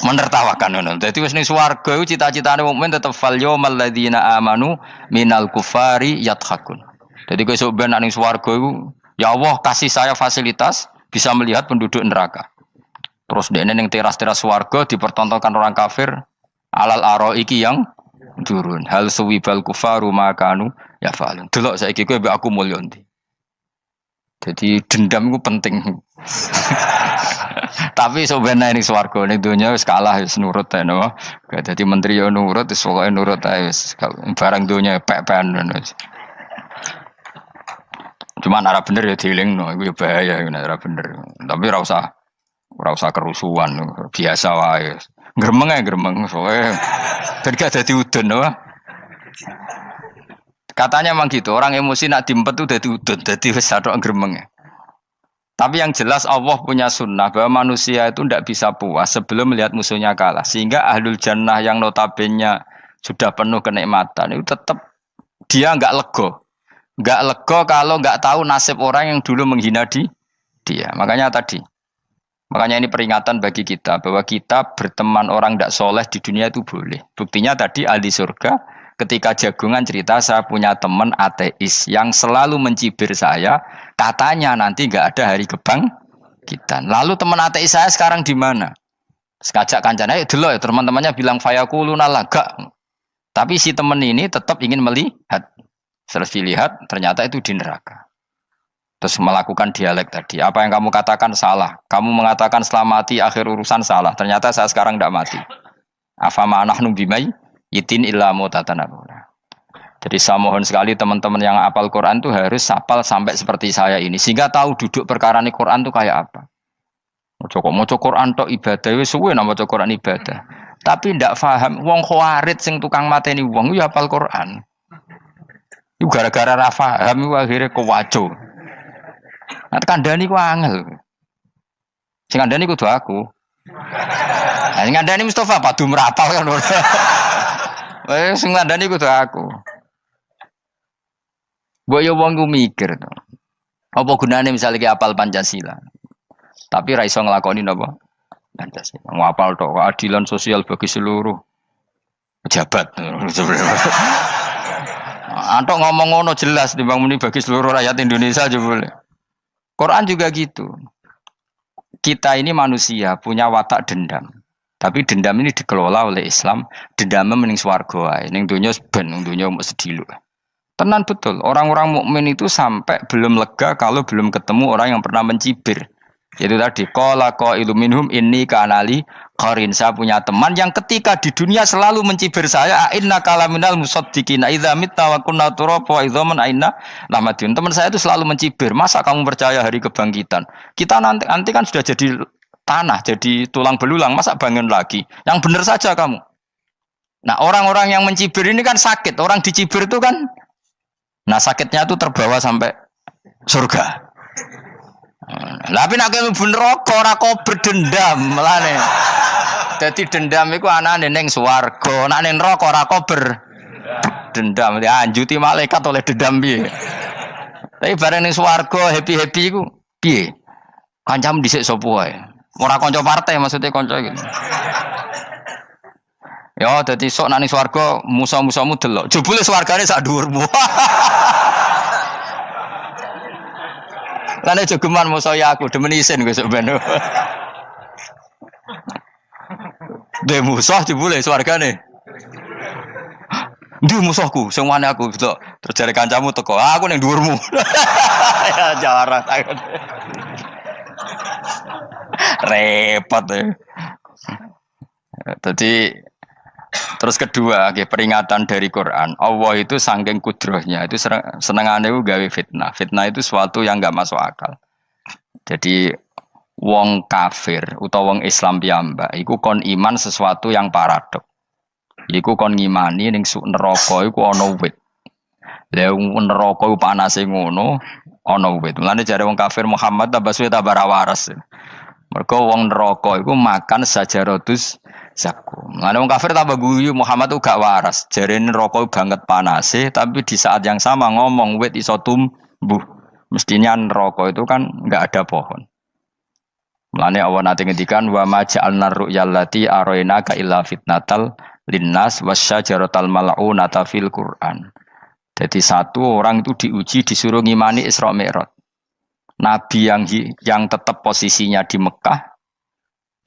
menertawakan. Jadi wis ning swarga iku cita-citane mukmin tetep fal yaumal ladzina amanu minal kufari yadhakun. Jadi kowe sok ben ning swarga iku ya Allah kasih saya fasilitas bisa melihat penduduk neraka. Terus dene ning teras-teras swarga dipertontonkan orang kafir alal araiki yang durun. Hal suwibal kufaru makanu ya falun. Delok saiki kowe mbek aku mulya ndi. Jadi dendam itu penting. Tapi sebenarnya ini swarga ning donya wis kalah wis nurut ae no. Dadi menteri yo nurut wis pokoke nurut ae wis barang donya pek-pekan wis. Cuman arah bener ya dielingno iku ya bahaya ora bener. Tapi ora usah kerusuhan, biasa wae. Gremeng ae gremeng soalnya gak dadi udun no. Katanya memang gitu, orang emosi nak diempet tuh dadi udun, dadi wis sadok gremeng. Tapi yang jelas Allah punya sunnah bahwa manusia itu tidak bisa puas sebelum melihat musuhnya kalah. Sehingga ahlul jannah yang notabene sudah penuh kenikmatan itu tetap dia enggak lego. Enggak lego kalau enggak tahu nasib orang yang dulu menghina dia. Makanya ini peringatan bagi kita bahwa kita berteman orang tidak soleh di dunia itu boleh. Buktinya tadi ahli surga ketika jagungan cerita saya punya teman ateis yang selalu mencibir saya, katanya nanti nggak ada hari kebangkitan. Lalu teman ateis saya sekarang di mana? Sekajak kancana dulu ya teman-temannya bilang fayakuluna laga. Tapi si teman ini tetap ingin melihat. Setelah dilihat ternyata itu di neraka. Terus melakukan dialek tadi. Apa yang kamu katakan salah. Kamu mengatakan setelah mati akhir urusan salah. Ternyata saya sekarang tidak mati. Afama nahnu bimai yitin illa mutatanabuna. Jadi saya mohon sekali teman-teman yang hafal Quran itu harus hafal sampai seperti saya ini. Sehingga tahu duduk perkara ini Quran itu kayak apa. Mau Quran tok ibadah. Wis suwe nama Quran ibadah. Tapi tidak paham. Wong khawarit sing tukang mateni wong ya hafal Quran. Itu gara-gara ra paham akhirnya kewaco. Nah, kandhani ku angel. Sing kandhani kudu aku. Nah, sing kandhani Mustafa padu merapal kan. Sing kandhani kudu aku. Mbok yo wong ku mikir to. Apa gunane misalnya ki apal Pancasila. Tapi ra iso nglakoni napa? Pancasila. Ngapal tok keadilan sosial bagi seluruh pejabat. Antok ngomong ngono jelas timbang muni bagi seluruh rakyat Indonesia aja boleh. Quran juga gitu. Kita ini manusia punya watak dendam. Tapi dendam ini dikelola oleh Islam. Dendamnya mending swarga wae. Ning donya ben, ning donya mung sedhilu. Tenan betul. Orang-orang mukmin itu sampai belum lega kalau belum ketemu orang yang pernah mencibir. Yaitu tadi qala qailu minhum inni kanali qarin. Saya punya teman yang ketika di dunia selalu mencibir saya, inna kalaminal musaddiqina idza mitta wa kunna turaba wa idzaman aina lamadun. Teman saya itu selalu mencibir, masa kamu percaya hari kebangkitan? Kita nanti kan sudah jadi tanah, jadi tulang belulang, masa bangun lagi? Yang benar saja kamu. Nah, orang-orang yang mencibir ini kan sakit. Orang dicibir itu kan nah sakitnya itu terbawa sampai surga. Tapi nek kowe bener ora kok berdendam melane. Dadi dendam iku anane ning swarga, nek ning neraka ora kok berdendam. Dianjuti malaikat oleh dendam piye. Tapi bareng ning swarga happy-happy iku piye? Kancamu dhisik sapa wae. Ora kanca partai maksudnya kanca gitu. Ya dadi sok nang swarga musa-musamu delok. Jebule swargane sak dhuwurmu. Lan jogeman musa ya aku demen isin kowe sok ben. De musuh jebule swargane. Ndi musuhku sing wane aku delok. Terus jare kancamu teko, aku ning dhuwurmu. Ya jarang. Repot ya. Jadi terus kedua, peringatan dari Quran. Allah itu saking kudrohnya itu senengane gawe fitnah. Fitnah itu sesuatu yang enggak masuk akal. Jadi wong kafir utawa wong Islam piyambak iku kon iman sesuatu yang paradok. Iku kon ngimani ning neraka iku ana wit. Lah neraka iku panase ngono, ana wit. Mulane jare wong kafir Muhammad tambah suwe tambah ra waras. Mergo wong neraka iku makan sajarotus zakum. Mulane wong kafir tambah guyu Muhammad tuh gak waras. Jarene neraka banget panase, tapi di saat yang sama ngomong wit iso tumbuh. Mestinya neraka itu kan enggak ada pohon. Mulane Allah nate ngendikan wa ma ja'alna ru'yallati arainaka illa fitnatal linnas wasyajaratal mal'unata fil Qur'an. Jadi satu orang itu diuji disuruh ngimani Isra Mi'raj. Nabi yang tetap posisinya di Mekah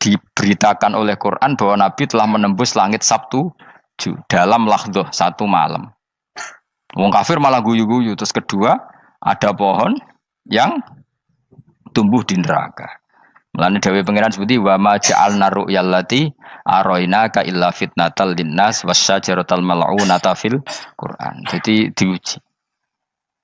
diberitakan oleh Quran bahwa Nabi telah menembus langit Sabtu dalam lahdoh satu malam. Wong kafir malah guyu-guyu. Terus kedua ada pohon yang tumbuh di neraka. Mulane dawuh pangeran seperti wa ma ja'alna ru'yallati arainaka illa fitnatal linnas wasyajaratal mal'unata fil Quran. Jadi diuji.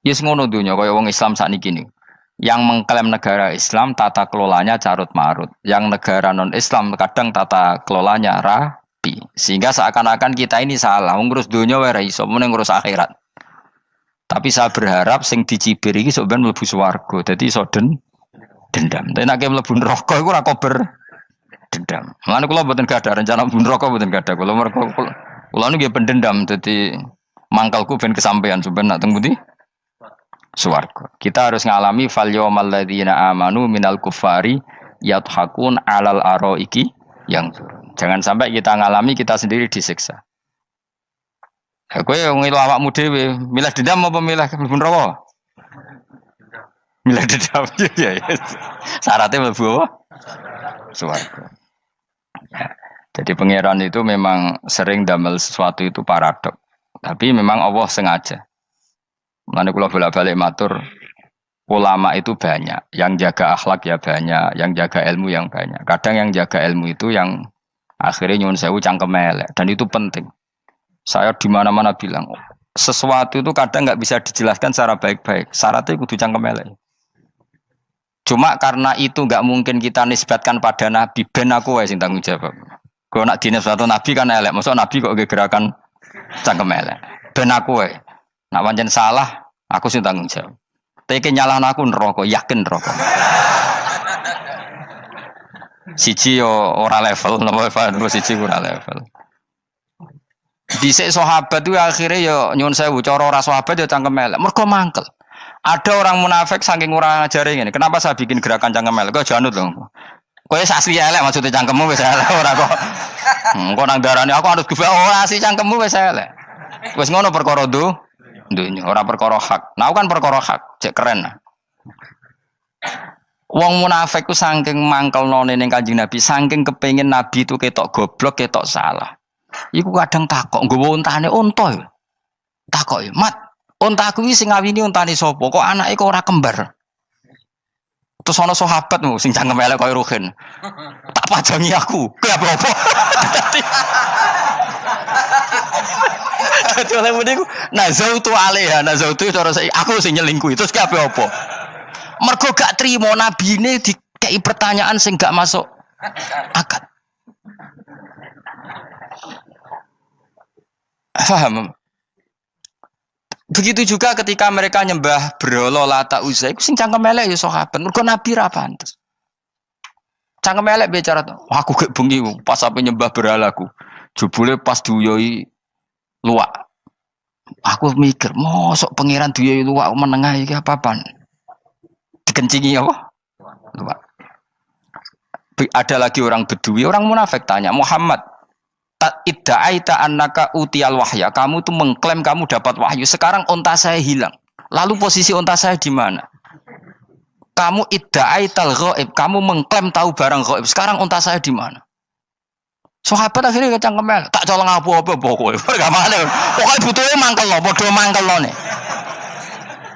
Yes ngono dunya kaya wong Islam sakniki niku. Yang mengklaim negara Islam tata kelolanya carut marut. Yang negara non Islam kadang tata kelolanya rapi. Sehingga seakan-akan kita ini salah. Ngurus dunia wae ra iso, mung ngurus akhirat. Tapi saya berharap sing dicibir iki sok ben mlebu swarga. Dadi iso dendam. Tapi nek mlebu neraka iku ora kober dendam. Mulane kula mboten gadah rencana mlebu neraka mboten gadah. Kula niku nggih pendendam dadi mangkalku ben kesampaian sampeyan nak teng pundi? Swarga. Kita harus ngalami fal yawmal ladzina amanu minal kuffari yadhakun alal araiki yang jangan sampai kita ngalami kita sendiri disiksa. Kowe ngilu awakmu dhewe, milih dendam apa milih mlebu neraka? Milih dendam ya. Syaratnya mlebu apa? Swarga. Ya. Jadi pangeran itu memang sering damel sesuatu itu paradok. Tapi memang Allah sengaja. Mulane kula bolak-balik matur, ulama itu banyak, yang jaga akhlak ya banyak, yang jaga ilmu yang banyak. Kadang yang jaga ilmu itu yang akhirnya nyuwun sewu cangkem elek dan itu penting. Saya di mana-mana bilang, sesuatu itu kadang nggak bisa dijelaskan secara baik-baik. Syaratnya kudu cangkem elek. Cuma karena itu nggak mungkin kita nisbatkan pada nabi, ben aku wae sing tanggung jawab. Kalau nak dinisbatkan nabi kan elek, maksud nabi kok gerakan cangkem elek. Ben aku wae. Nak pancen salah, aku sing tanggung jawab. Tapi nyalahan aku neraka, yakin neraka. Siji yo ora level, napa siji ora level. Dhisik sahabat itu akhirnya yo nyuwun sewu cara ora sahabat yo cangkem elek. Mergo mangkel. Ada orang munafik saking ora ngajari ngene. Kenapa saya bikin gerakan cangkem elek? Kok janut lho. Kowe asli elek maksudnya cangkemmu wis elek ora kok. Engko nang darane aku harus gebak ora asli cangkemmu wis elek. Wis ngono perkara dunya ora perkara hak. Nah kan perkara hak, cek keren. Wong munafik ku saking mangkelnone ning Kanjeng Nabi, saking kepengin Nabi itu ketok goblok, ketok salah. Iku kadang takok nggawa untane unta ya. Takok ya, "Mat, unta kuwi sing ngawini untane sapa? Kok anake kok ora kembar?" Terus ana sahabatmu sing cangkem elek koyo Ruhin. Tak pajangi aku. Kowe apa? Dadi oleh muni ku nazautu alaiha, nazautu cara aku sing nyelingkuhi. Terus ki apa? Mergo gak trimo nabine dikei pertanyaan sing gak masuk akal. Paham? Begitu juga ketika mereka nyembah berhala Lata Uzza iku sing cangkem elek ya sahabat. Mergo nabi ra pantes. Cangkem elek bicara, aku gak bengi pas sampe nyembah berhalaku. Jebule pas duyoi luwak. Aku mikir, mosok pangeran duwe luwak menengah iki apa-apaan? Dikencingi apa? Luwak. Ada lagi orang Bedui, orang munafik tanya, Muhammad, idda'aita annaka utiyal wahya. Kamu tuh mengklaim kamu dapat wahyu. Sekarang unta saya hilang. Lalu posisi unta saya di mana? Kamu idda'aital ghaib. Kamu mengklaim tahu barang ghaib. Sekarang unta saya di mana? Sahabat akhirnya kecangkemel, tak colong apa-apa pokoknya. Pergamane. Pokoknya butuhnya mangkel lo, bodoh mangkel lo nih.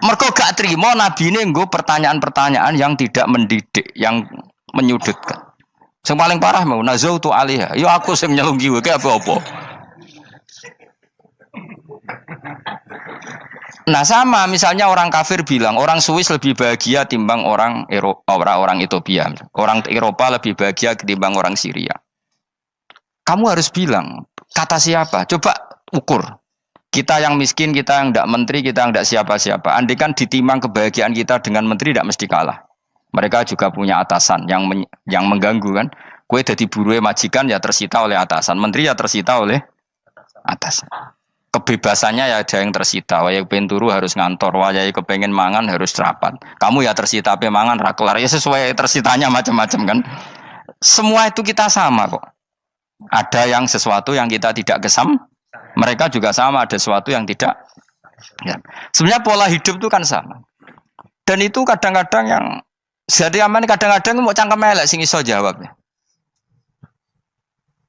Mergo gak terima nabi ini nggo pertanyaan-pertanyaan yang tidak mendidik, yang menyudutkan. Yang paling parah mau nazautu alaiha. Yo aku sing nyelunggi wae apa-apa. Nah sama misalnya orang kafir bilang orang Swiss lebih bahagia timbang orang Eropa, orang Ethiopia. Orang Eropa lebih bahagia ketimbang orang Syria. Kamu harus bilang, kata siapa? Coba ukur. Kita yang miskin, kita yang tidak menteri, kita yang tidak siapa-siapa. Andai kan ditimang kebahagiaan kita dengan menteri, tidak mesti kalah. Mereka juga punya atasan yang mengganggu kan. Kue jadi buruh majikan ya tersita oleh atasan. Menteri ya tersita oleh atasan. Kebebasannya ya ada yang tersita. Wayai pengen turu harus ngantor. Wayai kepengen mangan harus rapat. Kamu ya tersita pe mangan rakelar. Ya sesuai tersitanya macam-macam kan. Semua itu kita sama kok. Ada yang sesuatu yang kita tidak kesam, mereka juga sama ada sesuatu yang tidak. Ya. Sebenarnya pola hidup itu kan sama. Dan itu kadang-kadang yang jadi aman kadang-kadang mau cangkem elek sing iso jawabnya.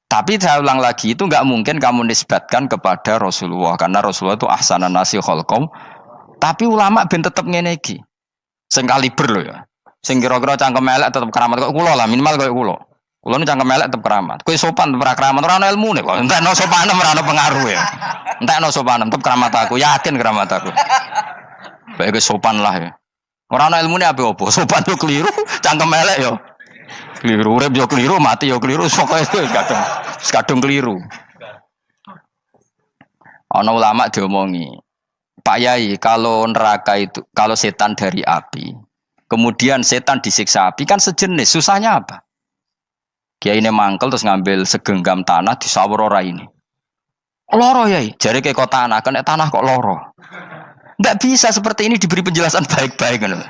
Tapi saya ulang lagi itu nggak mungkin kamu nisbatkan kepada Rasulullah karena Rasulullah itu ahsanan nasi khalqum. Tapi ulama ben tetep ngene iki. Sing kaliber lho ya. Sing kira-kira cangkem elek tetep keramat kok kula lah minimal koyo kula. Kulo nu cangkem elek tetep keramat. Kowe sopan tetep keramat, ora ono ilmune kok. Entekno sopan ora ono pengaruh ya. Entekno sopan tetep keramat aku, yakin keramat aku. Baik sopan lah ya. Ora ono ilmune apa-apa, sopan yo keliru, cangkem elek yo keliru, urip yo keliru, mati yo keliru, pokoke kadung keliru. Ono ulama diomongi, Pak Yai, kalau neraka itu, kalau setan dari api, kemudian setan disiksa api kan sejenis, susahnya apa? Kiai ini mangkel terus ngambil segenggam tanah di sawur ora ini. Loro yai, jari ke kota tanah, kena tanah kok loro. Enggak bisa seperti ini diberi penjelasan baik-baik kan.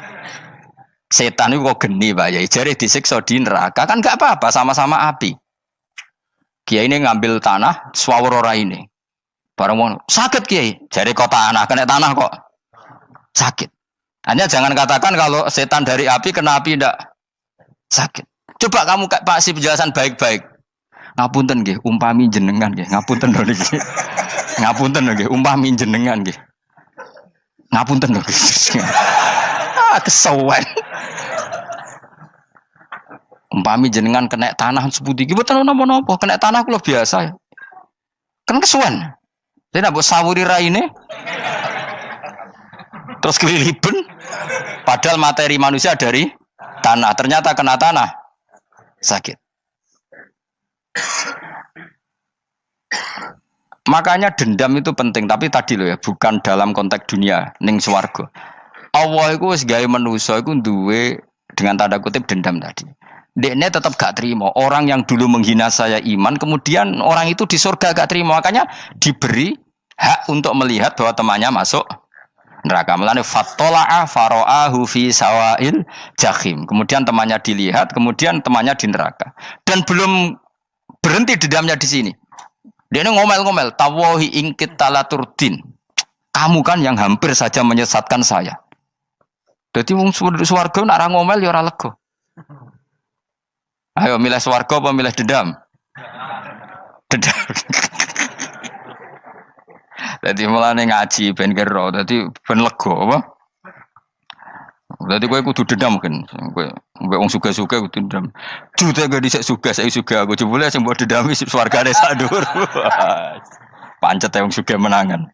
Setan itu kok geni Pak Yai, jari disiksa di neraka kan enggak apa-apa sama-sama api. Kiai ini ngambil tanah sawur ora ini. Barang mau sakit Kiai, jari kota tanah kena tanah kok sakit. Hanya jangan katakan kalau setan dari api kena api enggak sakit. Coba kamu kasih penjelasan baik-baik. Ngapunten nggih, umpami jenengan nggih. Ngapunten lho niki. Ngapunten lho nggih, umpami jenengan nggih. Ngapunten lho. Kesuwen. Umpami jenengan kena tanah sepundi iki mboten napa-napa, kena tanah kula biasa. Kan kesuwen. Dene mbok sawuri raine. Terus keliliben. Padahal materi manusia dari tanah, ternyata kena tanah. Sakit. Makanya dendam itu penting, tapi tadi loh ya, bukan dalam konteks dunia, ning swarga. Allah iku wis gawe manusa iku duwe dengan tanda kutip dendam tadi. Dekne tetap gak terima. Orang yang dulu menghina saya iman, kemudian orang itu di surga gak terima, makanya diberi hak untuk melihat bahwa temannya masuk neraka. Melane fattala'a fara'ahu fi sawail jahim. Kemudian temannya dilihat, kemudian temannya di neraka. Dan belum berhenti dendamnya di sini. Dia ini ngomel-ngomel, tawahi ingkit talaturdin. Kamu kan yang hampir saja menyesatkan saya. Jadi wong swarga nek ora ngomel ya ora lega. Ayo milih swarga apa milih dendam? Dendam. Jadi mulane ngaji ben kero, dadi ben lega apa? Dadi kowe kudu dendam kan. Kowe wong suga-suga kudu dendam. Jute gak dhisik suga, saiki suga aku jebule sing mbok dendami swargane sak dhuwur. Pancet wong suga menangan.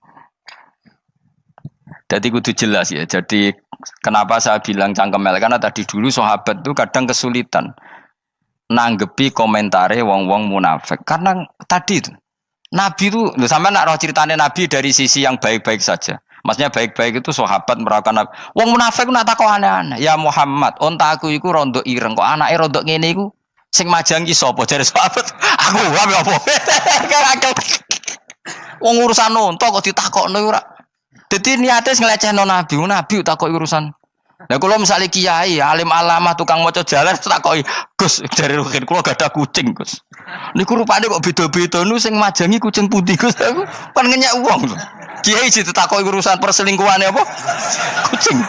Jadi kudu jelas ya. Jadi kenapa saya bilang cangkemel karena tadi dulu sahabat itu kadang kesulitan nanggepi komentare wong-wong munafik. Karena tadi itu Nabi itu, sampai nak roh ceritanya Nabi dari sisi yang baik-baik saja. Maksudnya baik-baik itu sahabat merawakan Nabi. Wong munafik nak takok aneh-aneh. Ya Muhammad, onta aku iku rondo ireng kok anake rondo ngene iku sing majangi sapa jare sahabat. Aku apa? Wong urusan onta kok ditakokno ora. Dadi niate nglecehno nabi, nabi takoki urusan. Lah kula misale kiai, alim alamah tukang maca jalan takoki, "Gus, jare rukin kula gak ada kucing, Gus." Niku rupane kok beda-beda nu sing majangi kucing putih, Gus. Aku kan ngenyek wong. Kiai ditakoki urusan perselingkuhane apa? Kucing.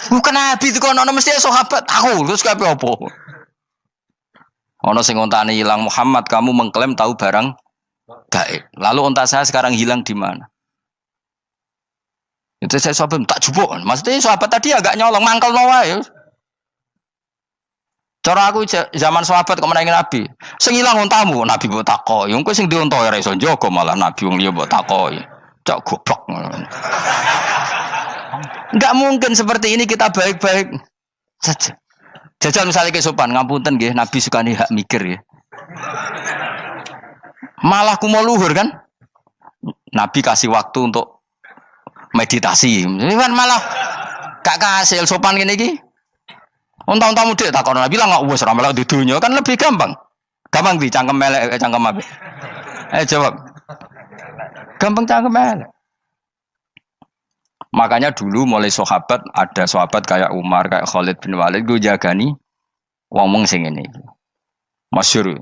Bukan nabi itu kono mesti sahabat aku, terus kabeh apa? Ono sing ontane hilang Muhammad, kamu mengklaim tahu barang gaib. Lalu onta saya sekarang hilang di mana? Itu saya sahabat tak jupuk. Maksudnya sahabat tadi agak nyolong mangkel noa ya. Cara aku zaman sahabat kok menangi Nabi. Sing ilang ontamu, Nabi mbok takoki. Engko sing dionto ora iso njaga malah Nabi wong liya mbok takoki. Cok goblok. Enggak mungkin seperti ini kita baik-baik saja. Jajal misalnya ke sopan, ngapunten nggih, Nabi sukani hak mikir ya. Malah kumo luhur kan? Nabi kasih waktu untuk meditasi. Ini kan malah gak kasil sopan gini iki. Unta-untamu dek takon Nabi lah enggak wis ora melok di dunya kan lebih gampang. Gampang di cangkem melek cangkem apik. Jawab. Gampang cangkem melek. Makanya dulu mulai sahabat ada sahabat kayak Umar, kayak Khalid bin Walid gue jagani wong sing ngene iki. Masyhur.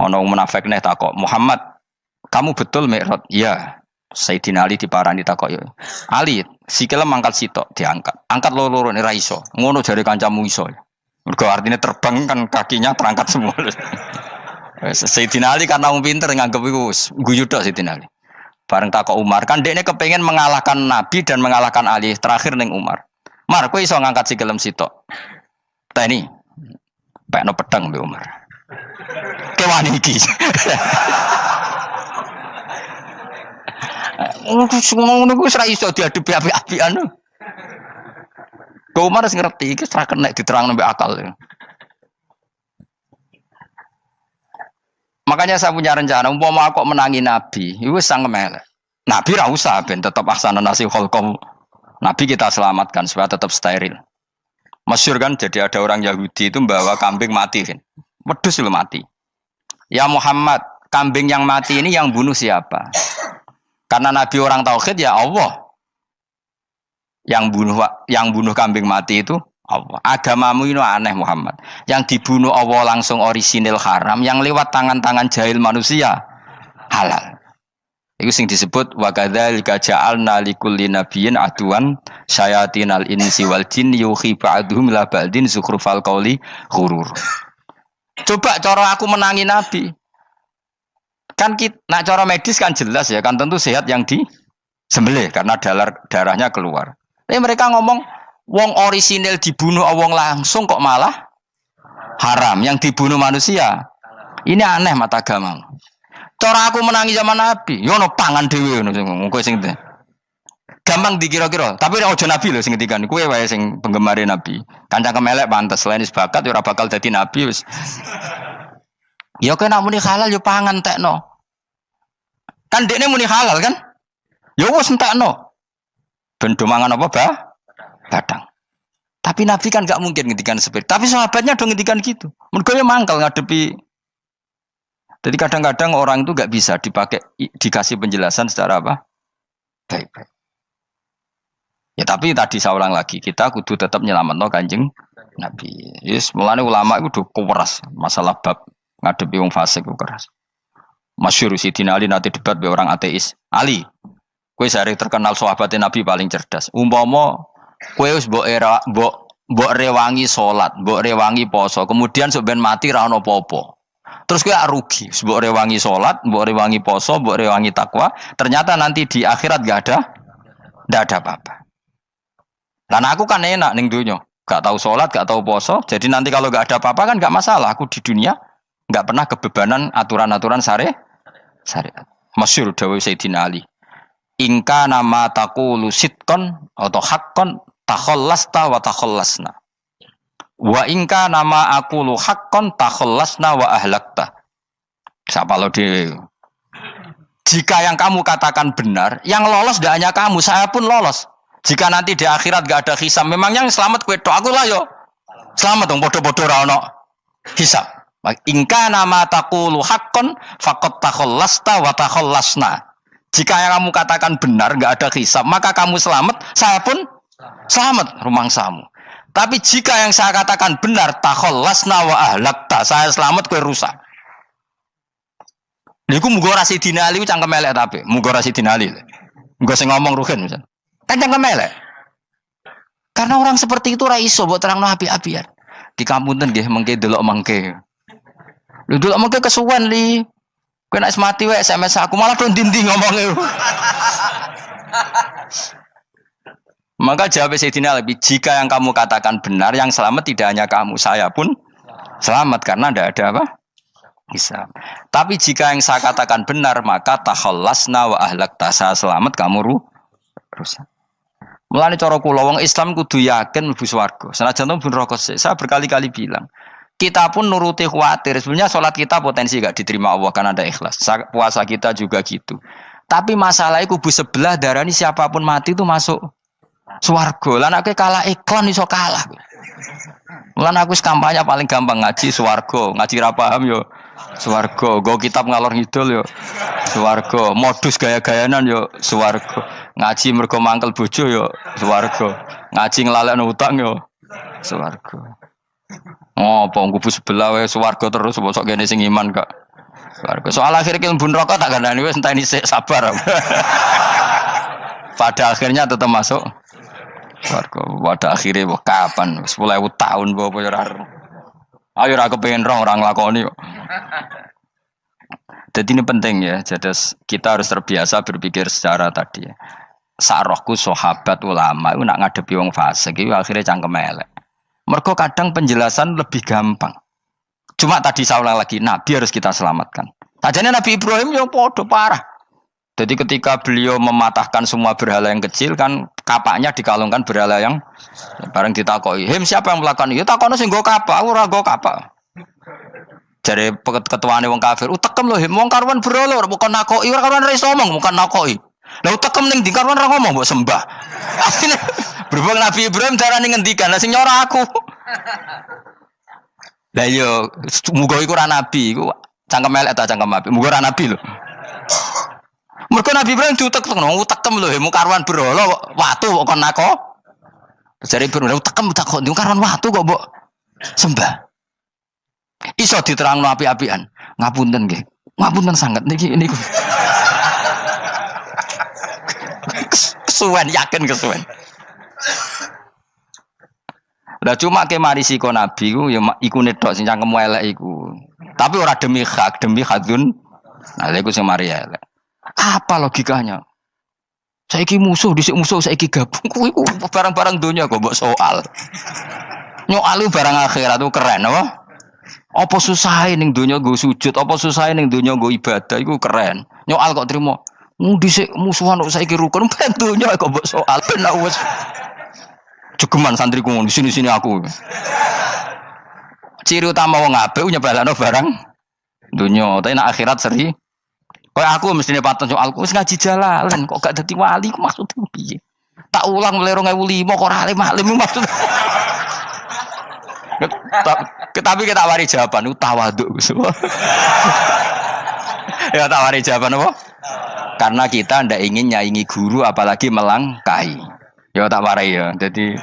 Ana wong munafik neh takok, "Muhammad, kamu betul Mi'raj?" "Iya." Sayyidina Ali diparani takok yo. "Ali, sikile mangkat sitok diangkat. Angkat loro-loro ora iso. Ngono jare kancamu iso." Mergo artinya terbang kan kakinya terangkat semua. Sayyidina Ali karena wong pinter nganggep iku guyu tok Sayyidina Ali. Bareng takok Umar, kan dekne kepengen mengalahkan Nabi dan mengalahkan Ali. Terakhir ning Umar. "Mar, kowe iso ngangkat sikilem sitok." "Ta ini." Pekno pedang mbek Umar. Kewani iki. Ngono ku wis ra iso diadepi api-apian. Kok Umar wis ngerti iki ora kena diterangno mbek akal. Makanya saya punya rencana, umpama aku menangi Nabi, itu sangat melek. Nabi ra usah ben tetap ahsana nasi kholqom. Nabi kita selamatkan supaya tetap steril. Masyhur kan, jadi ada orang Yahudi itu membawa kambing mati kan. Wedhus lu mati. "Ya Muhammad, kambing yang mati ini yang bunuh siapa?" Karena Nabi orang tauhid ya Allah. Yang bunuh kambing mati itu Allah. Agamamu ini aneh Muhammad. Yang dibunuh Allah langsung orisinil haram, yang lewat tangan-tangan jahil manusia halal. Itu sing disebut wa kadzalika ja'alna likulli nabiyyin aduwan syayatinal insi wal jin yuhi ba'dhum la ba'din zukhrufal qauli ghurur. Coba cara aku menangi Nabi. Kan nak cara medis kan jelas ya, kan tentu sehat yang disembelih karena darahnya keluar. Tapi mereka ngomong wong orisinil dibunuh wong langsung kok malah haram, yang dibunuh manusia. Ini aneh mata agama. Cara aku menangi zaman Nabi, yo no pangan dhewe ngono kowe sing gampang dikira-kira, tapi ora aja Nabi lho sing ngendikan, kowe wae sing penggemar Nabi. Kancang kemelek pantes selain bakat yo ora bakal dadi nabi wis. Ya kowe nak muni halal yo pangan tekno. Kan dekne muni halal kan? Ya wis entekno. Ben do mangan apa, Badang. Tapi Nabi kan gak mungkin ngendikan seperti. Tapi sahabatnya dong ngendikan gitu. Mergo ya mangkel ngadepi. Jadi kadang-kadang orang itu gak bisa dikasih penjelasan secara apa? Baik-baik. Ya tapi tadi saya ulang lagi, kita kudu tetap nyelametno Kanjeng Nabi. Yes, mulane ulama itu keras masalah bab ngadepi wong fasik itu keras. Masyhur Sidina Ali nanti debat be orang ateis. "Ali, kowe sare terkenal sahabatnya Nabi paling cerdas. Umpama kowe wis mbok rewangi salat, mbok rewangi poso, kemudian sok ben mati ra ono apa-apa. Terus kowe rugi, mbok rewangi salat, mbok rewangi poso, mbok rewangi takwa, ternyata nanti di akhirat ndak ada apa-apa. Lan aku kan enak ning donya, gak tahu salat, gak tahu poso, jadi nanti kalau gak ada apa-apa kan gak masalah. Aku di dunia gak pernah kebebanan aturan-aturan syariat. Masyhur dawuh Sayyidina Ali. Ingka nama taqulu sidqan atau haqqan takhallasta wa takhallasna. Wa ingka nama aqulu haqqan takhallasna wa ahlakta. Siapa lo dhewe? Jika yang kamu katakan benar, yang lolos tidak hanya kamu, saya pun lolos. Jika nanti di akhirat gak ada hisab, memang yang selamat kowe tok, aku lah yo. Selamat dong, bodoh-bodoh ra ono hisab. Ingka nama taqulu haqqan faqad takhallasta wa takhallasna. Jika yang kamu katakan benar, enggak ada hisab, maka kamu selamat, saya pun selamat rumangsamu. Tapi jika yang saya katakan benar, takhallasna wa ahlakta, saya selamat kowe rusak. Niku muga ora sidina Ali cangkem elek tapi, muga ora sidina Ali. Muga sing ngomong Ruhin misal. Kan cangkem elek. Karena orang seperti itu ra iso mbok terangno api-apian. Di kampunten nggih mengke delok mengke. Lho delok mengke kesuwen li. Kowe nek mati wae SMS aku malah do ndi-ndi ngomongnya. Maka jawab Sayyidina Ali, jika yang kamu katakan benar, yang selamat tidak hanya kamu, saya pun selamat karena tidak ada apa? Hisab. Tapi jika yang saya katakan benar, maka takhallasna wa ahlakta, saya selamat, kamu rusak. Mulane cara kula wong Islam kudu yakin mlebu swarga. Senajan to pun rokok sik. Saya berkali-kali bilang, kita pun nuruti khawatir. Sebenarnya sholat kita potensi gak diterima Allah karena ada ikhlas. Puasa kita juga gitu. Tapi masalahnya kubu sebelah darani siapapun mati itu masuk swarga. Lan aku kalah iklan iso kalah. Lan aku kampanye paling gampang ngaji swarga, ngaji ra paham yo swarga, go kitab ngalor ngidul yo swarga, modus gaya-gayanan yo swarga. Ngaji mergo mangkel bojo yo swarga. Ngaji nglalekno utang yo swarga. Oh, apa kubu sebelah wae swarga terus bosok kene sing iman kok. Swarga. Soal akhir ki mlebu neraka tak kandhani wis enteni sik sabar. Pada akhirnya tetap masuk swarga. Pada akhirnya kapan? 10.000 tahun apa ya ora. Ayo ora kepengin orang nglakoni kok. Jadi ini penting ya. Jadi kita harus terbiasa berpikir secara tadi ya. Sarohku sahabat ulama itu nak ngadepi wong fasik itu akhirnya cangkem elek. Mergo kadang penjelasan lebih gampang. Cuma tadi saya ulang lagi, Nabi harus kita selamatkan. Tajane Nabi Ibrahim yang podo parah. Jadi ketika beliau mematahkan semua berhala yang kecil kan kapaknya dikalungkan berhala yang bareng ditakoi. Him siapa yang melakukan itu? Takono sing nggo kapak, ora nggo kapak. Jare ketuane wong kafir, utekem lho him wong karuan berhala ora bukan nakoki, ora karuan iso ngomong, bukan nakoki. Lah utekem ning ndi karuan ora ngomong mbok sembah. Asline berhubung Nabi Ibrahim darane ngendikan, lah sing nyora aku. Lah yo muga iku ora nabi, iku cangkem elek ta cangkem apik. Muga ora nabi lho. Mergo Nabi Ibrahim diutek-utek utekem lho, mu karuan berhala watu kok kon nako. Jare Ibrahim utekem tak kok karuan watu kok mbok sembah. Iso diterangno api-apian. Ngapunten nggih. Ngapunten sanget niki niku. Kesuwen yakin kesuwen. Lah cuma ke mari siko Nabi ku ya iku netok sing cangkem elek iku. Tapi ora demi hak, demi hadun. Nah iku sing mari elek. Apa logikanya? Saiki musuh dhisik musuh saiki gabung kuwi barang-barang donya kok mbok soal. Nyoal barang akhirat itu keren apa? Apa susahe ning donya nggo sujud, apa susahe ning donya nggo ibadah iku keren. Nyoal kok trimo. Dhisik musuhan kok saiki rukun ben donya kok mbok soal ben wis jegeman santriku ngono sini-sini aku. Ciri utama wong apik nyebalano barang dunya, tapi nek akhirat seri. Kayak aku mestine paten soalku wis ngaji jalalan kok gak dadi wali ku maksudku piye? Tak ulang mulai 2005 kok ora alim-alim maksud. Tapi kita wari jawaban tawaduk. Ya tak wari jawaban apa? Karena kita ndak ingin nyaingi guru apalagi melangkahi. Ya tak warai ya. Jadi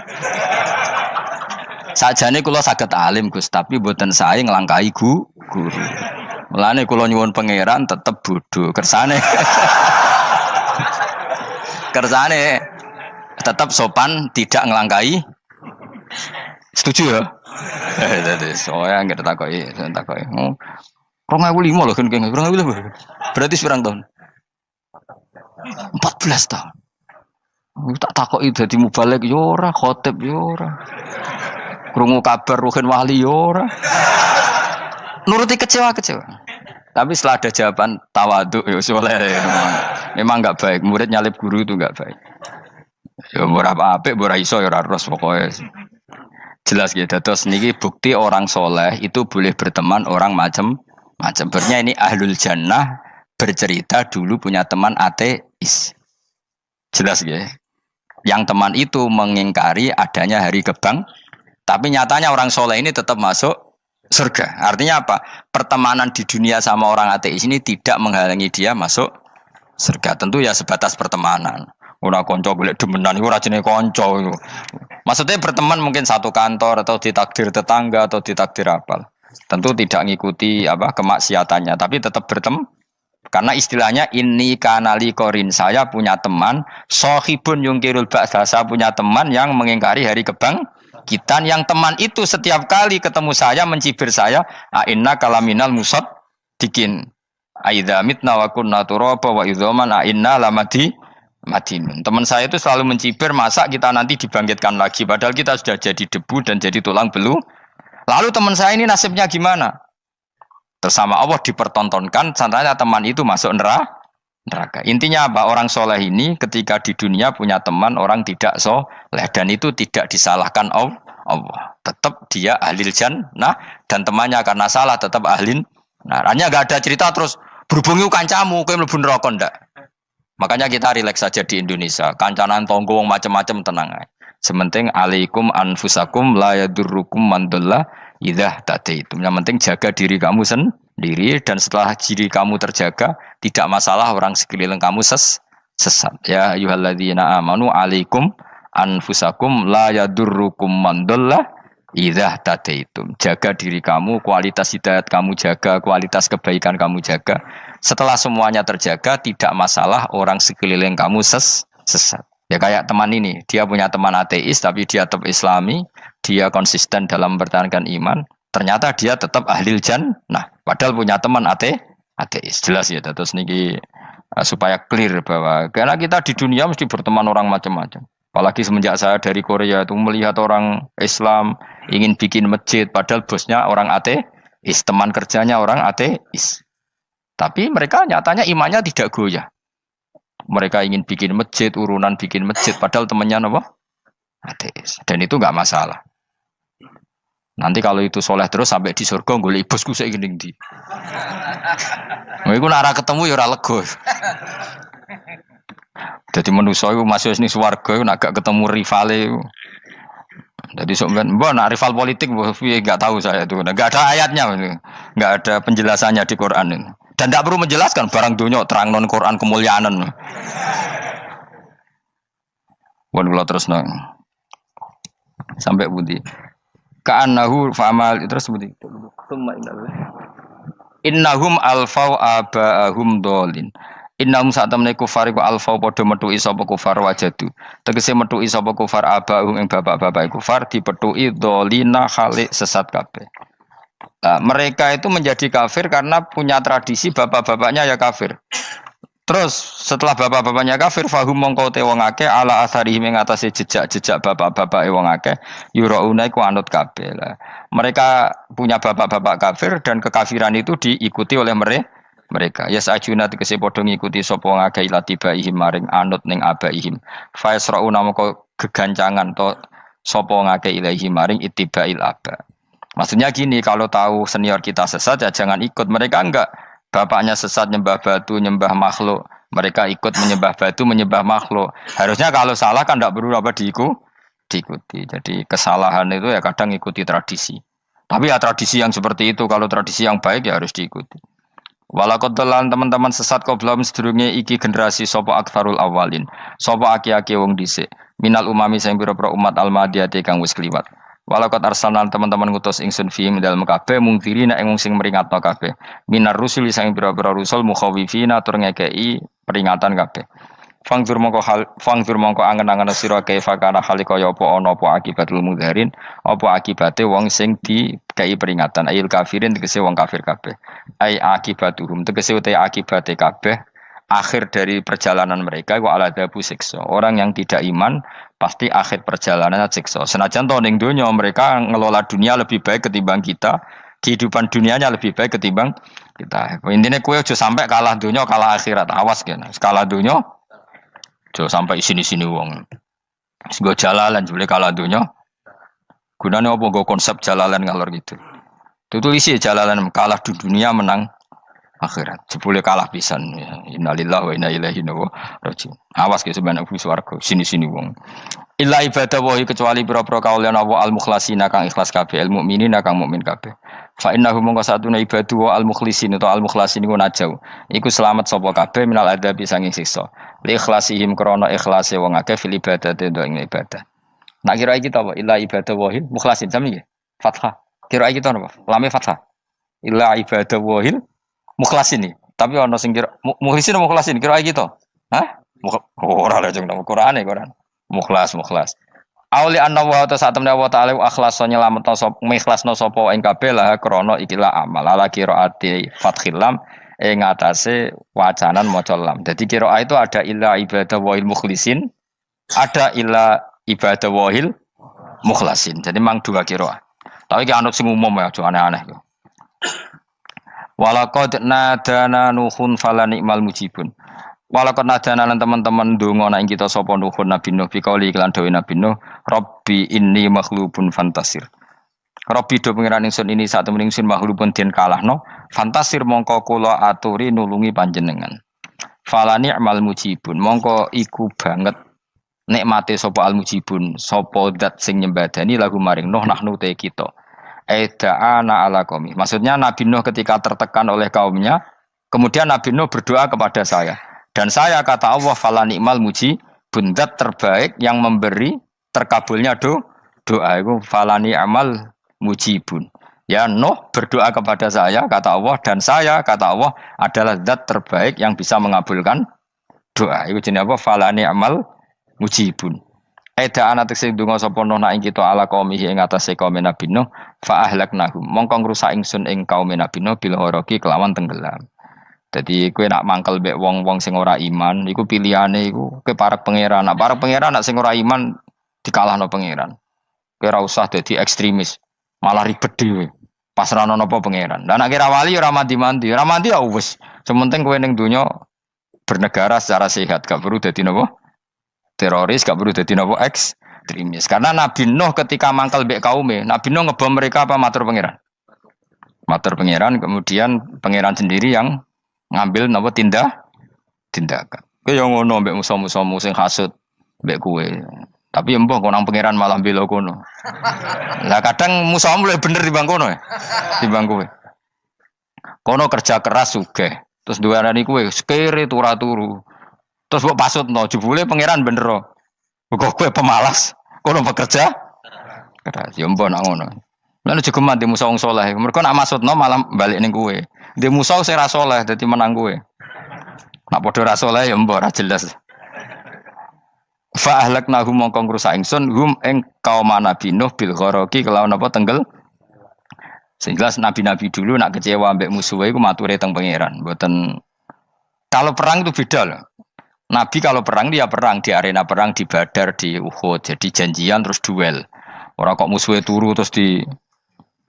sajane kula saged alim Gus, tapi mboten sae nglangkahi guru. Mulane kula nyuwun pangeran tetep bodho. Kersane tetep sopan, tidak nglangkahi. Setuju ya? Dadi soalnya enggak takoki. 2005 lho kan 2005. Berarti pirang tahun? 14 tahun. Tak takoki dadi mubalek yo ora, khotib yo ora. Krungu kabar Ruhin Wali yo ora. Nuruti kecewa-kecewa. Tapi setelah ada jawaban tawaduk ya soleh. Memang enggak baik, murid nyalip guru itu enggak baik. Ya ora apik, ora iso ya ora terus pokoke. Jelas gitu. Terus niki bukti orang soleh itu boleh berteman orang macam-macam. Bernya ini ahlul jannah bercerita dulu punya teman ateis. Jelas gitu. Yang teman itu mengingkari adanya hari kebang, tapi nyatanya orang soleh ini tetap masuk surga. Artinya apa? Pertemanan di dunia sama orang ateis ini tidak menghalangi dia masuk surga. Tentu ya sebatas pertemanan. Ora konco golek demenan iku ora jenenge konco iku. Maksudnya berteman mungkin satu kantor atau ditakdir tetangga atau ditakdir apa. Tentu tidak ngikuti apa kemaksiatannya, tapi tetap berteman. Karena istilahnya ini kanali korin, saya punya teman sohibun yungkirul ba'sa, saya punya teman yang mengingkari hari kebangkitan, yang teman itu setiap kali ketemu saya mencibir saya, inna kalaminal musad dikin aidza mitna wa kunna turaba wa idzaman inna lamadi madinun. Teman saya itu selalu mencibir, masa kita nanti dibangkitkan lagi padahal kita sudah jadi debu dan jadi tulang belulang. Lalu teman saya ini nasibnya gimana? Bersama Allah dipertontonkan, ternyata teman itu masuk neraka. Intinya apa? Orang soleh ini ketika di dunia punya teman orang tidak soleh, dan itu tidak disalahkan Allah. Tetap dia ahlil jannah, dan temannya karena salah tetap ahlin. Nah, hanya gak ada cerita terus berhubungi kancamu, kowe mlebu neraka ndak. Makanya kita rileks saja di Indonesia. Kancanan tonggo macam-macam tenang aja. Sementing alaikum anfusakum la yadurrukum man dhalla idza tadaitum. Yang penting jaga diri kamu sendiri, dan setelah diri kamu terjaga tidak masalah orang sekeliling kamu sesat. Ya ayyuhalladzina amanu alaikum anfusakum la yadurrukum man dhalla idza tadaitum. Jaga diri kamu, kualitas hidayat kamu jaga, kualitas kebaikan kamu jaga. Setelah semuanya terjaga tidak masalah orang sekeliling kamu sesat. Ya kayak teman ini, dia punya teman ateis tapi dia tetap islami, dia konsisten dalam mempertahankan iman, ternyata dia tetap ahlil jannah, padahal punya teman ateis. Jelas ya, terus niki supaya clear bahwa karena kita di dunia mesti berteman orang macam-macam. Apalagi semenjak saya dari Korea itu melihat orang Islam ingin bikin masjid, padahal bosnya orang ateis, teman kerjanya orang ateis. Tapi mereka nyatanya imannya tidak goyah. Mereka ingin bikin masjid, urunan bikin masjid, padahal temannya apa? Ateis. Dan itu nggak masalah. Nanti kalau itu soleh terus sampai di surga, golek bosku saya gini di. Iku nara ketemu ya ora lega. Jadi manusia itu masuk sini swarga, nak gak ketemu rivale. Jadi sebenarnya, nak rival politik, nggak tahu saya itu, nggak ada ayatnya, nggak ada penjelasannya di Quran ini. Dan tidak perlu menjelaskan barang dunia terang non Quran kemuliaan. Wan kula terus nang sampai budi. Ka'annahu fa'amal terus budi. Innahum alfau aba'ahum dolin. Innahum satamne kufar iku alfau padha metuki sapa kufar wajadu. Tegese metuki sapa kufar aba'ahum ing bapak-bapak kufar dipetuki dolina khalik sesat kabeh. Nah, mereka itu menjadi kafir karena punya tradisi bapak-bapaknya ya kafir. Terus setelah bapak-bapaknya kafir, fahum mongko te wong akeh ala asarihi ing atase jejak-jejak bapak-bapake wong akeh yurauna iku anut kabeh. Mereka punya bapak-bapak kafir dan kekafiran itu diikuti oleh mereka. Ya sajuna tegese padha ngikuti sapa wong akeh latibaihim maring anut ning abaihim. Fa yasrauna mongko gegancangan to sapa wong akeh ilahi maring ittibail aba. Maksudnya gini, kalau tahu senior kita sesat ya jangan ikut. Mereka enggak, bapaknya sesat nyembah batu, nyembah makhluk. Mereka ikut menyembah batu, menyembah makhluk. Harusnya kalau salah kan enggak perlu apa diikuti. Jadi kesalahan itu ya kadang ikuti tradisi. Tapi ya tradisi yang seperti itu, kalau tradisi yang baik ya harus diikuti. Walakotelan teman-teman sesat kau belum sedurunge iki generasi sopo akfarul awalin. Sopo aki-aki wong dhisik. Minal umami sing pira-pira umat almadiyati kang wis kliwat. Walakot arsalan teman-teman ngutus ingsun fiim dalem kabeh mungkiri nek wong sing meringatno kabeh. Minar rusuli sing pira-pira rusul mukhawifina tur ngekeki peringatan kabeh. Fangzur mongko angen-angen sira kaifa kana hale kaya apa ana apa akibatul mudharin, apa akibate wong sing dikei peringatan ayil kafirin tegese wong kafir kabeh. Ai akibatuhum tegese uta akibate kabeh akhir dari perjalanan mereka wa aladabu siksa. Orang yang tidak iman pasti akhir perjalanan siksa. Senajan to ning donya mereka ngelola dunia lebih baik ketimbang kita, kehidupan dunianya lebih baik ketimbang kita. Intine kowe aja sampai kalah donya kalah akhirat. Awas kene. Kalah donya aja sampai sini-sini wong. Sing go jalalan jebule kalah donya. Gunane apa go konsep jalalan ngalor gitu. Tutulisi jalalan kalah di dunia menang akhirat. Jebule kalah pisan. Innalillahi wa inna ilaihi raji'un. Awas ke sebenarnya swarga sini-sini wong. Illa ibadah wahi kecuali pira-pira kaulan Allah al-mukhlasina kang ikhlas kabeh, al mukminina kang mukmin kabeh. Fa innahu mongko satuna ibadu wa al-mukhlisin atau al-mukhlasin iku najau. Iku selamat sapa kabeh minal adabi sanging siksa. Li ikhlasihim krana ikhlase wong akeh fil ibadati ing ibadah. Nak kira iki apa? Illa ibadah wahil mukhlasin sami nggih. Fathah. Kira iki to napa? Lame fathah. Illa ibadah wahil mukhlasin iki. Tapi ana sing kira mukhlisin mukhlasin kira iki to. Hah? Ora lha jeng nang Qur'ane Quran. Mukhlas. Auli anna wa ta'ala wa ta'ala akhlas nyelametno sapa mikhlasno sapa ing kabeh lah krana ikilah amal ala qiraati fathil lam ing atase wacanan maca lam. Dadi qiraah itu ada illa ibadah wahil mukhlisin, ada illa ibadah wahil mukhlasin. Jadi mang dua qiraah. Tapi ki anut sing umum ya, aja aneh-aneh. Walaqad nadana nuhun fala ni'mal mujibun. Walaqad nadana lan teman-teman ndonga nek kita sapa nuhun Nabi Nuh bikauli iklan dawe Nabi Nuh, Rabbi inni maghlubun fantasir. Rabbi do pengiran ingsun ini sak temen ingsun maghlubun den kalahno, fantasir mongko kula aturi nulungi panjenengan. Fala ni'mal mujibun, mongko iku banget nikmate sapa al mujibun, sapa zat sing nyembadani lagu maring Nuh nahnu te kita. Aida'ana ala qaumi. Maksudnya Nabi Nuh ketika tertekan oleh kaumnya, kemudian Nabi Nuh berdoa kepada saya. Dan saya kata Allah fala ni'mal mujibun, zat terbaik yang memberi terkabulnya doa itu fala ni'mal mujibun. Ya Nuh berdoa kepada saya kata Allah, dan saya kata Allah adalah zat terbaik yang bisa mengabulkan doa. Itu jenenge apa? Fala ni'mal mujibun. Eda ana tekse donga sapa Nuh nak ing kita ala qaumihi ing atase kaum Nabi Nuh fa ahlaknahum mongko ngrusak ingsun ing kaum Nabi Nuh bil gharaqi kelawan tenggelam. Jadi kowe nak mangkel mbek wong-wong sing ora iman iku pilihane iku kowe parek pangeran. Nak parek pangeran nak sing ora iman dikalahno pangeran. Kowe ora usah dadi ekstremis, malah ribet dhewe. Pasrahno napa pangeran. Lah nek kira wali ora mandi-mandi, ora mandi ya wis. Sementing kowe ning donya bernegara secara sehat, gak perlu dadi napa? Teroris, gak perlu dadi napa ekstremis. Karena Nabi Nuh ketika mangkel mbek kaume, Nabi Nuh ngebom mereka apa matur pangeran? Matur pangeran, kemudian pangeran sendiri yang ngambil napa tindakan. Kowe yo ngono mbek musuh-musuhmu sing hasud mbek kowe. Tapi mbah konang pangeran malah bela kono. Lah kadang musuhmu luwih bener timbang kono ya. Timbang kowe. Kono kerja keras sugih. Terus duweni kowe sekere turu. Terus mbok pasutno jebule pangeran bener. Kok kowe pemalas. Kono bekerja keras. Yo mbah nak ngono. Lan jegeman di musuh wong saleh. Mergo nak maksudno malah balik ning kowe. Di musuh sing ra saleh dadi menang kowe. Nak padha ra saleh ya mbok ra jelas. Fa ahlaknahum mongko ngrusak ingsun hum ing kaum Nabi Nuh bil gharaqi kelawan apa tenggel. Sehingga nabi-nabi dulu nak kecewa mbek musuhe iku mature teng pangeran. Mboten kalau perang itu beda loh. Nabi kalau perang dia perang di arena perang di Badar di Uhud. Jadi janjian terus duel. Ora kok musuhe turu terus di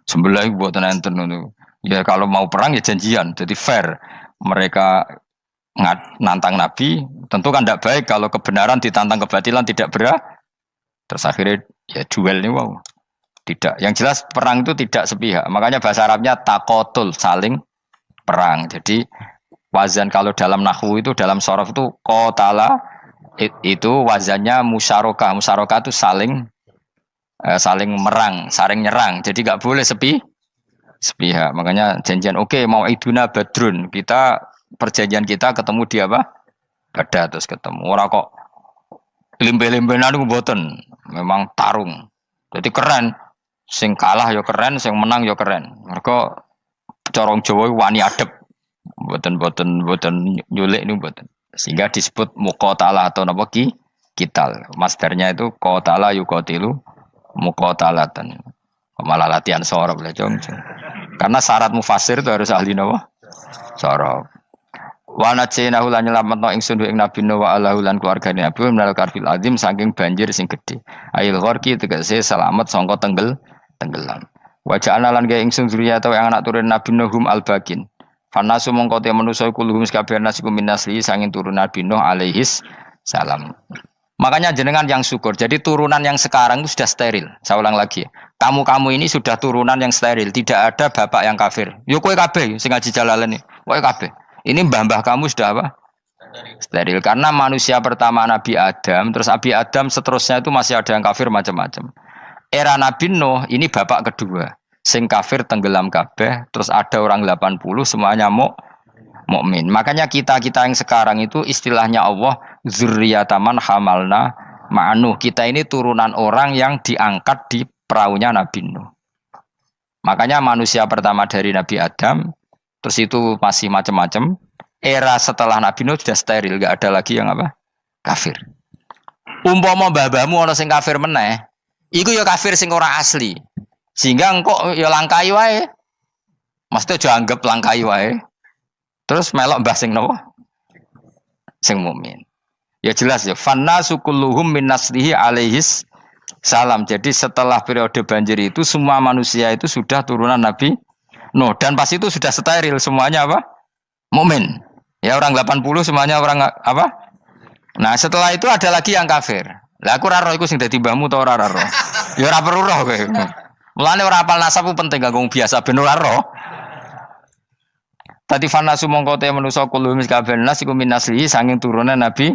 sebelah mboten enten ngono. Ya kalau mau perang ya janjian. Jadi fair. Mereka nantang Nabi, tentu kan tidak baik kalau kebenaran ditantang kebatilan tidak berat. Terus akhirnya ya duel ini wow. Tidak. Yang jelas perang itu tidak sepihak. Makanya bahasa Arabnya takotul, saling perang. Jadi wazan kalau dalam nahwu itu dalam sorof itu qatala itu wazannya musyarakah. Musyarakah itu saling merang, saling nyerang. Jadi enggak boleh sepihak. Makanya janjian oke, mau iduna badrun. Perjanjian kita ketemu di apa? Badar terus ketemu. Ora kok limbe-limbenan ku mboten. Memang tarung. Jadi keren. Sing kalah ya keren, sing menang ya keren. Mergo corong Jawa wani adep. Mboten nyulik niku mboten. Sehingga disebut muqatalah atau napa kital. Masdarnya itu qatala yuqatilu muqatalatan. Malah latihan sorab lah jong. Karena syarat mufassir itu harus ahli napa? Sorab. Wa najinahu lan nyelametno ingsun ing Nabi Nuh wa alahu lan keluargane Nabi minal karfil azim saking banjir sing gedhe. Ail gharqi tegese selamat sangka tenggelam. Wa ja'alna lan gawe ingsun zuriyata yang anak turun Nabi Nuh hum albakin. Fanasu mongko te manusa kulhum kabeh nasikum minasli sanging turun Nabi Nuh alaihis salam. Makanya jenengan yang syukur. Jadi turunan yang sekarang itu sudah steril. Saya ulang lagi. Kamu ini sudah turunan yang steril. Tidak ada bapak yang kafir. Yo kowe kabeh sing ngaji Jalalain. Kowe kabeh. Ini mbah-mbah kamu sudah apa? Steril. Karena manusia pertama Nabi Adam, terus Nabi Adam seterusnya itu masih ada yang kafir macam-macam. Era Nabi Nuh ini bapak kedua. sing kafir tenggelam kabeh, terus ada orang 80 semuanya mukmin. Makanya kita-kita yang sekarang itu istilahnya Allah dzurriyyataman hamalna ma'nuh. Kita ini turunan orang yang diangkat di perahunya Nabi Nuh. Makanya manusia pertama dari Nabi Adam, terus itu masih macam-macam. Era setelah Nabi Nuh sudah steril, enggak ada lagi yang apa? Kafir. Umpama mbah-mbahmu ana sing kafir meneh, iku ya kafir sing ora asli. Sehingga engkau ya langkai wae. Mesti aja anggap langkai wae. Terus melok mbah sing napa? Sing mukmin. Ya jelas ya, fannasu kulluhum min naslihi alaihis salam. Jadi setelah periode banjir itu semua manusia itu sudah turunan Nabi Nuh dan pas itu sudah steril semuanya apa? Mukmin. Ya orang 80 semuanya orang apa? Nah, setelah itu ada lagi yang kafir. Lah aku ora roh iku sing dadi mbahmu ta ora roh. Ya ora perlu roh kowe. Mulane ora apal nasab penting kanggo biasa ben ora roh. Tadi fanasu mongko te manusa kulo mis kabeh nas iku min naslihi saking turunan Nabi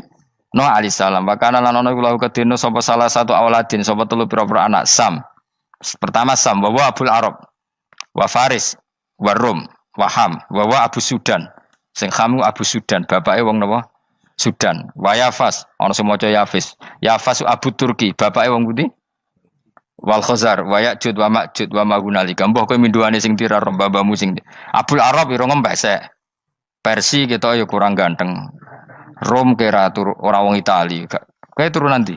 Nuh alaihi salam. Bakana lan ana iku lahu kedene sapa salah satu auladin sapa telu pira-pira anak Sam. Pertama Sam wa Abul Arab wa Faris wa Rum wa Ham wa Abu Sudan. Sing Ham Abu Sudan, bapake wong napa? Sudan. Wa Yafas, ana sing maca Yafis. Yafas Abu Turki, bapake wong pundi? Wal Khazar, wa Ya'jud wa Ma'jud wa Magunalika. Mbah kowe minduane sing tira babamu sing Abul Arab ira ngembek sek. Persi kita ya kurang ganteng. Rom kira ora wong Itali. Kowe turunan ndi?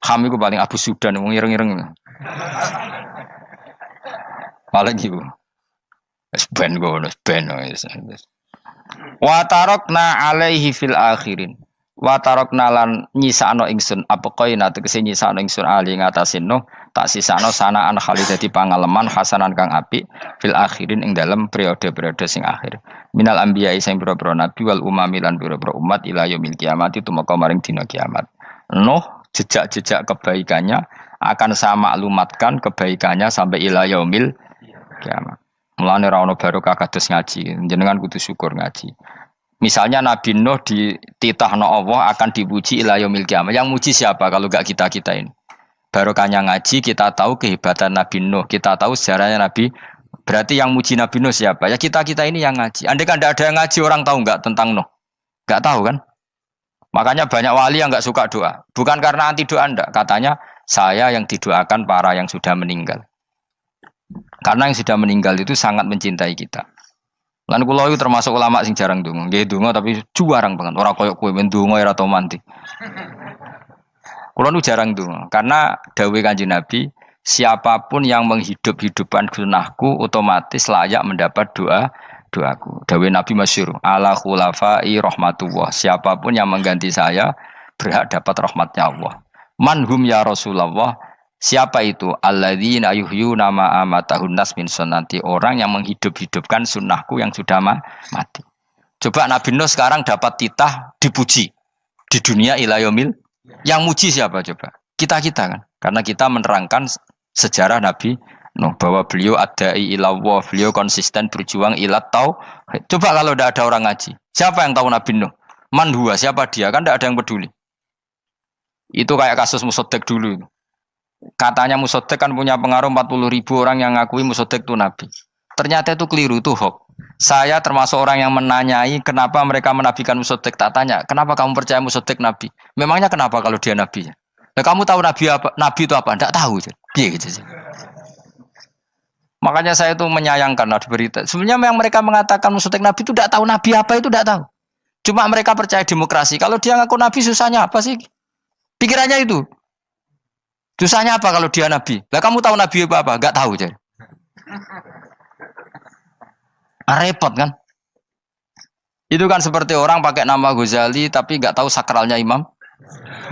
Ham iku paling Abu Sudan wong ireng-ireng. Paling iku. Wis ben ngono, ben wis. Wa tarakna alaihi fil akhirin. Wa tarakna lan nyisano ingsun apa koina tegese nyisano ingsun ali ngatasin no tak sisano sanaan khalidati pangaleman hasanan kang apik fil akhirin ing dalem periode-periode sing akhir. Minal anbiya sing pira-pira nabi wal umami lan pira-pira umat ila yaumil kiamat itu maka maring dina kiamat. Nuh jejak-jejak kebaikannya akan saya maklumatkan kebaikannya sampai ila yaumil kiamat. Mulane ra ono barokah kados ngaji, jenengan kudu syukur ngaji. Misalnya Nabi Nuh dititahno Allah akan dipuji ila yaumil kiamah. Yang muji siapa kalau enggak kita-kita ini? Barokahnya ngaji, kita tahu kehebatan Nabi Nuh, kita tahu sejarahnya Nabi. Berarti yang muji Nabi Nuh siapa? Ya kita-kita ini yang ngaji. Andai kan enggak ada yang ngaji, orang tahu enggak tentang Nuh? Enggak tahu kan? Makanya banyak wali yang enggak suka doa. Bukan karena anti doa enggak, katanya saya yang didoakan para yang sudah meninggal. Karena yang sudah meninggal itu sangat mencintai kita. Lan kula itu termasuk ulama sing jarang ndonga. Nggih ndonga tapi juarang banget. Ora koyo kowe men ndonga ora tau mandi. Kula nu jarang ndonga karena dawuh Kanjeng Nabi, siapapun yang menghidup-hidupkan sunnahku otomatis layak mendapat doaku. Dawuh Nabi masyhur, ala khulafai rahmatullah. Siapapun yang mengganti saya berhak dapat rahmatnya Allah. Manhum ya Rasulullah. Siapa itu? Alladzina yuhyuna ma amatahun nas min sunnati, orang yang menghidup-hidupkan sunnahku yang sudah mati. Coba Nabi Nuh sekarang dapat titah dipuji di dunia ila yaumil. Yang muji siapa coba? Kita-kita kan. Karena kita menerangkan sejarah Nabi Nuh bahwa beliau adai ila Allah, beliau konsisten berjuang ila tauhid. Coba kalau tidak ada orang ngaji, siapa yang tahu Nabi Nuh? Man huwa, siapa dia? Kan tidak ada yang peduli. Itu kayak kasus Musaddiq dulu. Katanya Musaddiq kan punya pengaruh 40.000 orang yang ngakui Musaddiq itu Nabi. Ternyata itu keliru, itu hoax. Saya termasuk orang yang menanyai kenapa mereka menabikan Musaddiq. Tak tanya, kenapa kamu percaya Musaddiq Nabi? Memangnya kenapa kalau dia Nabi? Nah, kamu tahu Nabi apa? Nabi itu apa? Tidak tahu. Iya gitu sih. Makanya saya itu menyayangkan ada berita. Sebenarnya yang mereka mengatakan Musaddiq Nabi itu tidak tahu Nabi apa itu tidak tahu. Cuma mereka percaya demokrasi. Kalau dia ngaku Nabi susahnya apa sih? Pikirannya itu. Susahnya apa kalau dia Nabi? Lah kamu tahu Nabi apa? Enggak tahu jadi. Repot kan? Itu kan seperti orang pakai nama Ghazali tapi enggak tahu sakralnya Imam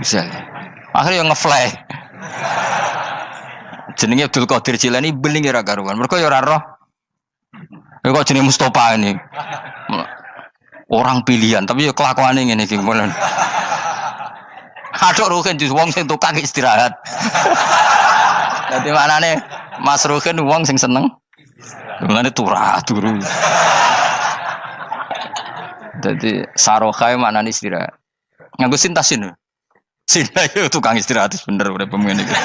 Ghazali. Akhirnya ngefly. Jenenge Abdul Qadir Jilani beling ora karuan. Mergo ya ora roh. Ya kok jenenge Mustofa ini. Orang pilihan tapi ya kelakuane ngene iki. Aduk Ruhin jus wong sing tukang istirahat. Dadi maknane Mas Ruhin wong sing seneng. Mulane turu. Dadi saroha maknane istirahat. Nganggo sintasin. Sinta itu tukang istirahat bener urip pemene iki.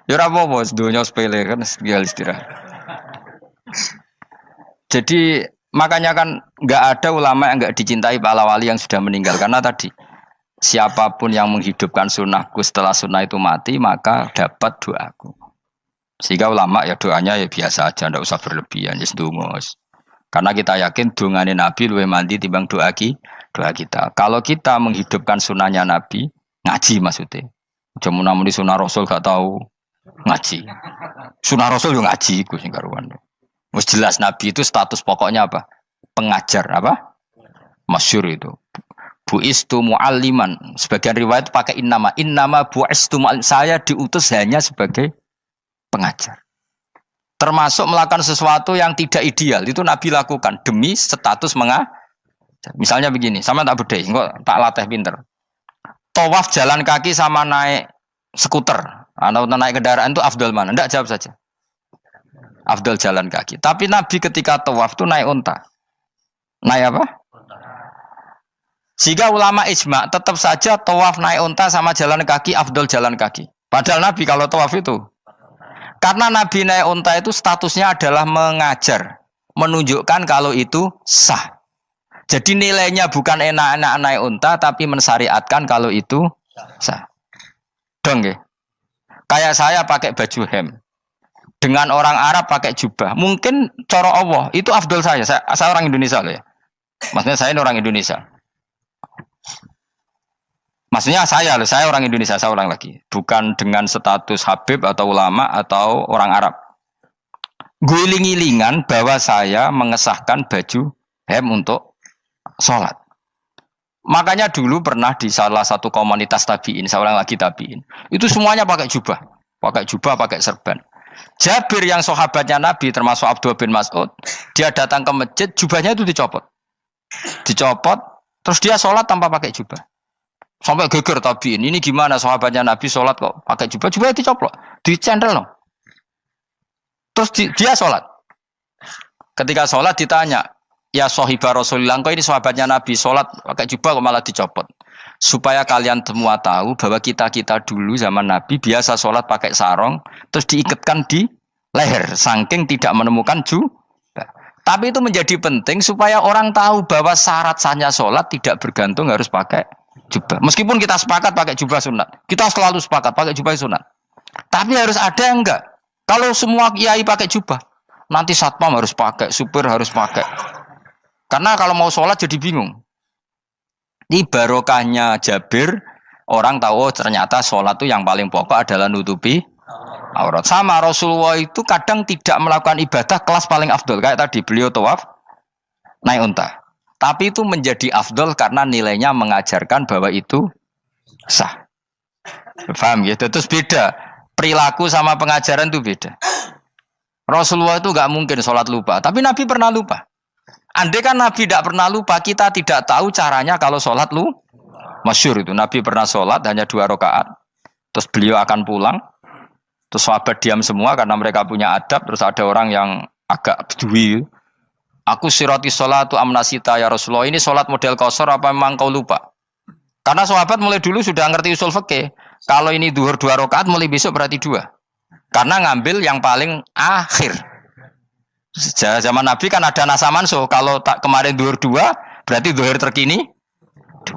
Ya ora apa-apa, donya sepele kan tinggal istirahat. Jadi makanya kan nggak ada ulama yang nggak dicintai para wali yang sudah meninggal karena tadi siapapun yang menghidupkan sunnahku setelah sunnah itu mati maka dapat doaku. Sehingga ulama ya doanya ya biasa aja, ndak usah berlebihan, ya ndonga. Karena kita yakin dongane Nabi luwih mandi timbang doa kita. Kalau kita menghidupkan sunnahnya Nabi, ngaji maksudnya. Cuma namun di sunnah Rasul gak tahu ngaji. Sunnah Rasul yo ngaji iku sing karuan. Wis jelas Nabi itu status pokoknya apa? Pengajar apa? Masyhur itu. Buistu mualliman. Sebagian riwayat pakai innama buistu muallim. Saya diutus hanya sebagai pengajar. Termasuk melakukan sesuatu yang tidak ideal itu Nabi lakukan demi status mengajar. Misalnya begini, sama tak bedai, kok tak latih pinter. Tawaf jalan kaki sama naik skuter atau naik kendaraan itu afdal mana? Enggak, jawab saja. Afdal jalan kaki. Tapi Nabi ketika tawaf itu naik unta. Naik apa? Sehingga ulama ijma tetap saja tawaf naik unta sama jalan kaki afdal jalan kaki. Padahal Nabi kalau tawaf itu karena Nabi naik unta itu statusnya adalah mengajar, menunjukkan kalau itu sah. Jadi nilainya bukan enak-enak naik unta tapi mensyariatkan kalau itu sah. Dong ya. Kayak saya pakai baju hem. Dengan orang Arab pakai jubah, mungkin cara Allah itu afdol saya orang Indonesia loh ya. Maksudnya saya ini orang Indonesia. Maksudnya saya orang Indonesia, saya ulang lagi. Bukan dengan status Habib atau ulama atau orang Arab. Guling-gilingan bahwa saya mengesahkan baju hem untuk sholat. Makanya dulu pernah di salah satu komunitas tabiin, saya ulang lagi tabiin. Itu semuanya pakai jubah, pakai serban. Jabir yang sahabatnya Nabi termasuk Abdullah bin Mas'ud, dia datang ke masjid, jubahnya itu dicopot, terus dia sholat tanpa pakai jubah. Sampai geger tabiin, ini gimana sahabatnya Nabi sholat kok pakai jubah, jubahnya dicoplok, dicendel loh. Terus dia sholat. Ketika sholat ditanya, ya sahibah Rasulullah, kok ini sahabatnya Nabi sholat pakai jubah kok malah dicopot. Supaya kalian semua tahu bahwa kita dulu zaman Nabi biasa sholat pakai sarong terus diikatkan di leher saking tidak menemukan jubah. Tapi itu menjadi penting supaya orang tahu bahwa syarat sahnya sholat tidak bergantung harus pakai jubah. Meskipun kita sepakat pakai jubah sunat, kita selalu sepakat pakai jubah sunat. Tapi harus ada yang enggak. Kalau semua kiai pakai jubah, nanti satpam harus pakai, supir harus pakai. Karena kalau mau sholat jadi bingung. Ini barokahnya Jabir, orang tahu ternyata sholat itu yang paling pokok adalah nutupi aurat. Sama Rasulullah itu kadang tidak melakukan ibadah kelas paling afdol. Kayak tadi beliau tawaf naik unta. Tapi itu menjadi afdol karena nilainya mengajarkan bahwa itu sah. Paham gitu? Terus beda. Perilaku sama pengajaran itu beda. Rasulullah itu gak mungkin sholat lupa. Tapi Nabi pernah lupa. Andai kan Nabi tidak pernah lupa, kita tidak tahu caranya kalau sholat masyhur itu. Nabi pernah sholat hanya 2 rakaat, terus beliau akan pulang, terus sahabat diam semua karena mereka punya adab, terus ada orang yang agak bedui. Aku sirati sholatu amnasita ya Rasulullah, ini sholat model qashar apa memang kau lupa? Karena sahabat mulai dulu sudah ngerti usul fikih. Kalau ini duhur 2 rakaat, mulai besok berarti 2. Karena ngambil yang paling akhir. Zaman Nabi kan ada nasa mansuh. Kalau tak kemarin duhur 2, berarti duhur terkini 2.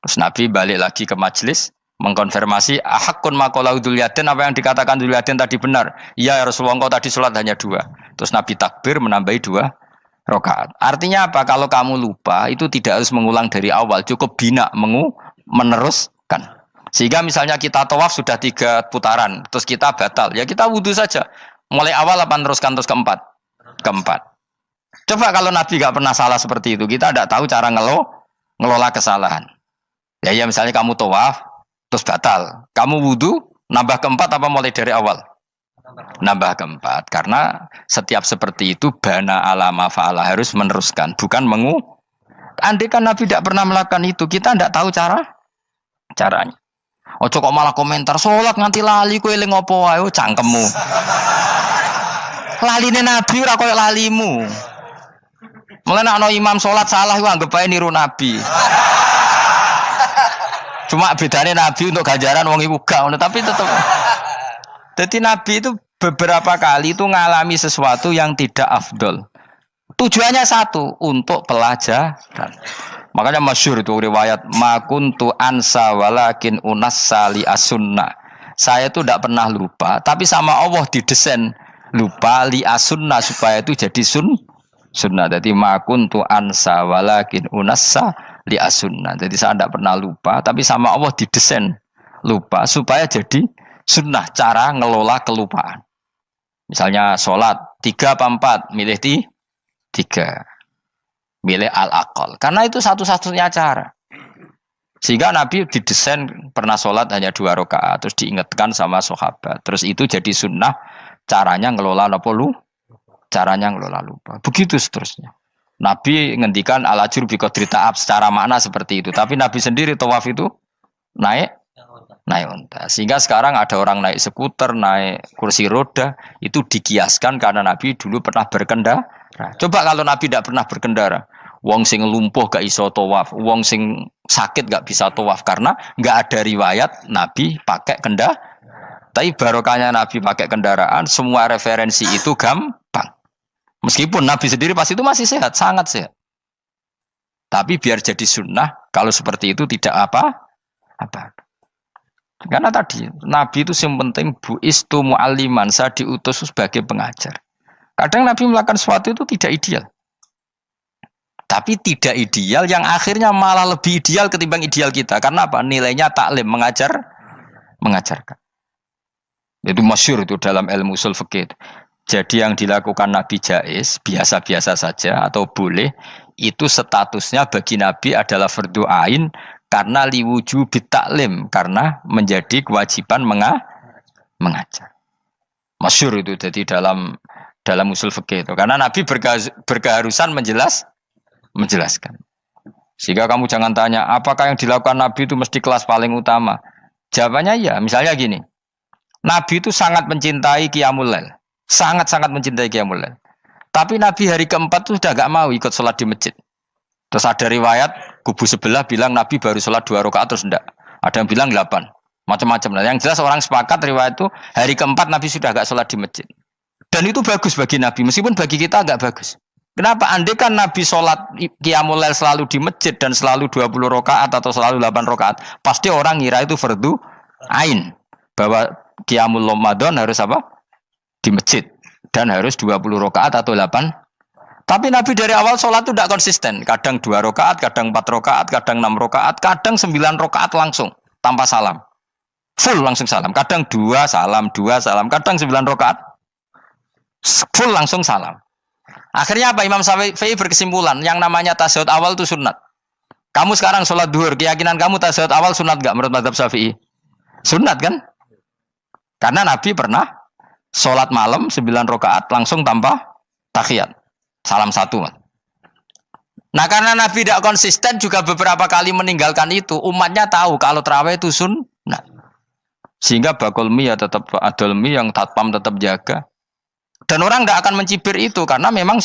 Terus Nabi balik lagi ke majelis mengkonfirmasi ahakun maqalahu Dzulyaden, apa yang dikatakan Dzulyaden tadi benar. Iya ya Rasulullah, engkau tadi sholat hanya 2. Terus Nabi takbir menambahi 2 rakaat. Artinya apa? Kalau kamu lupa itu tidak harus mengulang dari awal, cukup bina meneruskan. Sehingga misalnya kita tawaf sudah 3 putaran, terus kita batal, ya kita wudu saja. Mulai awal apa teruskan terus keempat? Coba kalau Nabi gak pernah salah seperti itu, kita tidak tahu cara ngelola kesalahan. Ya misalnya kamu tawaf, terus batal. Kamu wudu, nambah keempat apa mulai dari awal? Nambah keempat. Karena setiap seperti itu, bana alama fa'ala harus meneruskan. Bukan andai kan Nabi tidak pernah melakukan itu, kita tidak tahu caranya. Ojo kok malah komentar, sholat nganti lali kowe eling apa wae, cangkemmu. Laline Nabi ora koyo lalimu. Mulane ana imam sholat salah iku anggap ae niru Nabi. Cuma bedane Nabi untuk ganjaran wong iku gak ngono, tapi tetep Jadi Nabi itu beberapa kali itu ngalami sesuatu yang tidak afdol. Tujuannya satu, untuk pelajaran. Makanya masyhur itu riwayat makuntu ansa walakin unassa li asunna. Saya itu tidak pernah lupa, tapi sama Allah didesain lupa li asunna supaya itu jadi sunnah. Jadi makuntu ansa walakin unassa li asunna. Jadi saya tidak pernah lupa, tapi sama Allah didesain lupa supaya jadi sunnah cara ngelola kelupaan. Misalnya sholat 3 apa 4, milih 3. Milih al-aqal. Karena itu satu-satunya cara. Sehingga Nabi didesain pernah sholat hanya 2 rakaat, terus diingatkan sama sahabat. Terus itu jadi sunnah, caranya ngelola caranya ngelola lupa. Begitu seterusnya. Nabi ngendikan al-ajur bi qadri ta'ab secara makna seperti itu. Tapi Nabi sendiri tawaf itu naik unta. Sehingga sekarang ada orang naik skuter, naik kursi roda, itu dikiaskan karena Nabi dulu pernah berkendara. Coba kalau Nabi tidak pernah berkendara, wong sing lumpuh gak iso tawaf, wong sing sakit gak bisa tawaf karena gak ada riwayat Nabi pakai kendaraan. Tapi barokahnya Nabi pakai kendaraan, semua referensi itu gampang. Meskipun Nabi sendiri pas itu masih sehat, sangat sehat. Tapi biar jadi sunnah, kalau seperti itu tidak apa. Karena tadi Nabi itu yang penting buistu mu'alliman, saya diutus sebagai pengajar. Kadang Nabi melakukan sesuatu itu tidak ideal. Tapi tidak ideal yang akhirnya malah lebih ideal ketimbang ideal kita. Karena apa? Nilainya taklim, mengajarkan. Itu masyhur itu dalam ilmu ushul fikih. Jadi yang dilakukan Nabi jaiz, biasa-biasa saja atau boleh, itu statusnya bagi Nabi adalah fardhu ain karena liwujubi taklim, karena menjadi kewajiban mengajar. Masyhur itu jadi dalam usul fikih itu. Karena Nabi berkeharusan menjelaskan. Sehingga kamu jangan tanya, apakah yang dilakukan Nabi itu mesti kelas paling utama? Jawabannya ya, misalnya gini. Nabi itu sangat mencintai Qiyamul Lail. Sangat-sangat mencintai Qiyamul Lail. Tapi Nabi hari keempat itu sudah gak mau ikut sholat di masjid. Terus ada riwayat, kubu sebelah bilang Nabi baru sholat 2 rakaat terus enggak. Ada yang bilang 8. Macam-macam. Nah, yang jelas orang sepakat riwayat itu, hari keempat Nabi sudah gak sholat di masjid. Dan itu bagus bagi Nabi, meskipun bagi kita agak bagus. Kenapa? Andai kan Nabi sholat Qiyamul Lail selalu di masjid dan selalu 20 rakaat atau selalu 8 rakaat, pasti orang ngira itu fardhu ain. Bahwa Qiyamul Ramadan harus apa? Di masjid. Dan harus 20 rakaat atau 8. Tapi Nabi dari awal sholat itu tidak konsisten. Kadang 2 rakaat, kadang 4 rakaat, kadang 6 rakaat, kadang 9 rakaat langsung, tanpa salam. Full langsung salam. Kadang 2 salam, kadang 9 rakaat. Full langsung salam. Akhirnya apa? Imam Syafi'i berkesimpulan yang namanya tasyahud awal itu sunat. Kamu sekarang sholat duhur, keyakinan kamu tasyahud awal sunat gak menurut mazhab Syafi'i? Sunat kan? Karena Nabi pernah sholat malam 9 rakaat langsung tanpa tahiyat. Salam 1. Nah karena Nabi tidak konsisten juga beberapa kali meninggalkan itu, umatnya tahu kalau tarawih itu sunat. Sehingga bakul mie ya tetap adol mie, yang tatpam tetap jaga. Dan orang nggak akan mencibir itu karena memang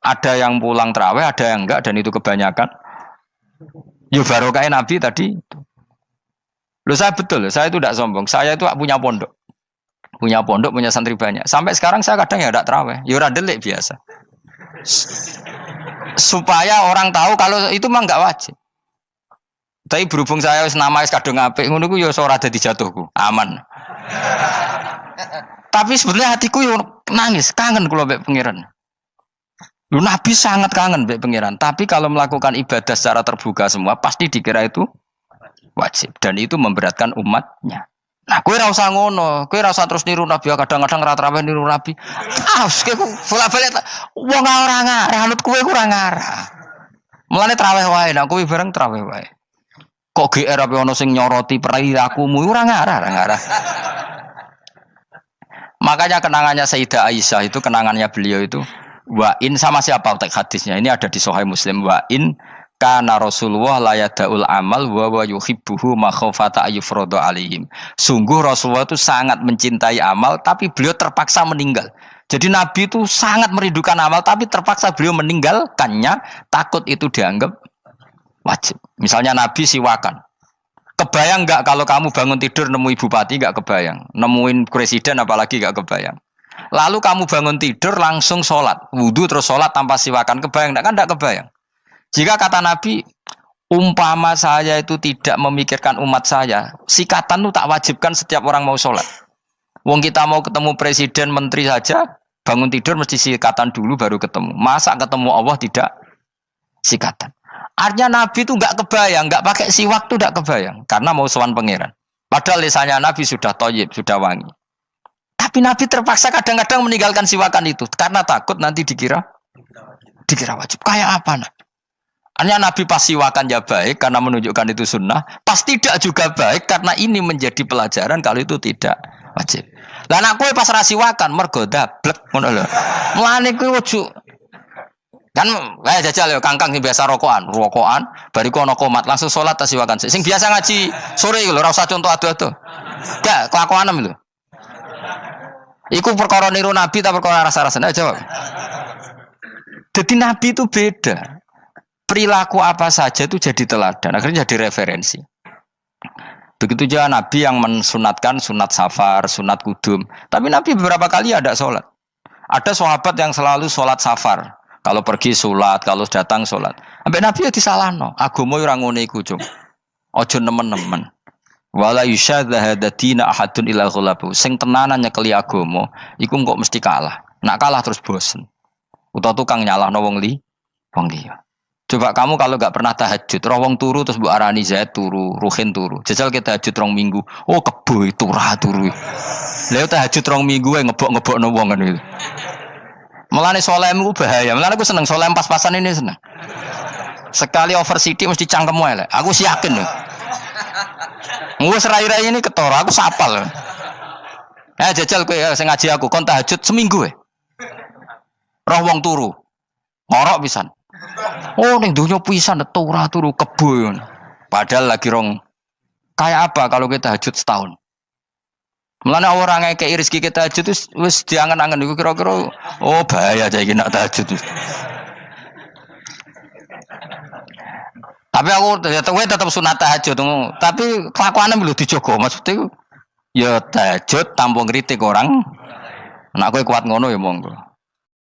ada yang pulang terawih, ada yang enggak, dan itu kebanyakan. Ya barokah Nabi tadi. Loh saya betul, saya itu tidak sombong. Saya itu punya pondok, punya santri banyak. Sampai sekarang saya kadang ya tidak terawih, ya ora delik biasa. Supaya orang tahu kalau itu mah nggak wajib. Tapi berhubung saya nama kadung apik, ngono ku ya ora dadi jatuhku, aman. Tapi sebenarnya hatiku yo nangis, kangen kula mbek pangeran. Lu Nabi sangat kangen mbek pangeran, tapi kalau melakukan ibadah secara terbuka semua pasti dikira itu wajib dan itu memberatkan umatnya. Nah, kowe ora usah ngono, kowe ora usah terus niru Nabi, kadang-kadang ra traweh niru Nabi. Kowe bolak-balik wong ora ngarah, anut kowe ora ngarah. Mulane traweh wae, nek kowe bareng traweh wae. Kok GR apa ono sing nyoroti perilakumu ora ngarah. Makanya kenangannya Sayyidah Aisyah itu, kenangannya beliau itu wa'in sama siapa teks hadisnya, ini ada di Sahih Muslim, wa'in kana Rasulullah la yadaul amal wa yuhibbuhu makhafata ayyufrada alaihim. Sungguh Rasulullah itu sangat mencintai amal tapi beliau terpaksa meninggal. Jadi Nabi itu sangat merindukan amal tapi terpaksa beliau meninggalkannya, takut itu dianggap wajib. Misalnya Nabi siwakan. Kebayang nggak kalau kamu bangun tidur nemu bupati nggak kebayang, nemuin presiden apalagi nggak kebayang. Lalu kamu bangun tidur langsung sholat, wudhu terus sholat tanpa siwakan, kebayang nggak? Kan nggak kebayang. Jika kata Nabi, umpama saya itu tidak memikirkan umat saya, sikatan itu tak wajibkan setiap orang mau sholat. Wong kita mau ketemu presiden, menteri saja, bangun tidur mesti sikatan dulu baru ketemu. Masa ketemu Allah tidak sikatan? Artinya Nabi itu nggak kebayang, nggak pakai siwak tuh nggak kebayang, karena mau sowan pangeran. Padahal lisannya Nabi sudah thayyib, sudah wangi. Tapi Nabi terpaksa kadang-kadang meninggalkan siwakan itu karena takut nanti dikira wajib. Kayak apa Nabi? Artinya Nabi pas siwakan ya baik karena menunjukkan itu sunnah, pas tidak juga baik karena ini menjadi pelajaran kalau itu tidak wajib. Lah nek kowe pas ra siwakan mergo dablek ngono lho. Mulane kowe ojo kan kayak jajal ya kangkang sing biasa rokokan, bariku ana komat langsung salat tas siwakan. Sing biasa ngaji sore iku lho ora usah contoh ado-ado. Gak kelakuanem lho. Iku perkara niru Nabi ta perkara rasa-rasane jawab. Jadi Nabi itu beda. Perilaku apa saja itu jadi teladan, akhirnya jadi referensi. Begitu juga Nabi yang mensunatkan sunat safar, sunat kudum. Tapi Nabi beberapa kali ada sholat. Ada sahabat yang selalu sholat safar. Kalau pergi sholat, kalau datang sholat. Sampai Nabi ya disalahno. Agama ora ngene iku, Cung. Aja nemen-nemen. Wala yusyadza hadatina ahadun ila ghalabu. Sing tenanan nyekeli agama, iku kok mesti kalah. Nak kalah terus bosen. Utawa tukang nyalahno wong liya. Coba kamu kalau gak pernah tahajud, roh wong turu terus mbok arani Zaid turu, Ruhin turu. Jajal kita tahajud 2 minggu. Oh kebo turu. Lha tahajud 2 minggu wae ngebok-ngebokno wong kan itu. Mulane solehmu bahaya. Mulane aku seneng soleh pas-pasan ini seneng. Sekali over city mesti cangkemmu elek. Aku yakin lho. Wes rai-rai ini ketara, aku sapal. Jajal kowe sing ngaji aku kon tahajud seminggu wae. Roh wong turu. Ngorok pisan. Oh ning donya pisan turu kebo. Padahal lagi rong. Kayak apa kalau kita tahajud setahun? Mulane orang ngekeki rezeki kita tahajud wis diangen-angen iku kira-kira oh bahaya aja iki nak tahajud. Tapi aku tetap sunat tahajud, tapi kelakuannya belum dijogo. Maksudnya ya tahajud tanpa ngritik orang. Nek kowe kuat ngono ya monggo.